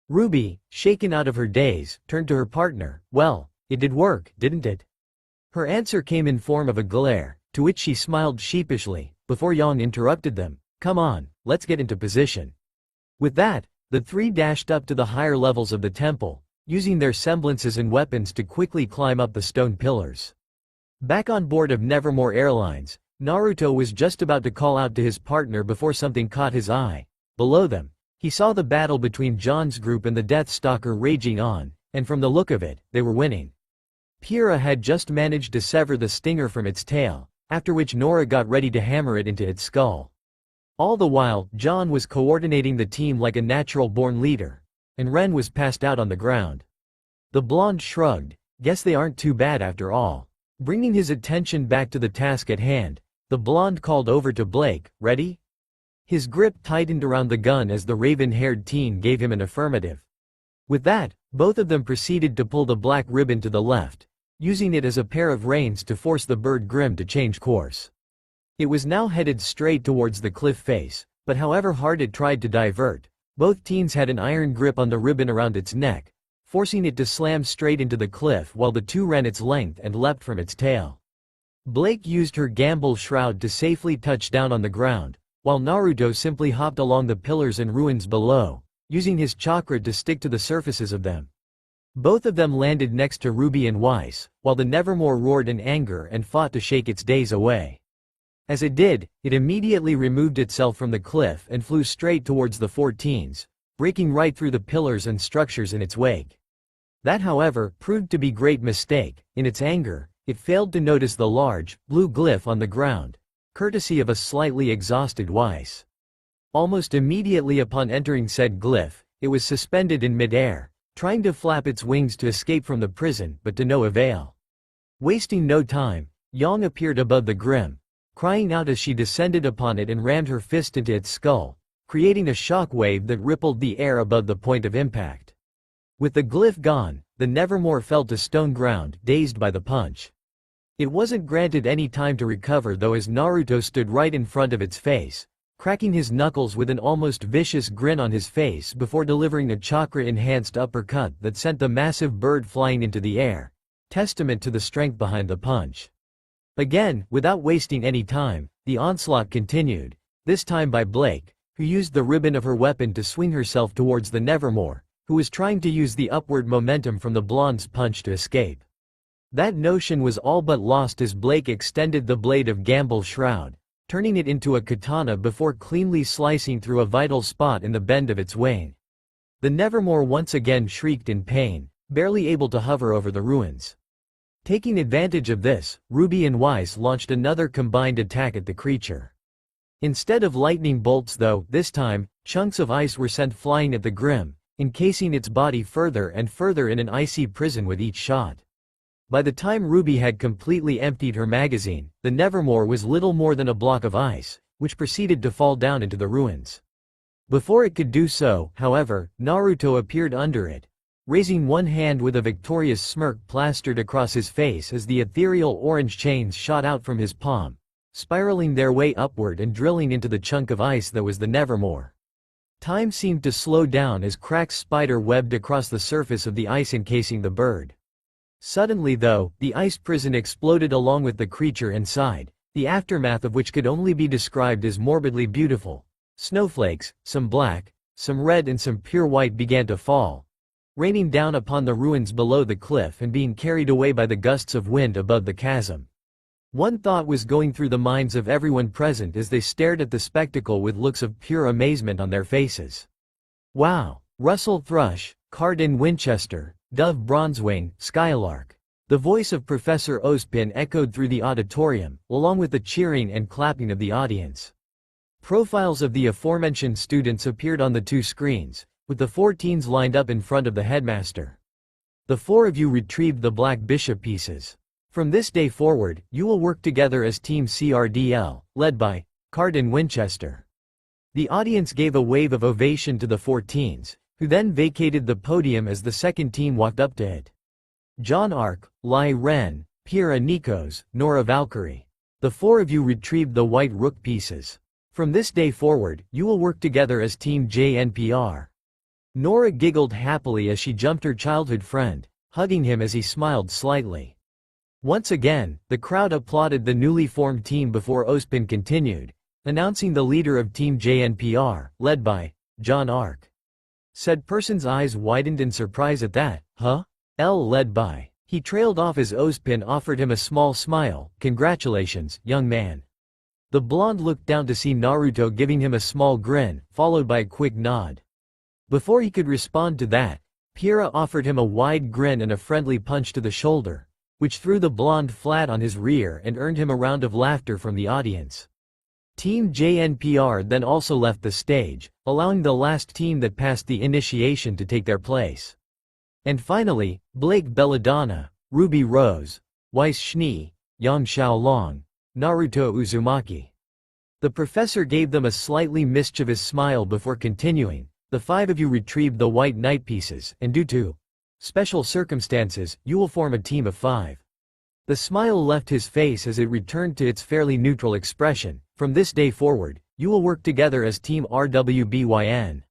Ruby, shaken out of her daze, turned to her partner. "Well, it did work, didn't it?" Her answer came in form of a glare, to which she smiled sheepishly, before Yang interrupted them. "Come on, let's get into position." With that, the 3 dashed up to the higher levels of the temple, using their semblances and weapons to quickly climb up the stone pillars. Back on board of Nevermore Airlines, Naruto was just about to call out to his partner before something caught his eye. Below them, he saw the battle between John's group and the Deathstalker raging on, and from the look of it, they were winning. Pyrrha had just managed to sever the stinger from its tail, after which Nora got ready to hammer it into its skull. All the while, John was coordinating the team like a natural-born leader, and Ren was passed out on the ground. The blonde shrugged. "Guess they aren't too bad after all." Bringing his attention back to the task at hand, the blonde called over to Blake. "Ready?" His grip tightened around the gun as the raven-haired teen gave him an affirmative. With that, both of them proceeded to pull the black ribbon to the left, using it as a pair of reins to force the bird Grimm to change course. It was now headed straight towards the cliff face, but however hard it tried to divert, both teens had an iron grip on the ribbon around its neck, forcing it to slam straight into the cliff while the 2 ran its length and leapt from its tail. Blake used her Gamble Shroud to safely touch down on the ground, while Naruto simply hopped along the pillars and ruins below, using his chakra to stick to the surfaces of them. Both of them landed next to Ruby and Weiss, while the Nevermore roared in anger and fought to shake its daze away. As it did, it immediately removed itself from the cliff and flew straight towards the 4 teens, breaking right through the pillars and structures in its wake. That, however, proved to be a great mistake. In its anger, it failed to notice the large, blue glyph on the ground, courtesy of a slightly exhausted Weiss. Almost immediately upon entering said glyph, it was suspended in midair, trying to flap its wings to escape from the prison, but to no avail. Wasting no time, Yang appeared above the Grimm, crying out as she descended upon it and rammed her fist into its skull, creating a shock wave that rippled the air above the point of impact. With the glyph gone, the Nevermore fell to stone ground, dazed by the punch. It wasn't granted any time to recover though, as Naruto stood right in front of its face, cracking his knuckles with an almost vicious grin on his face before delivering a chakra-enhanced uppercut that sent the massive bird flying into the air, testament to the strength behind the punch. Again, without wasting any time, the onslaught continued, this time by Blake, who used the ribbon of her weapon to swing herself towards the Nevermore, who was trying to use the upward momentum from the blonde's punch to escape. That notion was all but lost as Blake extended the blade of Gamble's shroud, turning it into a katana before cleanly slicing through a vital spot in the bend of its wing. The Nevermore once again shrieked in pain, barely able to hover over the ruins. Taking advantage of this, Ruby and Weiss launched another combined attack at the creature. Instead of lightning bolts though, this time, chunks of ice were sent flying at the Grimm, encasing its body further and further in an icy prison with each shot. By the time Ruby had completely emptied her magazine, the Nevermore was little more than a block of ice, which proceeded to fall down into the ruins. Before it could do so, however, Naruto appeared under it, raising one hand with a victorious smirk plastered across his face as the ethereal orange chains shot out from his palm, spiraling their way upward and drilling into the chunk of ice that was the Nevermore. Time seemed to slow down as cracks spider webbed across the surface of the ice encasing the bird. Suddenly though, the ice prison exploded along with the creature inside, the aftermath of which could only be described as morbidly beautiful. Snowflakes, some black, some red and some pure white began to fall, raining down upon the ruins below the cliff and being carried away by the gusts of wind above the chasm. One thought was going through the minds of everyone present as they stared at the spectacle with looks of pure amazement on their faces. Wow! Russell Thrush, Cardin Winchester, Dove Bronzewing, Skylark. The voice of Professor Ozpin echoed through the auditorium, along with the cheering and clapping of the audience. Profiles of the aforementioned students appeared on the two screens, with the 4 teens lined up in front of the headmaster. The 4 of you retrieved the black bishop pieces. From this day forward, you will work together as Team CRDL, led by Cardin Winchester. The audience gave a wave of ovation to the 4 teens, who then vacated the podium as the second team walked up to it. John Ark, Lai Ren, Pira Nikos, Nora Valkyrie. The 4 of you retrieved the white rook pieces. From this day forward, you will work together as Team JNPR. Nora giggled happily as she jumped her childhood friend, hugging him as he smiled slightly. Once again, the crowd applauded the newly formed team before Ozpin continued, announcing the leader of Team JNPR, led by John Ark. Said person's eyes widened in surprise at that, huh? L led by. He trailed off as Ozpin offered him a small smile, congratulations, young man. The blonde looked down to see Naruto giving him a small grin, followed by a quick nod. Before he could respond to that, Pira offered him a wide grin and a friendly punch to the shoulder, which threw the blonde flat on his rear and earned him a round of laughter from the audience. Team JNPR then also left the stage, allowing the last team that passed the initiation to take their place. And finally, Blake Belladonna, Ruby Rose, Weiss Schnee, Yang Xiaolong, Naruto Uzumaki. The professor gave them a slightly mischievous smile before continuing, the 5 of you retrieved the white knight pieces, and due to special circumstances, you will form a team of 5. The smile left his face as it returned to its fairly neutral expression. From this day forward, you will work together as Team RWBYN.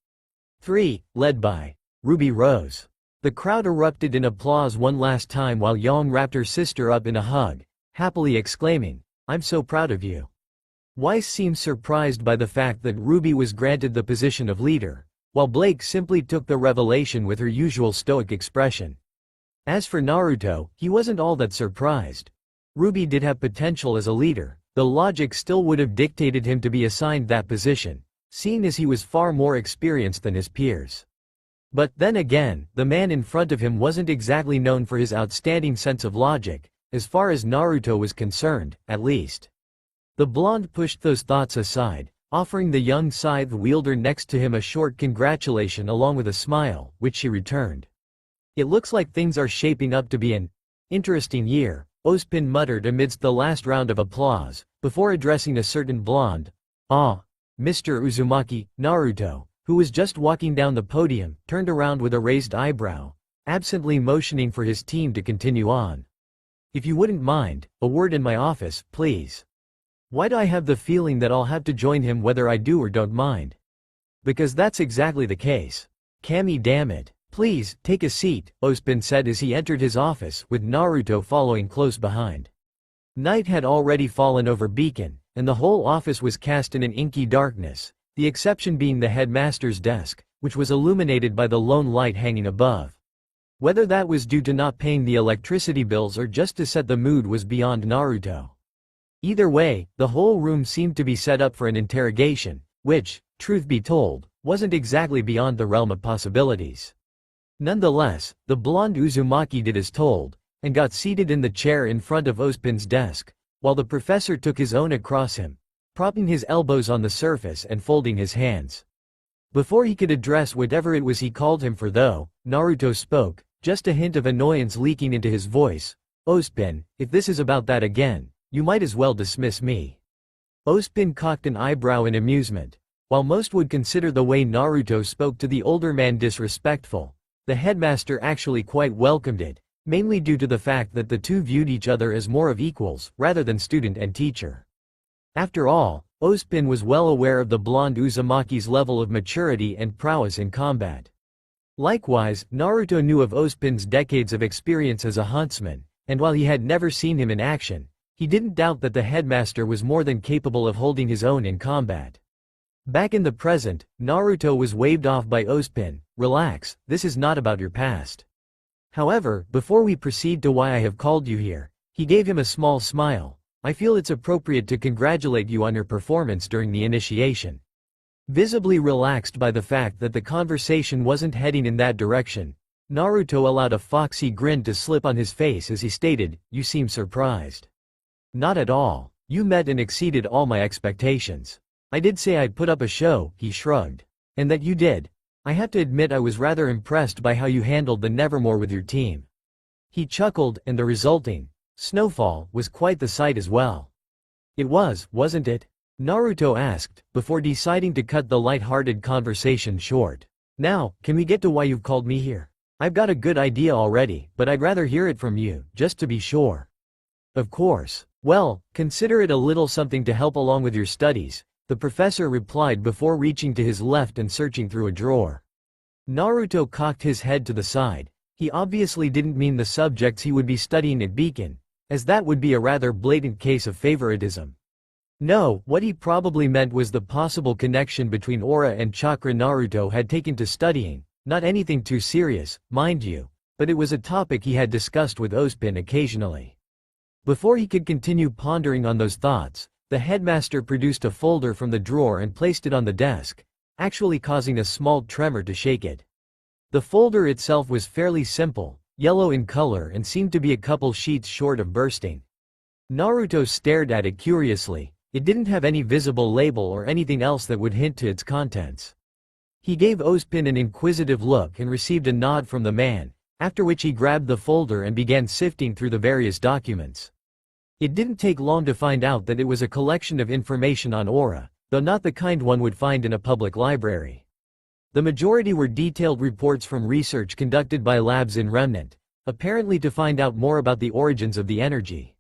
3, led by Ruby Rose. The crowd erupted in applause one last time while Yang wrapped her sister up in a hug, happily exclaiming, "I'm so proud of you." Weiss seemed surprised by the fact that Ruby was granted the position of leader, while Blake simply took the revelation with her usual stoic expression. As for Naruto, he wasn't all that surprised. Ruby did have potential as a leader, though logic still would have dictated him to be assigned that position, seeing as he was far more experienced than his peers. But then again, the man in front of him wasn't exactly known for his outstanding sense of logic, as far as Naruto was concerned, at least. The blonde pushed those thoughts aside, offering the young scythe wielder next to him a short congratulation along with a smile, which she returned. "It looks like things are shaping up to be an interesting year," Ozpin muttered amidst the last round of applause, before addressing a certain blonde. "Ah, Mr. Uzumaki." Naruto, who was just walking down the podium, turned around with a raised eyebrow, absently motioning for his team to continue on. If you wouldn't mind, a word in my office, please. Why do I have the feeling that I'll have to join him whether I do or don't mind? Because that's exactly the case. Kami, damn it. Please, take a seat, Ozpin said as he entered his office, with Naruto following close behind. Night had already fallen over Beacon, and the whole office was cast in an inky darkness, the exception being the headmaster's desk, which was illuminated by the lone light hanging above. Whether that was due to not paying the electricity bills or just to set the mood was beyond Naruto. Either way, the whole room seemed to be set up for an interrogation, which, truth be told, wasn't exactly beyond the realm of possibilities. Nonetheless, the blonde Uzumaki did as told, and got seated in the chair in front of Ozpin's desk, while the professor took his own across him, propping his elbows on the surface and folding his hands. Before he could address whatever it was he called him for though, Naruto spoke, just a hint of annoyance leaking into his voice. Ozpin, if this is about that again, you might as well dismiss me. Ozpin cocked an eyebrow in amusement. While most would consider the way Naruto spoke to the older man disrespectful, the headmaster actually quite welcomed it, mainly due to the fact that the two viewed each other as more of equals, rather than student and teacher. After all, Ozpin was well aware of the blonde Uzumaki's level of maturity and prowess in combat. Likewise, Naruto knew of Ozpin's decades of experience as a huntsman, and while he had never seen him in action, he didn't doubt that the headmaster was more than capable of holding his own in combat. Back in the present, Naruto was waved off by Ozpin. Relax, this is not about your past. However, before we proceed to why I have called you here, he gave him a small smile. I feel it's appropriate to congratulate you on your performance during the initiation. Visibly relaxed by the fact that the conversation wasn't heading in that direction, Naruto allowed a foxy grin to slip on his face as he stated, "You seem surprised." "Not at all. You met and exceeded all my expectations. I did say I'd put up a show," he shrugged. "And that you did. I have to admit I was rather impressed by how you handled the Nevermore with your team." He chuckled, and the resulting snowfall was quite the sight as well. "It was, wasn't it?" Naruto asked, before deciding to cut the light-hearted conversation short. "Now, can we get to why you've called me here? I've got a good idea already, but I'd rather hear it from you, just to be sure." "Of course. Well, consider it a little something to help along with your studies," the professor replied before reaching to his left and searching through a drawer. Naruto cocked his head to the side. He obviously didn't mean the subjects he would be studying at Beacon, as that would be a rather blatant case of favoritism. No, what he probably meant was the possible connection between aura and chakra Naruto had taken to studying, not anything too serious, mind you, but it was a topic he had discussed with Ozpin occasionally. Before he could continue pondering on those thoughts, the headmaster produced a folder from the drawer and placed it on the desk, actually causing a small tremor to shake it. The folder itself was fairly simple, yellow in color and seemed to be a couple sheets short of bursting. Naruto stared at it curiously. It didn't have any visible label or anything else that would hint to its contents. He gave Ozpin an inquisitive look and received a nod from the man, after which he grabbed the folder and began sifting through the various documents. It didn't take long to find out that it was a collection of information on aura, though not the kind one would find in a public library. The majority were detailed reports from research conducted by labs in Remnant, apparently to find out more about the origins of the energy.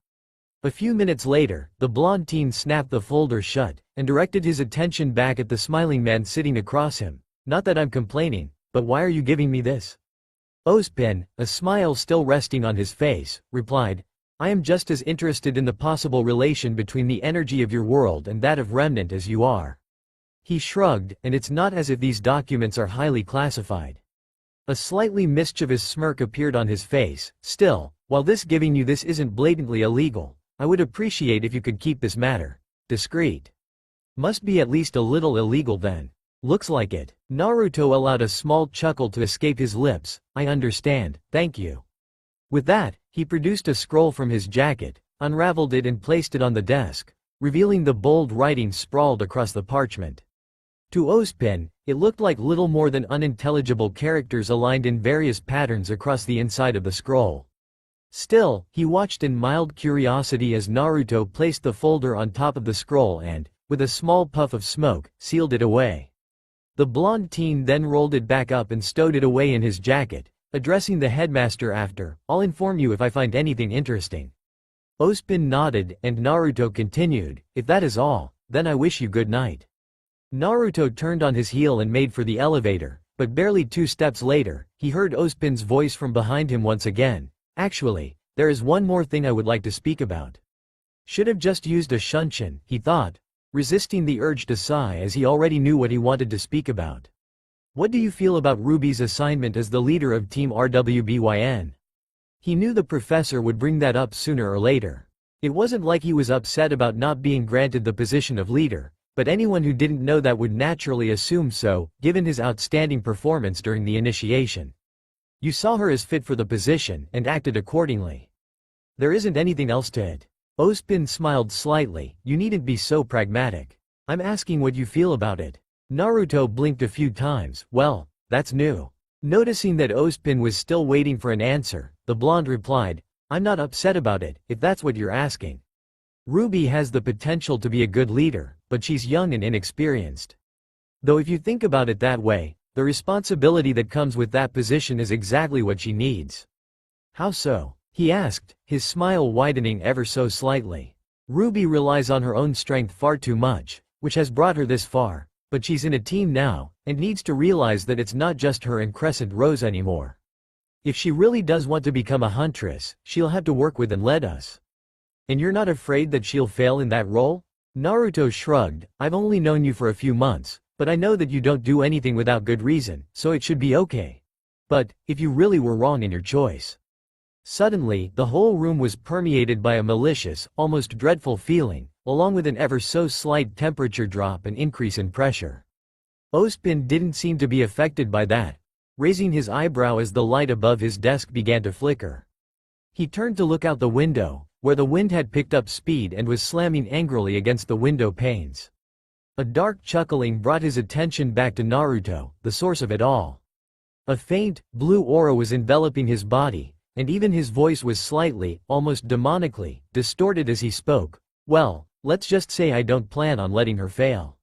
A few minutes later, the blonde teen snapped the folder shut, and directed his attention back at the smiling man sitting across him. "Not that I'm complaining, but why are you giving me this?" Ozpin, a smile still resting on his face, replied, "I am just as interested in the possible relation between the energy of your world and that of Remnant as you are." He shrugged, and it's not as if these documents are highly classified. A slightly mischievous smirk appeared on his face. "Still, while giving you this isn't blatantly illegal, I would appreciate if you could keep this matter discreet." "Must be at least a little illegal then." "Looks like it." Naruto allowed a small chuckle to escape his lips. "I understand, thank you." With that, he produced a scroll from his jacket, unraveled it and placed it on the desk, revealing the bold writing sprawled across the parchment. To Ozpin, it looked like little more than unintelligible characters aligned in various patterns across the inside of the scroll. Still, he watched in mild curiosity as Naruto placed the folder on top of the scroll and, with a small puff of smoke, sealed it away. The blonde teen then rolled it back up and stowed it away in his jacket, addressing the headmaster after, "I'll inform you if I find anything interesting." Ozpin nodded and Naruto continued, "If that is all, then I wish you good night." Naruto turned on his heel and made for the elevator, but barely 2 steps later, he heard Ozpin's voice from behind him once again. "Actually, there is one more thing I would like to speak about." Should have just used a shunshin, he thought, resisting the urge to sigh as he already knew what he wanted to speak about. "What do you feel about Ruby's assignment as the leader of Team RWBYN?" He knew the professor would bring that up sooner or later. It wasn't like he was upset about not being granted the position of leader, but anyone who didn't know that would naturally assume so, given his outstanding performance during the initiation. "You saw her as fit for the position and acted accordingly. There isn't anything else to it." Ozpin smiled slightly. "You needn't be so pragmatic. I'm asking what you feel about it." Naruto blinked a few times. "Well, that's new." Noticing that Ozpin was still waiting for an answer, the blonde replied, "I'm not upset about it, if that's what you're asking. Ruby has the potential to be a good leader, but she's young and inexperienced. Though if you think about it that way, the responsibility that comes with that position is exactly what she needs." "How so?" he asked, his smile widening ever so slightly. "Ruby relies on her own strength far too much, which has brought her this far, but she's in a team now, and needs to realize that it's not just her and Crescent Rose anymore. If she really does want to become a huntress, she'll have to work with and lead us." "And you're not afraid that she'll fail in that role?" Naruto shrugged. "I've only known you for a few months, but I know that you don't do anything without good reason, so it should be okay. But, if you really were wrong in your choice." Suddenly, the whole room was permeated by a malicious, almost dreadful feeling, along with an ever so slight temperature drop and increase in pressure. Ozpin didn't seem to be affected by that, raising his eyebrow as the light above his desk began to flicker. He turned to look out the window, where the wind had picked up speed and was slamming angrily against the window panes. A dark chuckling brought his attention back to Naruto, the source of it all. A faint, blue aura was enveloping his body, and even his voice was slightly, almost demonically, distorted as he spoke. "Well, let's just say I don't plan on letting her fail."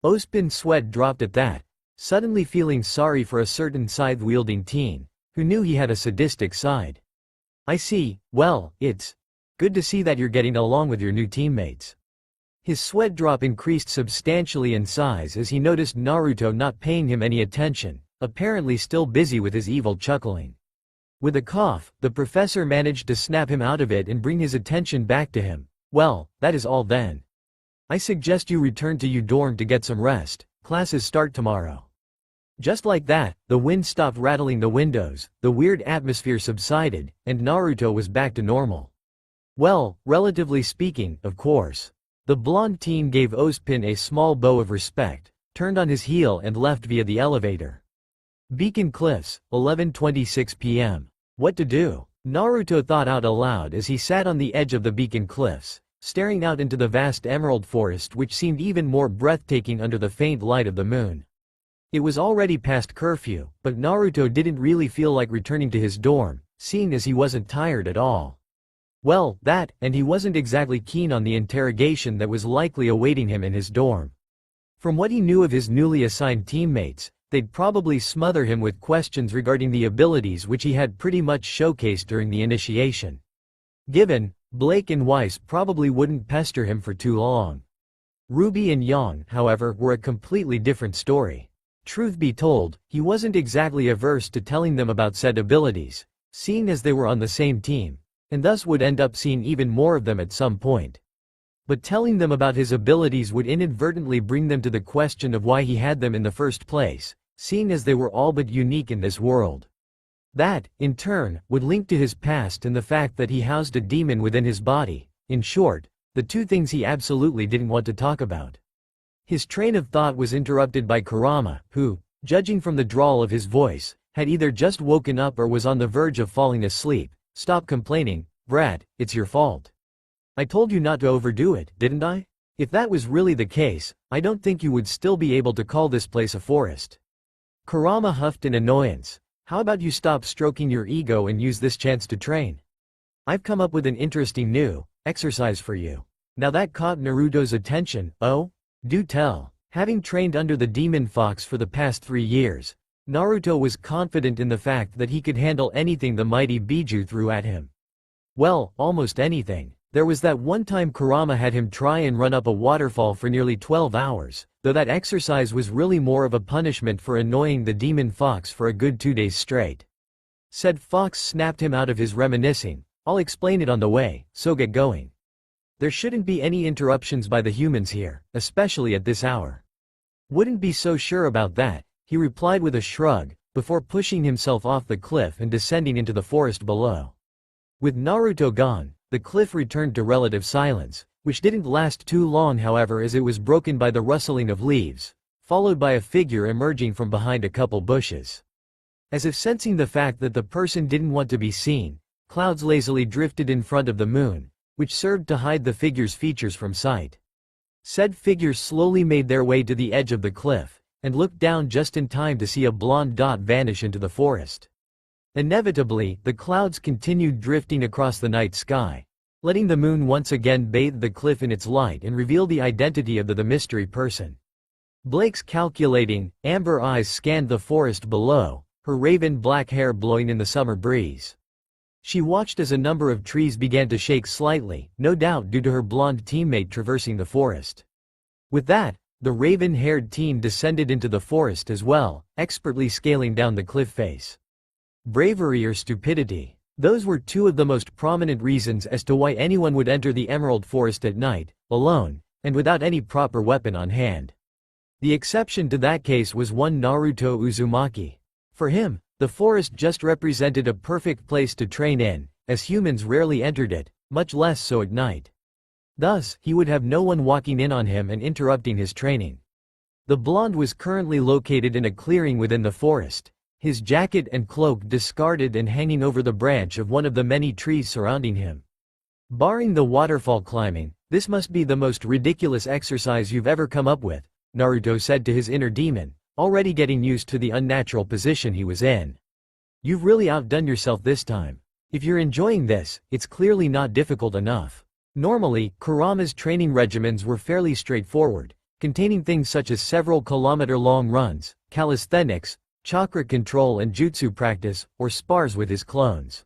Ozpin's sweat dropped at that, suddenly feeling sorry for a certain scythe-wielding teen, who knew he had a sadistic side. "I see. Well, it's good to see that you're getting along with your new teammates." His sweat drop increased substantially in size as he noticed Naruto not paying him any attention, apparently still busy with his evil chuckling. With a cough, the professor managed to snap him out of it and bring his attention back to him. "Well, that is all then. I suggest you return to your dorm to get some rest. Classes start tomorrow." Just like that, the wind stopped rattling the windows, the weird atmosphere subsided, and Naruto was back to normal. Well, relatively speaking, of course. The blonde teen gave Ozpin a small bow of respect, turned on his heel and left via the elevator. Beacon Cliffs, 11:26 p.m. What to do? Naruto thought out aloud as he sat on the edge of the Beacon Cliffs, staring out into the vast emerald forest which seemed even more breathtaking under the faint light of the moon. It was already past curfew, but Naruto didn't really feel like returning to his dorm, seeing as he wasn't tired at all. Well, that, and he wasn't exactly keen on the interrogation that was likely awaiting him in his dorm. From what he knew of his newly assigned teammates, they'd probably smother him with questions regarding the abilities which he had pretty much showcased during the initiation. Given, Blake and Weiss probably wouldn't pester him for too long. Ruby and Yang, however, were a completely different story. Truth be told, he wasn't exactly averse to telling them about said abilities, seeing as they were on the same team, and thus would end up seeing even more of them at some point. But telling them about his abilities would inadvertently bring them to the question of why he had them in the first place, seeing as they were all but unique in this world. That, in turn, would link to his past and the fact that he housed a demon within his body. In short, the two things he absolutely didn't want to talk about. His train of thought was interrupted by Kurama, who, judging from the drawl of his voice, had either just woken up or was on the verge of falling asleep. "Stop complaining, Brad, it's your fault. I told you not to overdo it, didn't I? If that was really the case, I don't think you would still be able to call this place a forest." Kurama huffed in annoyance. "How about you stop stroking your ego and use this chance to train? I've come up with an interesting new exercise for you." Now that caught Naruto's attention. "Oh? Do tell." Having trained under the demon fox for the past 3 years, Naruto was confident in the fact that he could handle anything the mighty Biju threw at him. Well, almost anything. There was that one time Kurama had him try and run up a waterfall for nearly 12 hours, though that exercise was really more of a punishment for annoying the demon fox for a good 2 days straight. Said fox snapped him out of his reminiscing. I'll explain it on the way, so get going. There shouldn't be any interruptions by the humans here, especially at this hour. Wouldn't be so sure about that, he replied with a shrug, before pushing himself off the cliff and descending into the forest below. With Naruto gone, the cliff returned to relative silence, which didn't last too long however, as it was broken by the rustling of leaves, followed by a figure emerging from behind a couple bushes. As if sensing the fact that the person didn't want to be seen, clouds lazily drifted in front of the moon, which served to hide the figure's features from sight. Said figure slowly made their way to the edge of the cliff, and looked down just in time to see a blonde dot vanish into the forest. Inevitably, the clouds continued drifting across the night sky, letting the moon once again bathe the cliff in its light and reveal the identity of the mystery person. Blake's calculating, amber eyes scanned the forest below, her raven black hair blowing in the summer breeze. She watched as a number of trees began to shake slightly, no doubt due to her blonde teammate traversing the forest. With that, the raven-haired teen descended into the forest as well, expertly scaling down the cliff face. Bravery or stupidity? Those were two of the most prominent reasons as to why anyone would enter the Emerald Forest at night, alone, and without any proper weapon on hand. The exception to that case was one Naruto Uzumaki. For him, the forest just represented a perfect place to train in, as humans rarely entered it, much less so at night. Thus, he would have no one walking in on him and interrupting his training. The blonde was currently located in a clearing within the forest, his jacket and cloak discarded and hanging over the branch of one of the many trees surrounding him. Barring the waterfall climbing, this must be the most ridiculous exercise you've ever come up with, Naruto said to his inner demon, already getting used to the unnatural position he was in. You've really outdone yourself this time. If you're enjoying this, it's clearly not difficult enough. Normally, Kurama's training regimens were fairly straightforward, containing things such as several kilometer-long runs, calisthenics, chakra control and jutsu practice, or spars with his clones.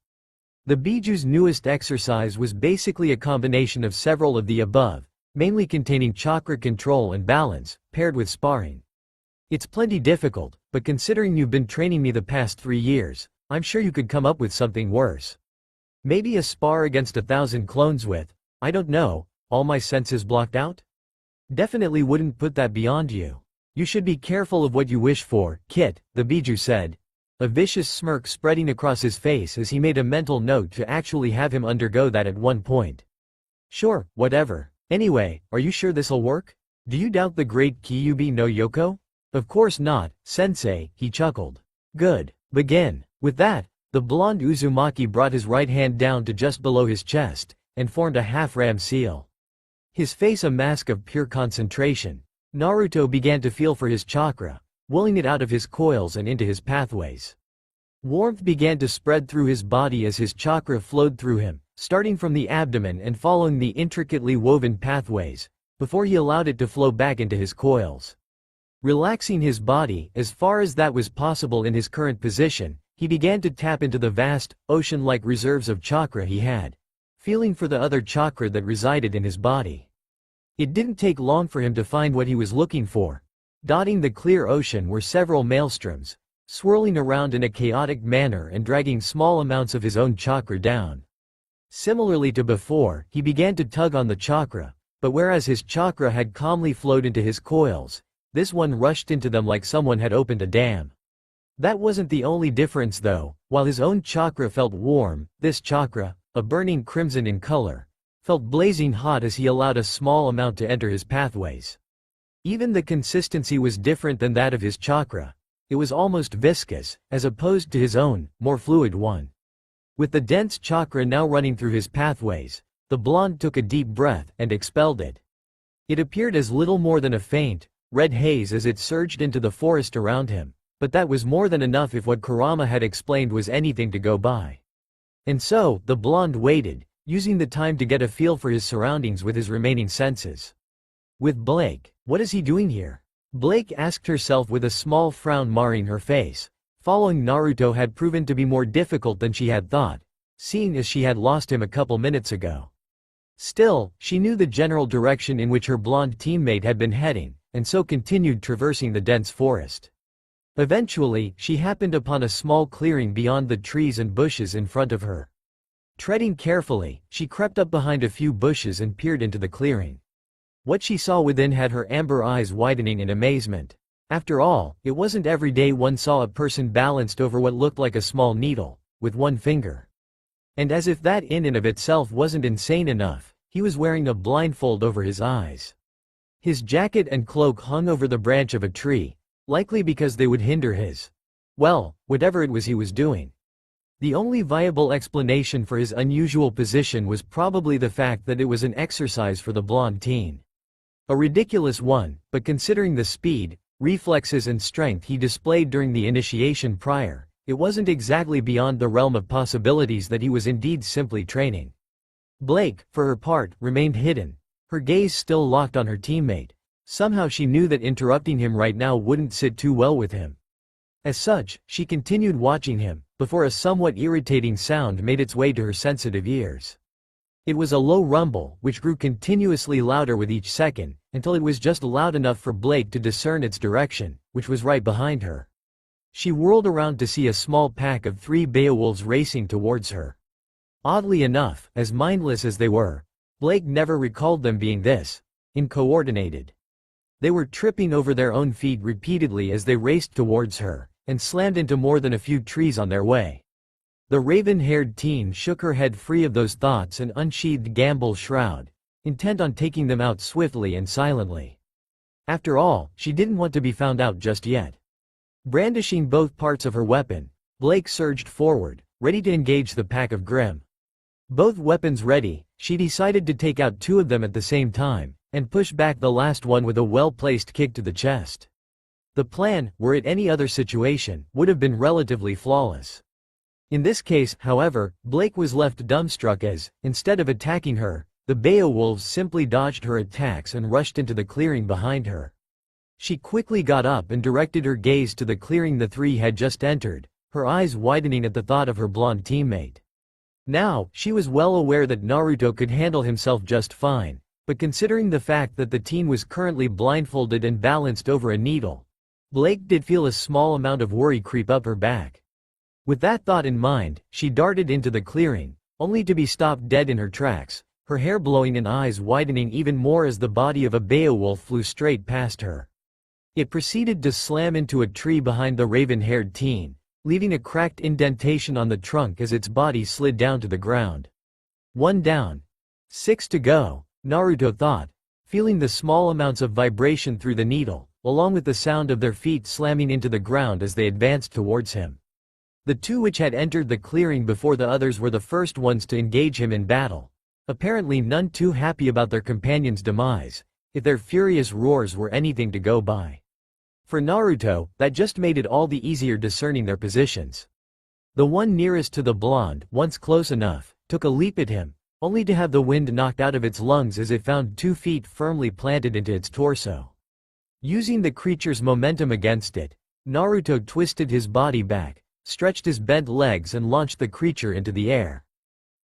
The Biju's newest exercise was basically a combination of several of the above, mainly containing chakra control and balance, paired with sparring. It's plenty difficult, but considering you've been training me the past 3 years, I'm sure you could come up with something worse. Maybe a spar against 1,000 clones with, I don't know, all my senses blocked out? Definitely wouldn't put that beyond you. You should be careful of what you wish for, Kit, the Biju said, a vicious smirk spreading across his face as he made a mental note to actually have him undergo that at one point. Sure, whatever. Anyway, are you sure this'll work? Do you doubt the great Kyuubi no Yoko? Of course not, sensei, he chuckled. Good. Begin. With that, the blonde Uzumaki brought his right hand down to just below his chest, and formed a half-ram seal. His face a mask of pure concentration, Naruto began to feel for his chakra, willing it out of his coils and into his pathways. Warmth began to spread through his body as his chakra flowed through him, starting from the abdomen and following the intricately woven pathways, before he allowed it to flow back into his coils. Relaxing his body as far as that was possible in his current position, he began to tap into the vast, ocean-like reserves of chakra he had, feeling for the other chakra that resided in his body. It didn't take long for him to find what he was looking for. Dotting the clear ocean were several maelstroms, swirling around in a chaotic manner and dragging small amounts of his own chakra down. Similarly to before, he began to tug on the chakra, but whereas his chakra had calmly flowed into his coils, this one rushed into them like someone had opened a dam. That wasn't the only difference though. While his own chakra felt warm, this chakra, a burning crimson in color, felt blazing hot as he allowed a small amount to enter his pathways. Even the consistency was different than that of his chakra. It was almost viscous, as opposed to his own, more fluid one. With the dense chakra now running through his pathways, the blonde took a deep breath and expelled it. It appeared as little more than a faint, red haze as it surged into the forest around him, but that was more than enough if what Kurama had explained was anything to go by. And so, the blonde waited, using the time to get a feel for his surroundings with his remaining senses. With Blake, what is he doing here? Blake asked herself with a small frown marring her face. Following Naruto had proven to be more difficult than she had thought, seeing as she had lost him a couple minutes ago. Still, she knew the general direction in which her blonde teammate had been heading, and so continued traversing the dense forest. Eventually, she happened upon a small clearing beyond the trees and bushes in front of her. Treading carefully, she crept up behind a few bushes and peered into the clearing. What she saw within had her amber eyes widening in amazement. After all, it wasn't every day one saw a person balanced over what looked like a small needle, with one finger. And as if that in and of itself wasn't insane enough, he was wearing a blindfold over his eyes. His jacket and cloak hung over the branch of a tree, likely because they would hinder his, well, whatever it was he was doing. The only viable explanation for his unusual position was probably the fact that it was an exercise for the blonde teen. A ridiculous one, but considering the speed, reflexes and strength he displayed during the initiation prior, it wasn't exactly beyond the realm of possibilities that he was indeed simply training. Blake, for her part, remained hidden, her gaze still locked on her teammate. Somehow she knew that interrupting him right now wouldn't sit too well with him. As such, she continued watching him, before a somewhat irritating sound made its way to her sensitive ears. It was a low rumble, which grew continuously louder with each second, until it was just loud enough for Blake to discern its direction, which was right behind her. She whirled around to see a small pack of 3 Beowulfs racing towards her. Oddly enough, as mindless as they were, Blake never recalled them being this uncoordinated. They were tripping over their own feet repeatedly as they raced towards her, and slammed into more than a few trees on their way. The raven-haired teen shook her head free of those thoughts and unsheathed Gamble's shroud, intent on taking them out swiftly and silently. After all, she didn't want to be found out just yet. Brandishing both parts of her weapon, Blake surged forward, ready to engage the pack of Grimm. Both weapons ready, she decided to take out 2 of them at the same time, and push back the last one with a well-placed kick to the chest. The plan, were it any other situation, would have been relatively flawless. In this case, however, Blake was left dumbstruck as, instead of attacking her, the Beowulfs simply dodged her attacks and rushed into the clearing behind her. She quickly got up and directed her gaze to the clearing the 3 had just entered, her eyes widening at the thought of her blonde teammate. Now, she was well aware that Naruto could handle himself just fine, but considering the fact that the teen was currently blindfolded and balanced over a needle, Blake did feel a small amount of worry creep up her back. With that thought in mind, she darted into the clearing, only to be stopped dead in her tracks, her hair blowing and eyes widening even more as the body of a Beowulf flew straight past her. It proceeded to slam into a tree behind the raven-haired teen, leaving a cracked indentation on the trunk as its body slid down to the ground. 1 down. 6 to go, Naruto thought, feeling the small amounts of vibration through the needle, along with the sound of their feet slamming into the ground as they advanced towards him. The 2 which had entered the clearing before the others were the first ones to engage him in battle, apparently none too happy about their companion's demise, if their furious roars were anything to go by. For Naruto, that just made it all the easier discerning their positions. The one nearest to the blonde, once close enough, took a leap at him, only to have the wind knocked out of its lungs as it found 2 feet firmly planted into its torso. Using the creature's momentum against it, Naruto twisted his body back, stretched his bent legs and launched the creature into the air.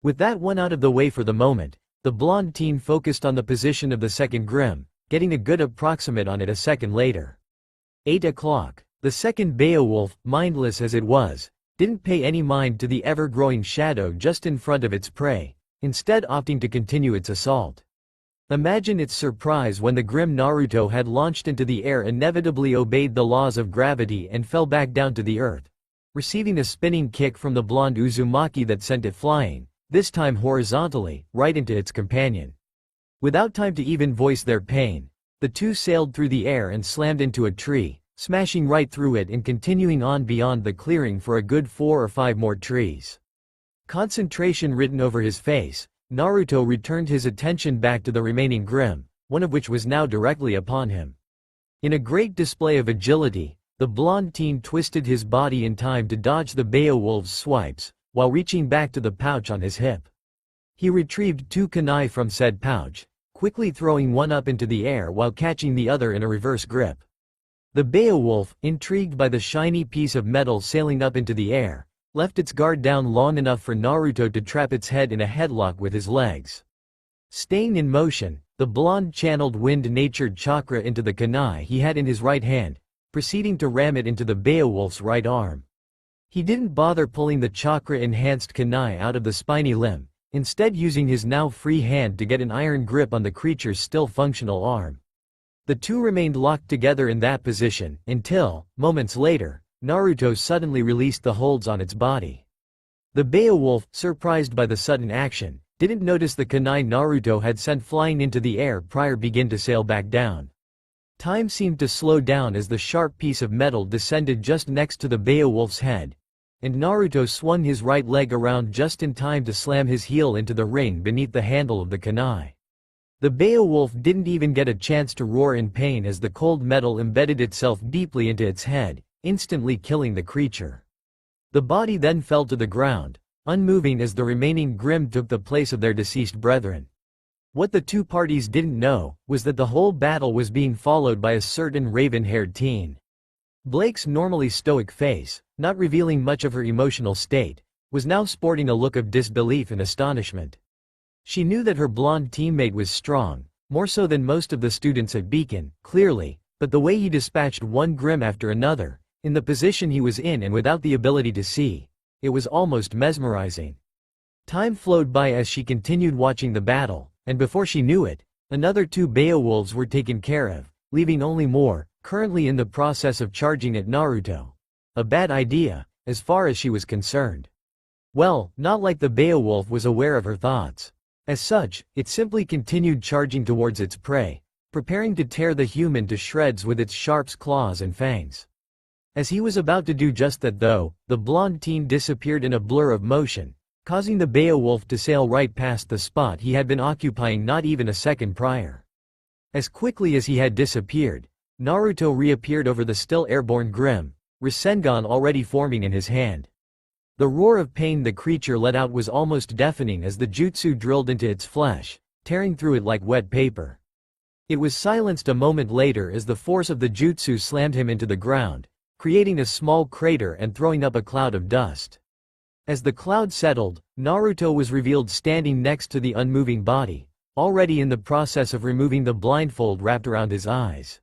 With that one out of the way for the moment, the blonde teen focused on the position of the second Grimm, getting a good approximate on it a second later. 8 o'clock. The second Beowulf, mindless as it was, didn't pay any mind to the ever-growing shadow just in front of its prey, instead opting to continue its assault. Imagine its surprise when the Grimm Naruto had launched into the air inevitably obeyed the laws of gravity and fell back down to the earth, receiving a spinning kick from the blonde Uzumaki that sent it flying, this time horizontally, right into its companion. Without time to even voice their pain, the 2 sailed through the air and slammed into a tree, smashing right through it and continuing on beyond the clearing for a good 4 or 5 more trees. Concentration written over his face, Naruto returned his attention back to the remaining Grimm, one of which was now directly upon him. In a great display of agility, the blonde teen twisted his body in time to dodge the Beowulf's swipes, while reaching back to the pouch on his hip. He retrieved 2 kunai from said pouch, quickly throwing one up into the air while catching the other in a reverse grip. The Beowulf, intrigued by the shiny piece of metal sailing up into the air, left its guard down long enough for Naruto to trap its head in a headlock with his legs. Staying in motion, the blonde channeled wind-natured chakra into the kunai he had in his right hand, proceeding to ram it into the Beowulf's right arm. He didn't bother pulling the chakra-enhanced kunai out of the spiny limb, instead using his now free hand to get an iron grip on the creature's still functional arm. The two remained locked together in that position, until, moments later, Naruto suddenly released the holds on its body. The Beowulf, surprised by the sudden action, didn't notice the kunai Naruto had sent flying into the air prior began to sail back down. Time seemed to slow down as the sharp piece of metal descended just next to the Beowulf's head, and Naruto swung his right leg around just in time to slam his heel into the ring beneath the handle of the kunai. The Beowulf didn't even get a chance to roar in pain as the cold metal embedded itself deeply into its head, instantly killing the creature. The body then fell to the ground, unmoving as the remaining Grimm took the place of their deceased brethren. What the two parties didn't know was that the whole battle was being followed by a certain raven-haired teen. Blake's normally stoic face, not revealing much of her emotional state, was now sporting a look of disbelief and astonishment. She knew that her blonde teammate was strong, more so than most of the students at Beacon, clearly, but the way he dispatched one Grimm after another, in the position he was in and without the ability to see, it was almost mesmerizing. Time flowed by as she continued watching the battle, and before she knew it, another two Beowulfs were taken care of, leaving only more, currently in the process of charging at Naruto. A bad idea, as far as she was concerned. Well, not like the Beowulf was aware of her thoughts. As such, it simply continued charging towards its prey, preparing to tear the human to shreds with its sharp claws and fangs. As he was about to do just that though, the blonde teen disappeared in a blur of motion, causing the Beowulf to sail right past the spot he had been occupying not even a second prior. As quickly as he had disappeared, Naruto reappeared over the still airborne Grimm, Rasengan already forming in his hand. The roar of pain the creature let out was almost deafening as the jutsu drilled into its flesh, tearing through it like wet paper. It was silenced a moment later as the force of the jutsu slammed him into the ground, creating a small crater and throwing up a cloud of dust. As the cloud settled, Naruto was revealed standing next to the unmoving body, already in the process of removing the blindfold wrapped around his eyes.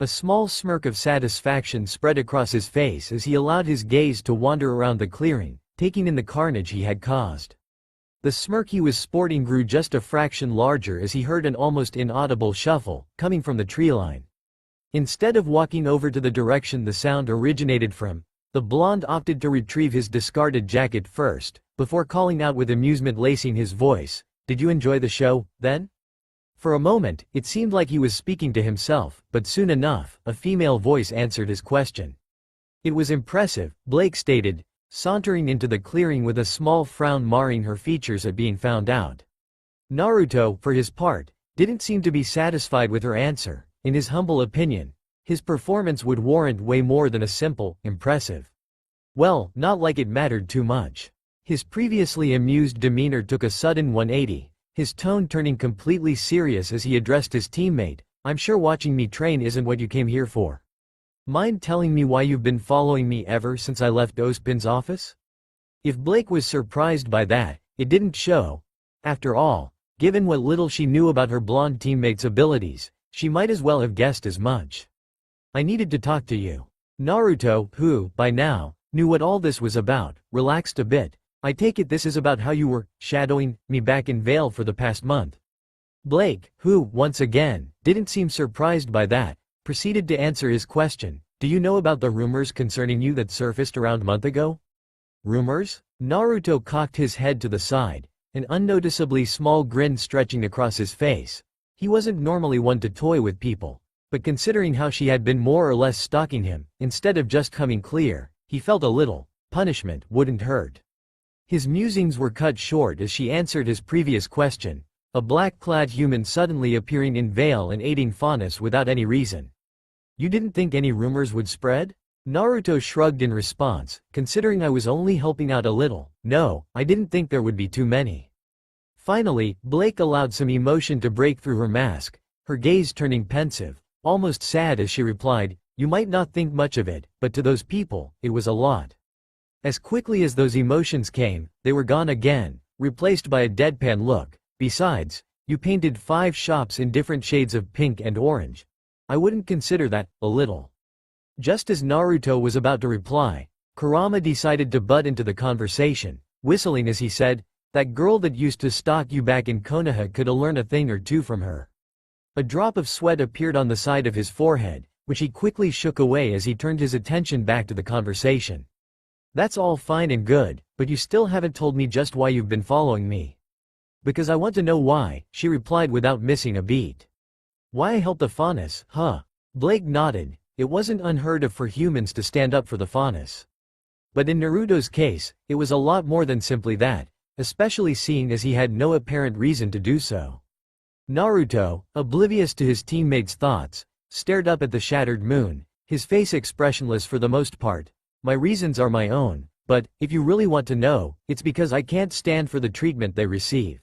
A small smirk of satisfaction spread across his face as he allowed his gaze to wander around the clearing, taking in the carnage he had caused. The smirk he was sporting grew just a fraction larger as he heard an almost inaudible shuffle, coming from the treeline. Instead of walking over to the direction the sound originated from, the blonde opted to retrieve his discarded jacket first, before calling out with amusement lacing his voice, "Did you enjoy the show, then?" For a moment, it seemed like he was speaking to himself, but soon enough, a female voice answered his question. It was impressive, Blake stated, sauntering into the clearing with a small frown marring her features at being found out. Naruto, for his part, didn't seem to be satisfied with her answer. In his humble opinion, his performance would warrant way more than a simple, impressive. Well, not like it mattered too much. His previously amused demeanor took a sudden 180. His tone turning completely serious as he addressed his teammate, "I'm sure watching me train isn't what you came here for. Mind telling me why you've been following me ever since I left Ozpin's office?" If Blake was surprised by that, it didn't show. After all, given what little she knew about her blonde teammate's abilities, she might as well have guessed as much. "I needed to talk to you." Naruto, who, by now, knew what all this was about, relaxed a bit. "I take it this is about how you were shadowing me back in Vale for the past month." Blake, who, once again, didn't seem surprised by that, proceeded to answer his question. "Do you know about the rumors concerning you that surfaced around a month ago?" "Rumors?" Naruto cocked his head to the side, an unnoticeably small grin stretching across his face. He wasn't normally one to toy with people, but considering how she had been more or less stalking him, instead of just coming clear, he felt a little. Punishment wouldn't hurt. His musings were cut short as she answered his previous question, a black-clad human suddenly appearing in Vale and aiding Faunus without any reason. "You didn't think any rumors would spread?" Naruto shrugged in response, "Considering I was only helping out a little, no, I didn't think there would be too many." Finally, Blake allowed some emotion to break through her mask, her gaze turning pensive, almost sad as she replied, "You might not think much of it, but to those people, it was a lot." As quickly as those emotions came, they were gone again, replaced by a deadpan look. "Besides, You painted 5 shops in different shades of pink and orange. I wouldn't consider that a little. Just as Naruto was about to reply, Kurama decided to butt into the conversation, whistling as he said, "That girl that used to stalk you back in Konoha could learn a thing or two from her." A drop of sweat appeared on the side of his forehead, which he quickly shook away as he turned his attention back to the conversation. "That's all fine and good, but you still haven't told me just why you've been following me." "Because I want to know why," she replied without missing a beat. "Why I helped the Faunus, huh?" Blake nodded. It wasn't unheard of for humans to stand up for the Faunus. But in Naruto's case, it was a lot more than simply that, especially seeing as he had no apparent reason to do so. Naruto, oblivious to his teammates' thoughts, stared up at the shattered moon, his face expressionless for the most part. "My reasons are my own, but, if you really want to know, it's because I can't stand for the treatment they receive.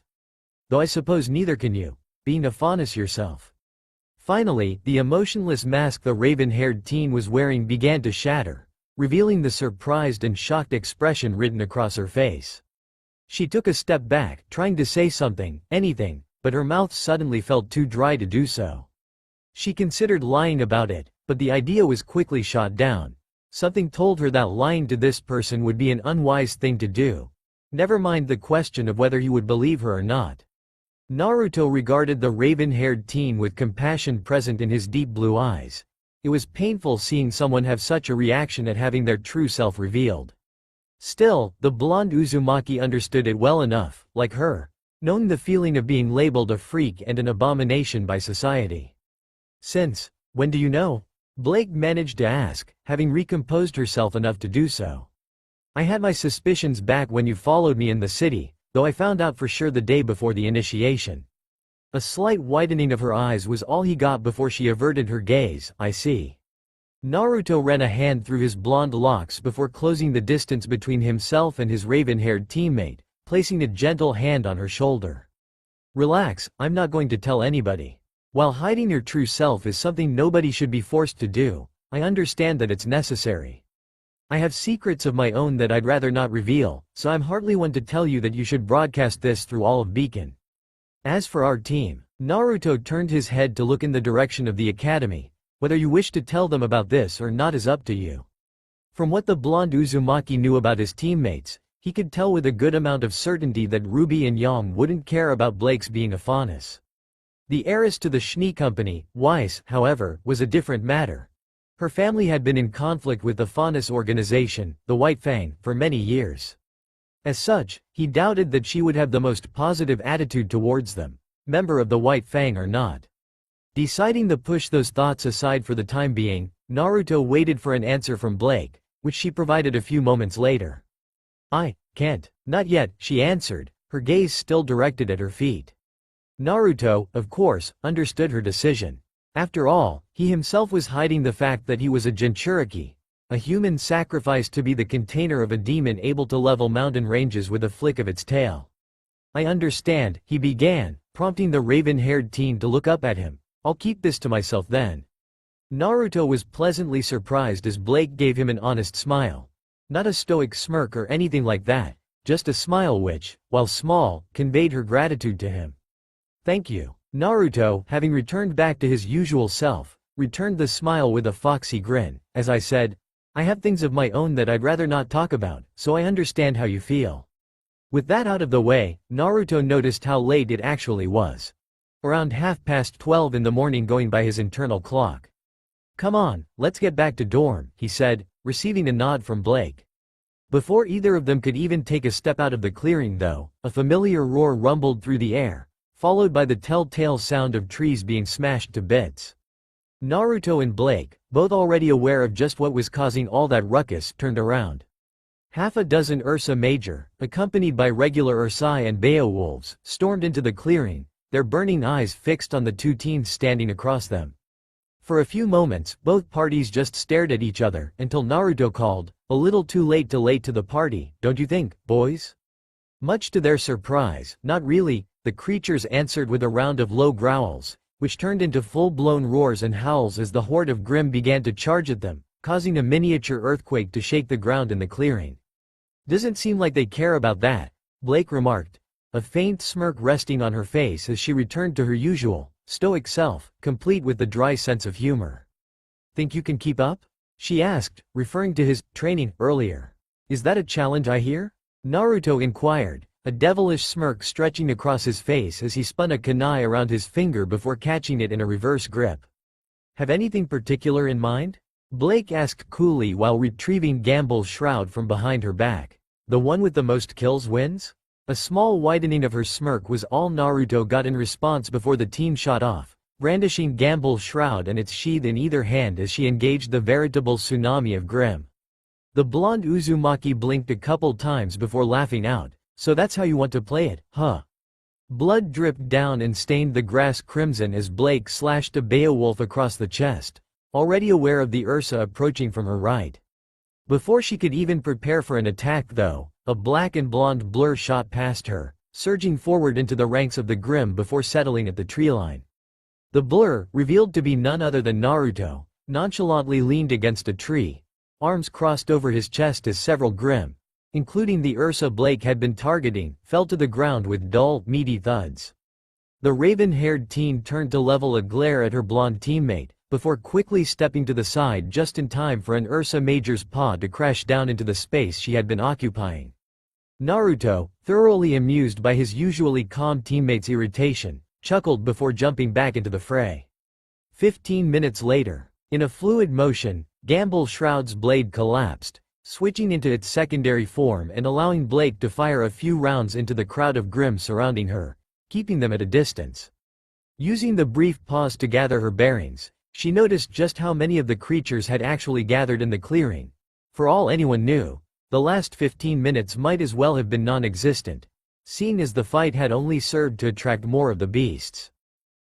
Though I suppose neither can you, being a Faunus yourself." Finally, the emotionless mask the raven-haired teen was wearing began to shatter, revealing the surprised and shocked expression written across her face. She took a step back, trying to say something, anything, but her mouth suddenly felt too dry to do so. She considered lying about it, but the idea was quickly shot down. Something told her that lying to this person would be an unwise thing to do. Never mind the question of whether he would believe her or not. Naruto regarded the raven-haired teen with compassion present in his deep blue eyes. It was painful seeing someone have such a reaction at having their true self revealed. Still, the blonde Uzumaki understood it well enough, like her, knowing the feeling of being labeled a freak and an abomination by society. "Since when do you know?" Blake managed to ask, having recomposed herself enough to do so. "I had my suspicions back when you followed me in the city, though I found out for sure the day before the initiation." A slight widening of her eyes was all he got before she averted her gaze. "I see." Naruto ran a hand through his blonde locks before closing the distance between himself and his raven-haired teammate, placing a gentle hand on her shoulder. "Relax, I'm not going to tell anybody. While hiding your true self is something nobody should be forced to do, I understand that it's necessary. I have secrets of my own that I'd rather not reveal, so I'm hardly one to tell you that you should broadcast this through all of Beacon. As for our team," Naruto turned his head to look in the direction of the academy. "Whether you wish to tell them about this or not is up to you." From what the blonde Uzumaki knew about his teammates, he could tell with a good amount of certainty that Ruby and Yang wouldn't care about Blake's being a Faunus. The heiress to the Schnee Company, Weiss, however, was a different matter. Her family had been in conflict with the Faunus organization, the White Fang, for many years. As such, he doubted that she would have the most positive attitude towards them, member of the White Fang or not. Deciding to push those thoughts aside for the time being, Naruto waited for an answer from Blake, which she provided a few moments later. "I can't, not yet," she answered, her gaze still directed at her feet. Naruto, of course, understood her decision. After all, he himself was hiding the fact that he was a Jinchuriki, a human sacrificed to be the container of a demon able to level mountain ranges with a flick of its tail. "I understand," he began, prompting the raven-haired teen to look up at him. "I'll keep this to myself then." Naruto was pleasantly surprised as Blake gave him an honest smile. Not a stoic smirk or anything like that, just a smile which, while small, conveyed her gratitude to him. "Thank you." Naruto, having returned back to his usual self, returned the smile with a foxy grin. "As I said, I have things of my own that I'd rather not talk about, so I understand how you feel." With that out of the way, Naruto noticed how late it actually was. Around 12:30 in the morning going by his internal clock. "Come on, let's get back to dorm," he said, receiving a nod from Blake. Before either of them could even take a step out of the clearing though, a familiar roar rumbled through the air, followed by the telltale sound of trees being smashed to bits. Naruto and Blake, both already aware of just what was causing all that ruckus, turned around. Half a dozen Ursa Major, accompanied by regular Ursai and Beowulfs, stormed into the clearing, their burning eyes fixed on the two teens standing across them. For a few moments, both parties just stared at each other, until Naruto called, "A little too late to the party, don't you think, boys?" Much to their surprise, "Not really," the creatures answered with a round of low growls, which turned into full-blown roars and howls as the horde of Grimm began to charge at them, causing a miniature earthquake to shake the ground in the clearing. "Doesn't seem like they care about that," Blake remarked. a faint smirk resting on her face as she returned to her usual, stoic self, complete with the dry sense of humor. "Think you can keep up?" she asked, referring to his training earlier. "Is that a challenge I hear?" Naruto inquired, a devilish smirk stretching across his face as he spun a kunai around his finger before catching it in a reverse grip. "Have anything particular in mind?" Blake asked coolly while retrieving Gamble's shroud from behind her back. "The one with the most kills wins?" A small widening of her smirk was all Naruto got in response before the team shot off, brandishing Gamble's shroud and its sheath in either hand as she engaged the veritable tsunami of Grimm. The blonde Uzumaki blinked a couple times before laughing out. "So that's how you want to play it, huh?" Blood dripped down and stained the grass crimson as Blake slashed a Beowulf across the chest, already aware of the Ursa approaching from her right. Before she could even prepare for an attack though, a black and blonde blur shot past her, surging forward into the ranks of the Grimm before settling at the treeline. The blur, revealed to be none other than Naruto, nonchalantly leaned against a tree, arms crossed over his chest as several Grimm, including the Ursa Blake had been targeting, fell to the ground with dull, meaty thuds. The raven-haired teen turned to level a glare at her blonde teammate, before quickly stepping to the side just in time for an Ursa Major's paw to crash down into the space she had been occupying. Naruto, thoroughly amused by his usually calm teammate's irritation, chuckled before jumping back into the fray. 15 minutes later, in a fluid motion, Gamble's shroud's blade collapsed, switching into its secondary form and allowing Blake to fire a few rounds into the crowd of Grimm surrounding her, keeping them at a distance. Using the brief pause to gather her bearings, she noticed just how many of the creatures had actually gathered in the clearing. For all anyone knew, the last 15 minutes might as well have been non-existent, seeing as the fight had only served to attract more of the beasts.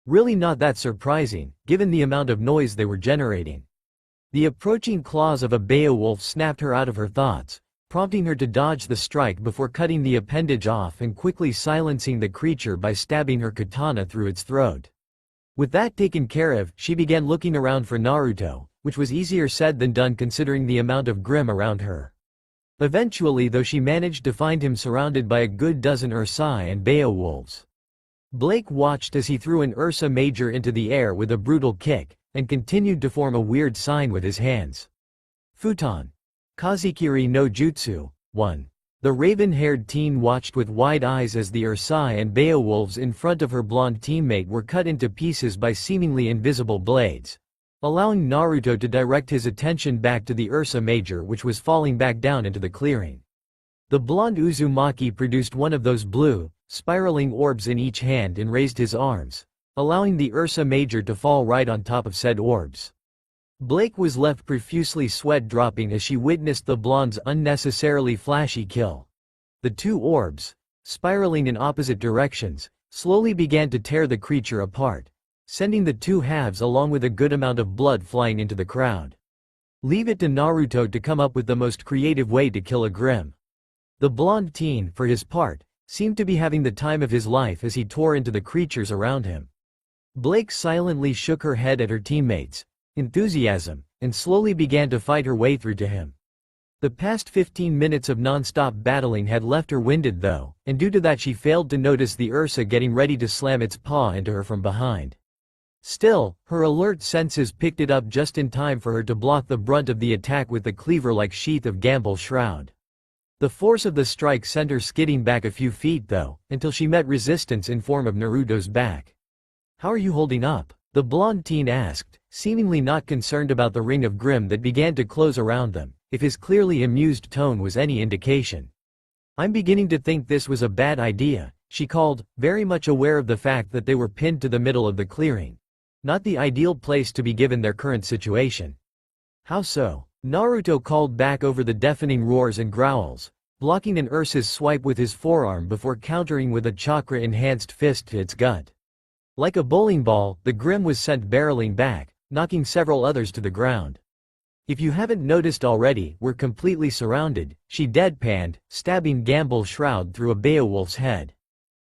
Really not that surprising, given the amount of noise they were generating. The approaching claws of a Beowulf snapped her out of her thoughts, prompting her to dodge the strike before cutting the appendage off and quickly silencing the creature by stabbing her katana through its throat. With that taken care of, she began looking around for Naruto, which was easier said than done considering the amount of Grimm around her. Eventually though she managed to find him surrounded by a good dozen Ursai and Beowulfs. Blake watched as he threw an Ursa Major into the air with a brutal kick, and continued to form a weird sign with his hands. Futon. Kazikiri no Jutsu, 1. The raven-haired teen watched with wide eyes as the Ursai and Beowulfs in front of her blonde teammate were cut into pieces by seemingly invisible blades, allowing Naruto to direct his attention back to the Ursa Major which was falling back down into the clearing. The blonde Uzumaki produced one of those blue, spiraling orbs in each hand and raised his arms, allowing the Ursa Major to fall right on top of said orbs. Blake was left profusely sweat dropping as she witnessed the blonde's unnecessarily flashy kill. The two orbs, spiraling in opposite directions, slowly began to tear the creature apart, sending the two halves along with a good amount of blood flying into the crowd. Leave it to Naruto to come up with the most creative way to kill a Grimm. The blonde teen, for his part, seemed to be having the time of his life as he tore into the creatures around him. Blake silently shook her head at her teammates' enthusiasm, and slowly began to fight her way through to him. The past 15 minutes of non-stop battling had left her winded though, and due to that she failed to notice the Ursa getting ready to slam its paw into her from behind. Still, her alert senses picked it up just in time for her to block the brunt of the attack with the cleaver-like sheath of Gamble's shroud. The force of the strike sent her skidding back a few feet though, until she met resistance in form of Naruto's back. "How are you holding up?" the blonde teen asked, seemingly not concerned about the ring of Grimm that began to close around them, if his clearly amused tone was any indication. "I'm beginning to think this was a bad idea," she called, very much aware of the fact that they were pinned to the middle of the clearing. Not the ideal place to be given their current situation. "How so?" Naruto called back over the deafening roars and growls, blocking an Ursa's swipe with his forearm before countering with a chakra-enhanced fist to its gut. Like a bowling ball, the Grimm was sent barreling back, knocking several others to the ground. "If you haven't noticed already, we're completely surrounded," she deadpanned, stabbing Gamble's shroud through a Beowulf's head.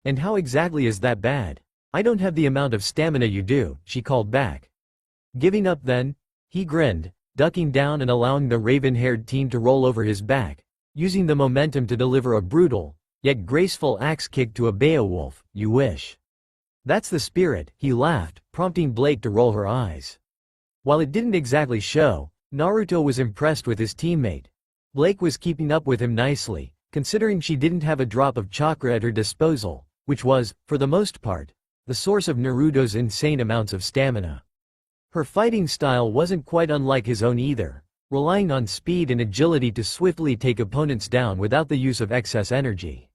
"And how exactly is that bad? I don't have the amount of stamina you do," she called back. "Giving up then?" He grinned, ducking down and allowing the raven-haired teen to roll over his back, using the momentum to deliver a brutal, yet graceful axe kick to a Beowulf, you wish. That's the spirit, he laughed, prompting Blake to roll her eyes. While it didn't exactly show, Naruto was impressed with his teammate. Blake was keeping up with him nicely, considering she didn't have a drop of chakra at her disposal, which was, for the most part, the source of Naruto's insane amounts of stamina. Her fighting style wasn't quite unlike his own either, relying on speed and agility to swiftly take opponents down without the use of excess energy.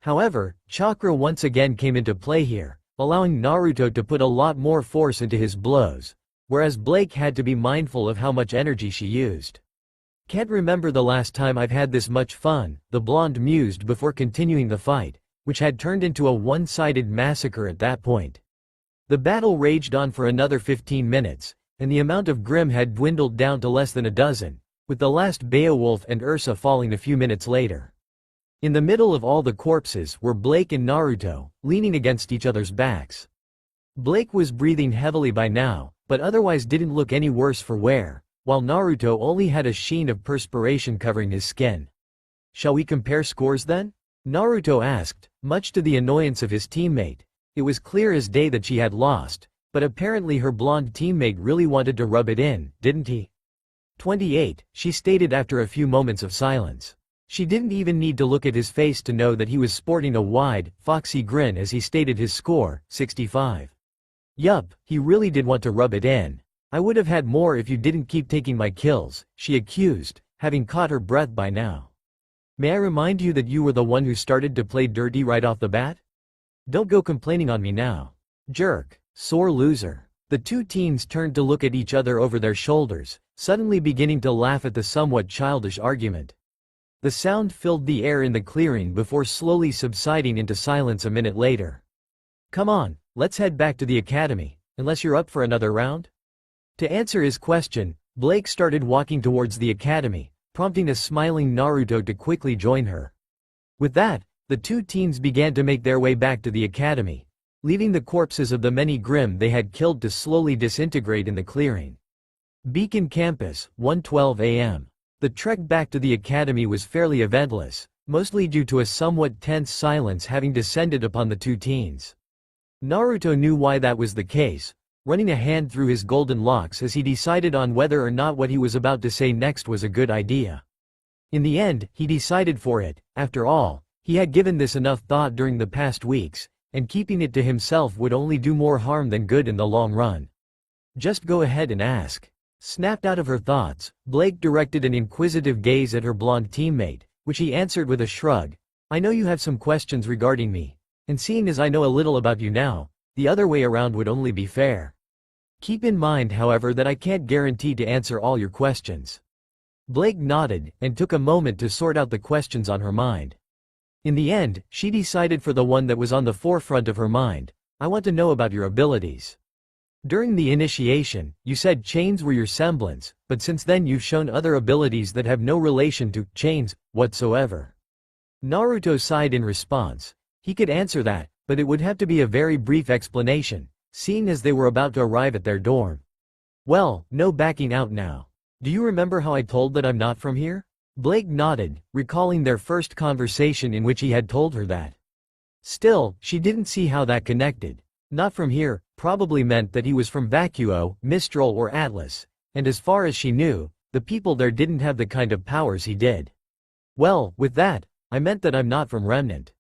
However, chakra once again came into play here, allowing Naruto to put a lot more force into his blows, whereas Blake had to be mindful of how much energy she used. Can't remember the last time I've had this much fun, the blonde mused before continuing the fight, which had turned into a one-sided massacre at that point. The battle raged on for another 15 minutes, and the amount of Grimm had dwindled down to less than a dozen, with the last Beowulf and Ursa falling a few minutes later. In the middle of all the corpses were Blake and Naruto, leaning against each other's backs. Blake was breathing heavily by now, but otherwise didn't look any worse for wear, while Naruto only had a sheen of perspiration covering his skin. Shall we compare scores then? Naruto asked, much to the annoyance of his teammate. It was clear as day that she had lost, but apparently her blonde teammate really wanted to rub it in, didn't he? 28, she stated after a few moments of silence. She didn't even need to look at his face to know that he was sporting a wide, foxy grin as he stated his score, 65. Yup, he really did want to rub it in. I would have had more if you didn't keep taking my kills, she accused, having caught her breath by now. May I remind you that you were the one who started to play dirty right off the bat? Don't go complaining on me now. Jerk. Sore loser. The two teens turned to look at each other over their shoulders, suddenly beginning to laugh at the somewhat childish argument. The sound filled the air in the clearing before slowly subsiding into silence a minute later. Come on, let's head back to the academy, unless you're up for another round? To answer his question, Blake started walking towards the academy, prompting a smiling Naruto to quickly join her. With that, the two teens began to make their way back to the academy, leaving the corpses of the many Grimm they had killed to slowly disintegrate in the clearing. Beacon Campus, 1:12 a.m. The trek back to the academy was fairly eventless, mostly due to a somewhat tense silence having descended upon the two teens. Naruto knew why that was the case, running a hand through his golden locks as he decided on whether or not what he was about to say next was a good idea. In the end, he decided for it. After all, he had given this enough thought during the past weeks, and keeping it to himself would only do more harm than good in the long run. Just go ahead and ask. Snapped out of her thoughts, Blake directed an inquisitive gaze at her blonde teammate, which he answered with a shrug. I know you have some questions regarding me, and seeing as I know a little about you now, the other way around would only be fair. Keep in mind, however, that I can't guarantee to answer all your questions. Blake nodded, and took a moment to sort out the questions on her mind. In the end, she decided for the one that was on the forefront of her mind. I want to know about your abilities. During the initiation, you said chains were your semblance, but since then you've shown other abilities that have no relation to chains whatsoever. Naruto sighed in response. He could answer that, but it would have to be a very brief explanation, seeing as they were about to arrive at their dorm. Well, no backing out now. Do you remember how I told that I'm not from here? Blake nodded, recalling their first conversation in which he had told her that. Still, she didn't see how that connected. Not from here probably meant that he was from Vacuo, Mistral or Atlas, and as far as she knew, the people there didn't have the kind of powers he did. Well, with that, I meant that I'm not from Remnant.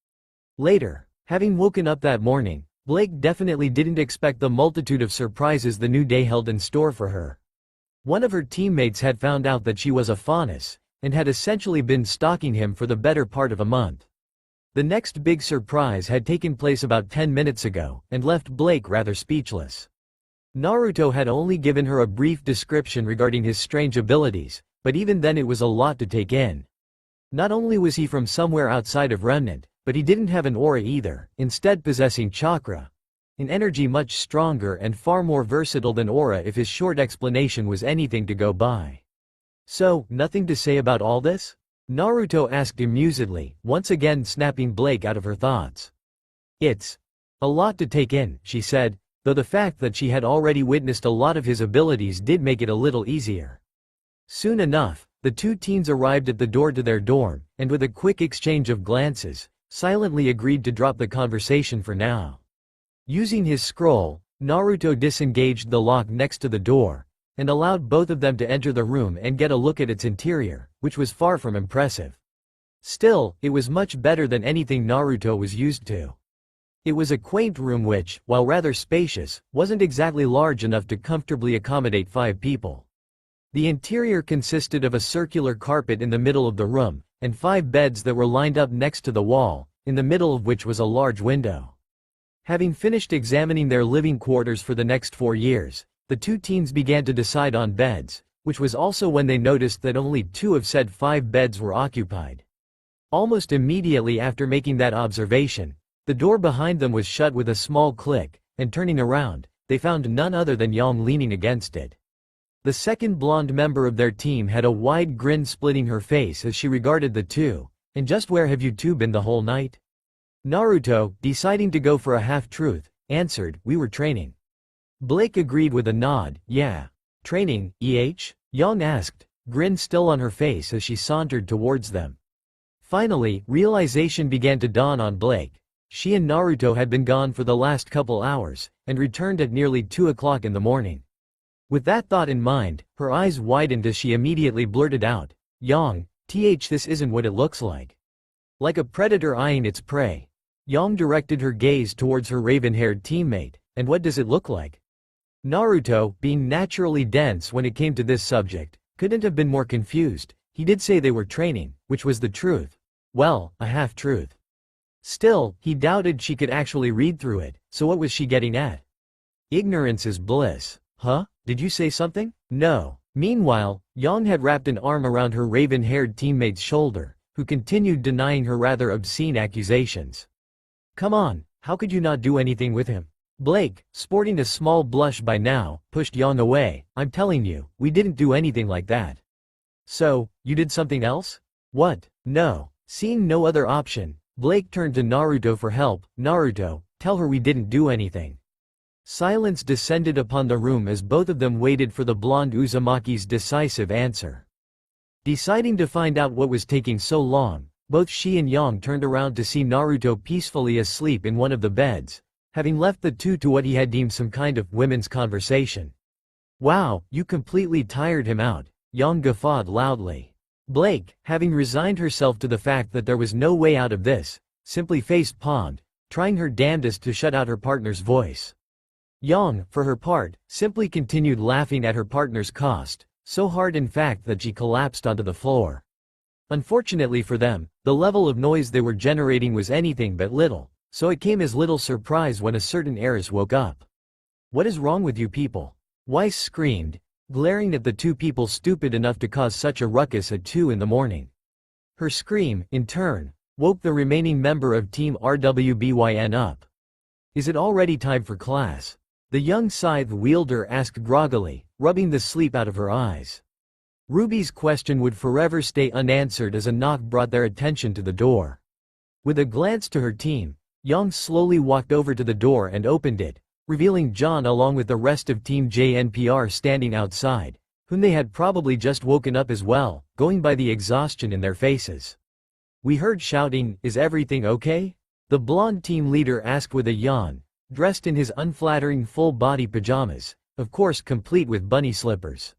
Later, having woken up that morning, Blake definitely didn't expect the multitude of surprises the new day held in store for her. One of her teammates had found out that she was a faunus, and had essentially been stalking him for the better part of a month. The next big surprise had taken place about 10 minutes ago, and left Blake rather speechless. Naruto had only given her a brief description regarding his strange abilities, but even then it was a lot to take in. Not only was he from somewhere outside of Remnant, but he didn't have an aura either, instead possessing chakra. An energy much stronger and far more versatile than aura if his short explanation was anything to go by. So, nothing to say about all this? Naruto asked amusedly, once again snapping Blake out of her thoughts. It's a lot to take in, she said, though the fact that she had already witnessed a lot of his abilities did make it a little easier. Soon enough, the two teens arrived at the door to their dorm, and with a quick exchange of glances, silently agreed to drop the conversation for now. Using his scroll, Naruto disengaged the lock next to the door, and allowed both of them to enter the room and get a look at its interior, which was far from impressive. Still, it was much better than anything Naruto was used to. It was a quaint room which, while rather spacious, wasn't exactly large enough to comfortably accommodate 5 people. The interior consisted of a circular carpet in the middle of the room, and 5 beds that were lined up next to the wall, in the middle of which was a large window. Having finished examining their living quarters for the next 4 years, the 2 teens began to decide on beds, which was also when they noticed that only 2 of said 5 beds were occupied. Almost immediately after making that observation, the door behind them was shut with a small click, and turning around, they found none other than Yang leaning against it. The second blonde member of their team had a wide grin splitting her face as she regarded the 2, and just where have you 2 been the whole night? Naruto, deciding to go for a half-truth, answered, we were training. Blake agreed with a nod, yeah. Training, Yang asked, grin still on her face as she sauntered towards them. Finally, realization began to dawn on Blake. She and Naruto had been gone for the last couple hours, and returned at nearly 2 o'clock in the morning. With that thought in mind, her eyes widened as she immediately blurted out, Yang, this isn't what it looks like. Like a predator eyeing its prey. Yang directed her gaze towards her raven-haired teammate, and what does it look like? Naruto, being naturally dense when it came to this subject, couldn't have been more confused. He did say they were training, which was the truth. Well, a half-truth. Still, he doubted she could actually read through it, so what was she getting at? Ignorance is bliss. Huh? Did you say something? No. Meanwhile, Yang had wrapped an arm around her raven-haired teammate's shoulder, who continued denying her rather obscene accusations. Come on, how could you not do anything with him? Blake, sporting a small blush by now, pushed Yang away. I'm telling you, we didn't do anything like that. So, you did something else? What? No. Seeing no other option, Blake turned to Naruto for help. Naruto, tell her we didn't do anything. Silence descended upon the room as both of them waited for the blonde Uzumaki's decisive answer. Deciding to find out what was taking so long, both she and Yang turned around to see Naruto peacefully asleep in one of the beds, having left the 2 to what he had deemed some kind of women's conversation. Wow, you completely tired him out, Yang guffawed loudly. Blake, having resigned herself to the fact that there was no way out of this, simply face-palmed, trying her damnedest to shut out her partner's voice. Yang, for her part, simply continued laughing at her partner's cost, so hard in fact that she collapsed onto the floor. Unfortunately for them, the level of noise they were generating was anything but little, so it came as little surprise when a certain heiress woke up. What is wrong with you people? Weiss screamed, glaring at the 2 people stupid enough to cause such a ruckus at 2 in the morning. Her scream, in turn, woke the remaining member of Team RWBYN up. Is it already time for class? The young scythe wielder asked groggily, rubbing the sleep out of her eyes. Ruby's question would forever stay unanswered as a knock brought their attention to the door. With a glance to her team, Yang slowly walked over to the door and opened it, revealing John along with the rest of Team JNPR standing outside, whom they had probably just woken up as well, going by the exhaustion in their faces. We heard shouting, is everything okay? The blonde team leader asked with a yawn, dressed in his unflattering full-body pajamas, of course complete with bunny slippers.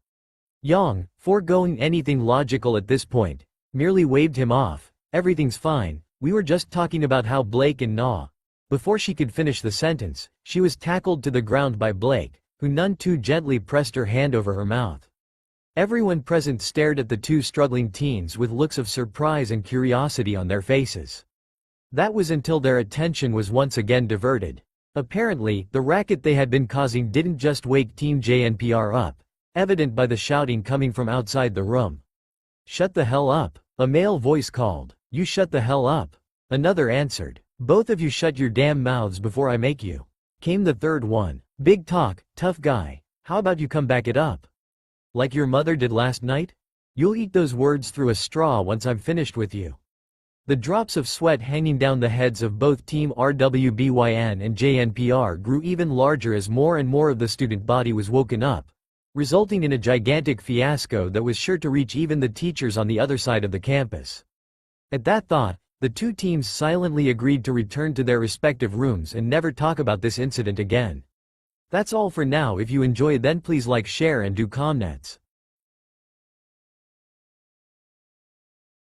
Yang, foregoing anything logical at this point, merely waved him off. Everything's fine, we were just talking about how Blake and Na. Before she could finish the sentence, she was tackled to the ground by Blake, who none too gently pressed her hand over her mouth. Everyone present stared at the 2 struggling teens with looks of surprise and curiosity on their faces. That was until their attention was once again diverted. Apparently, the racket they had been causing didn't just wake Team JNPR up, evident by the shouting coming from outside the room. Shut the hell up, a male voice called. You shut the hell up. Another answered. Both of you shut your damn mouths before I make you. Came the third one. Big talk, tough guy. How about you come back it up? Like your mother did last night? You'll eat those words through a straw once I'm finished with you. The drops of sweat hanging down the heads of both Team RWBYN and JNPR grew even larger as more and more of the student body was woken up, resulting in a gigantic fiasco that was sure to reach even the teachers on the other side of the campus. At that thought, the The two teams silently agreed to return to their respective rooms and never talk about this incident again. That's all for now. If you enjoy, then please like, share and do comments.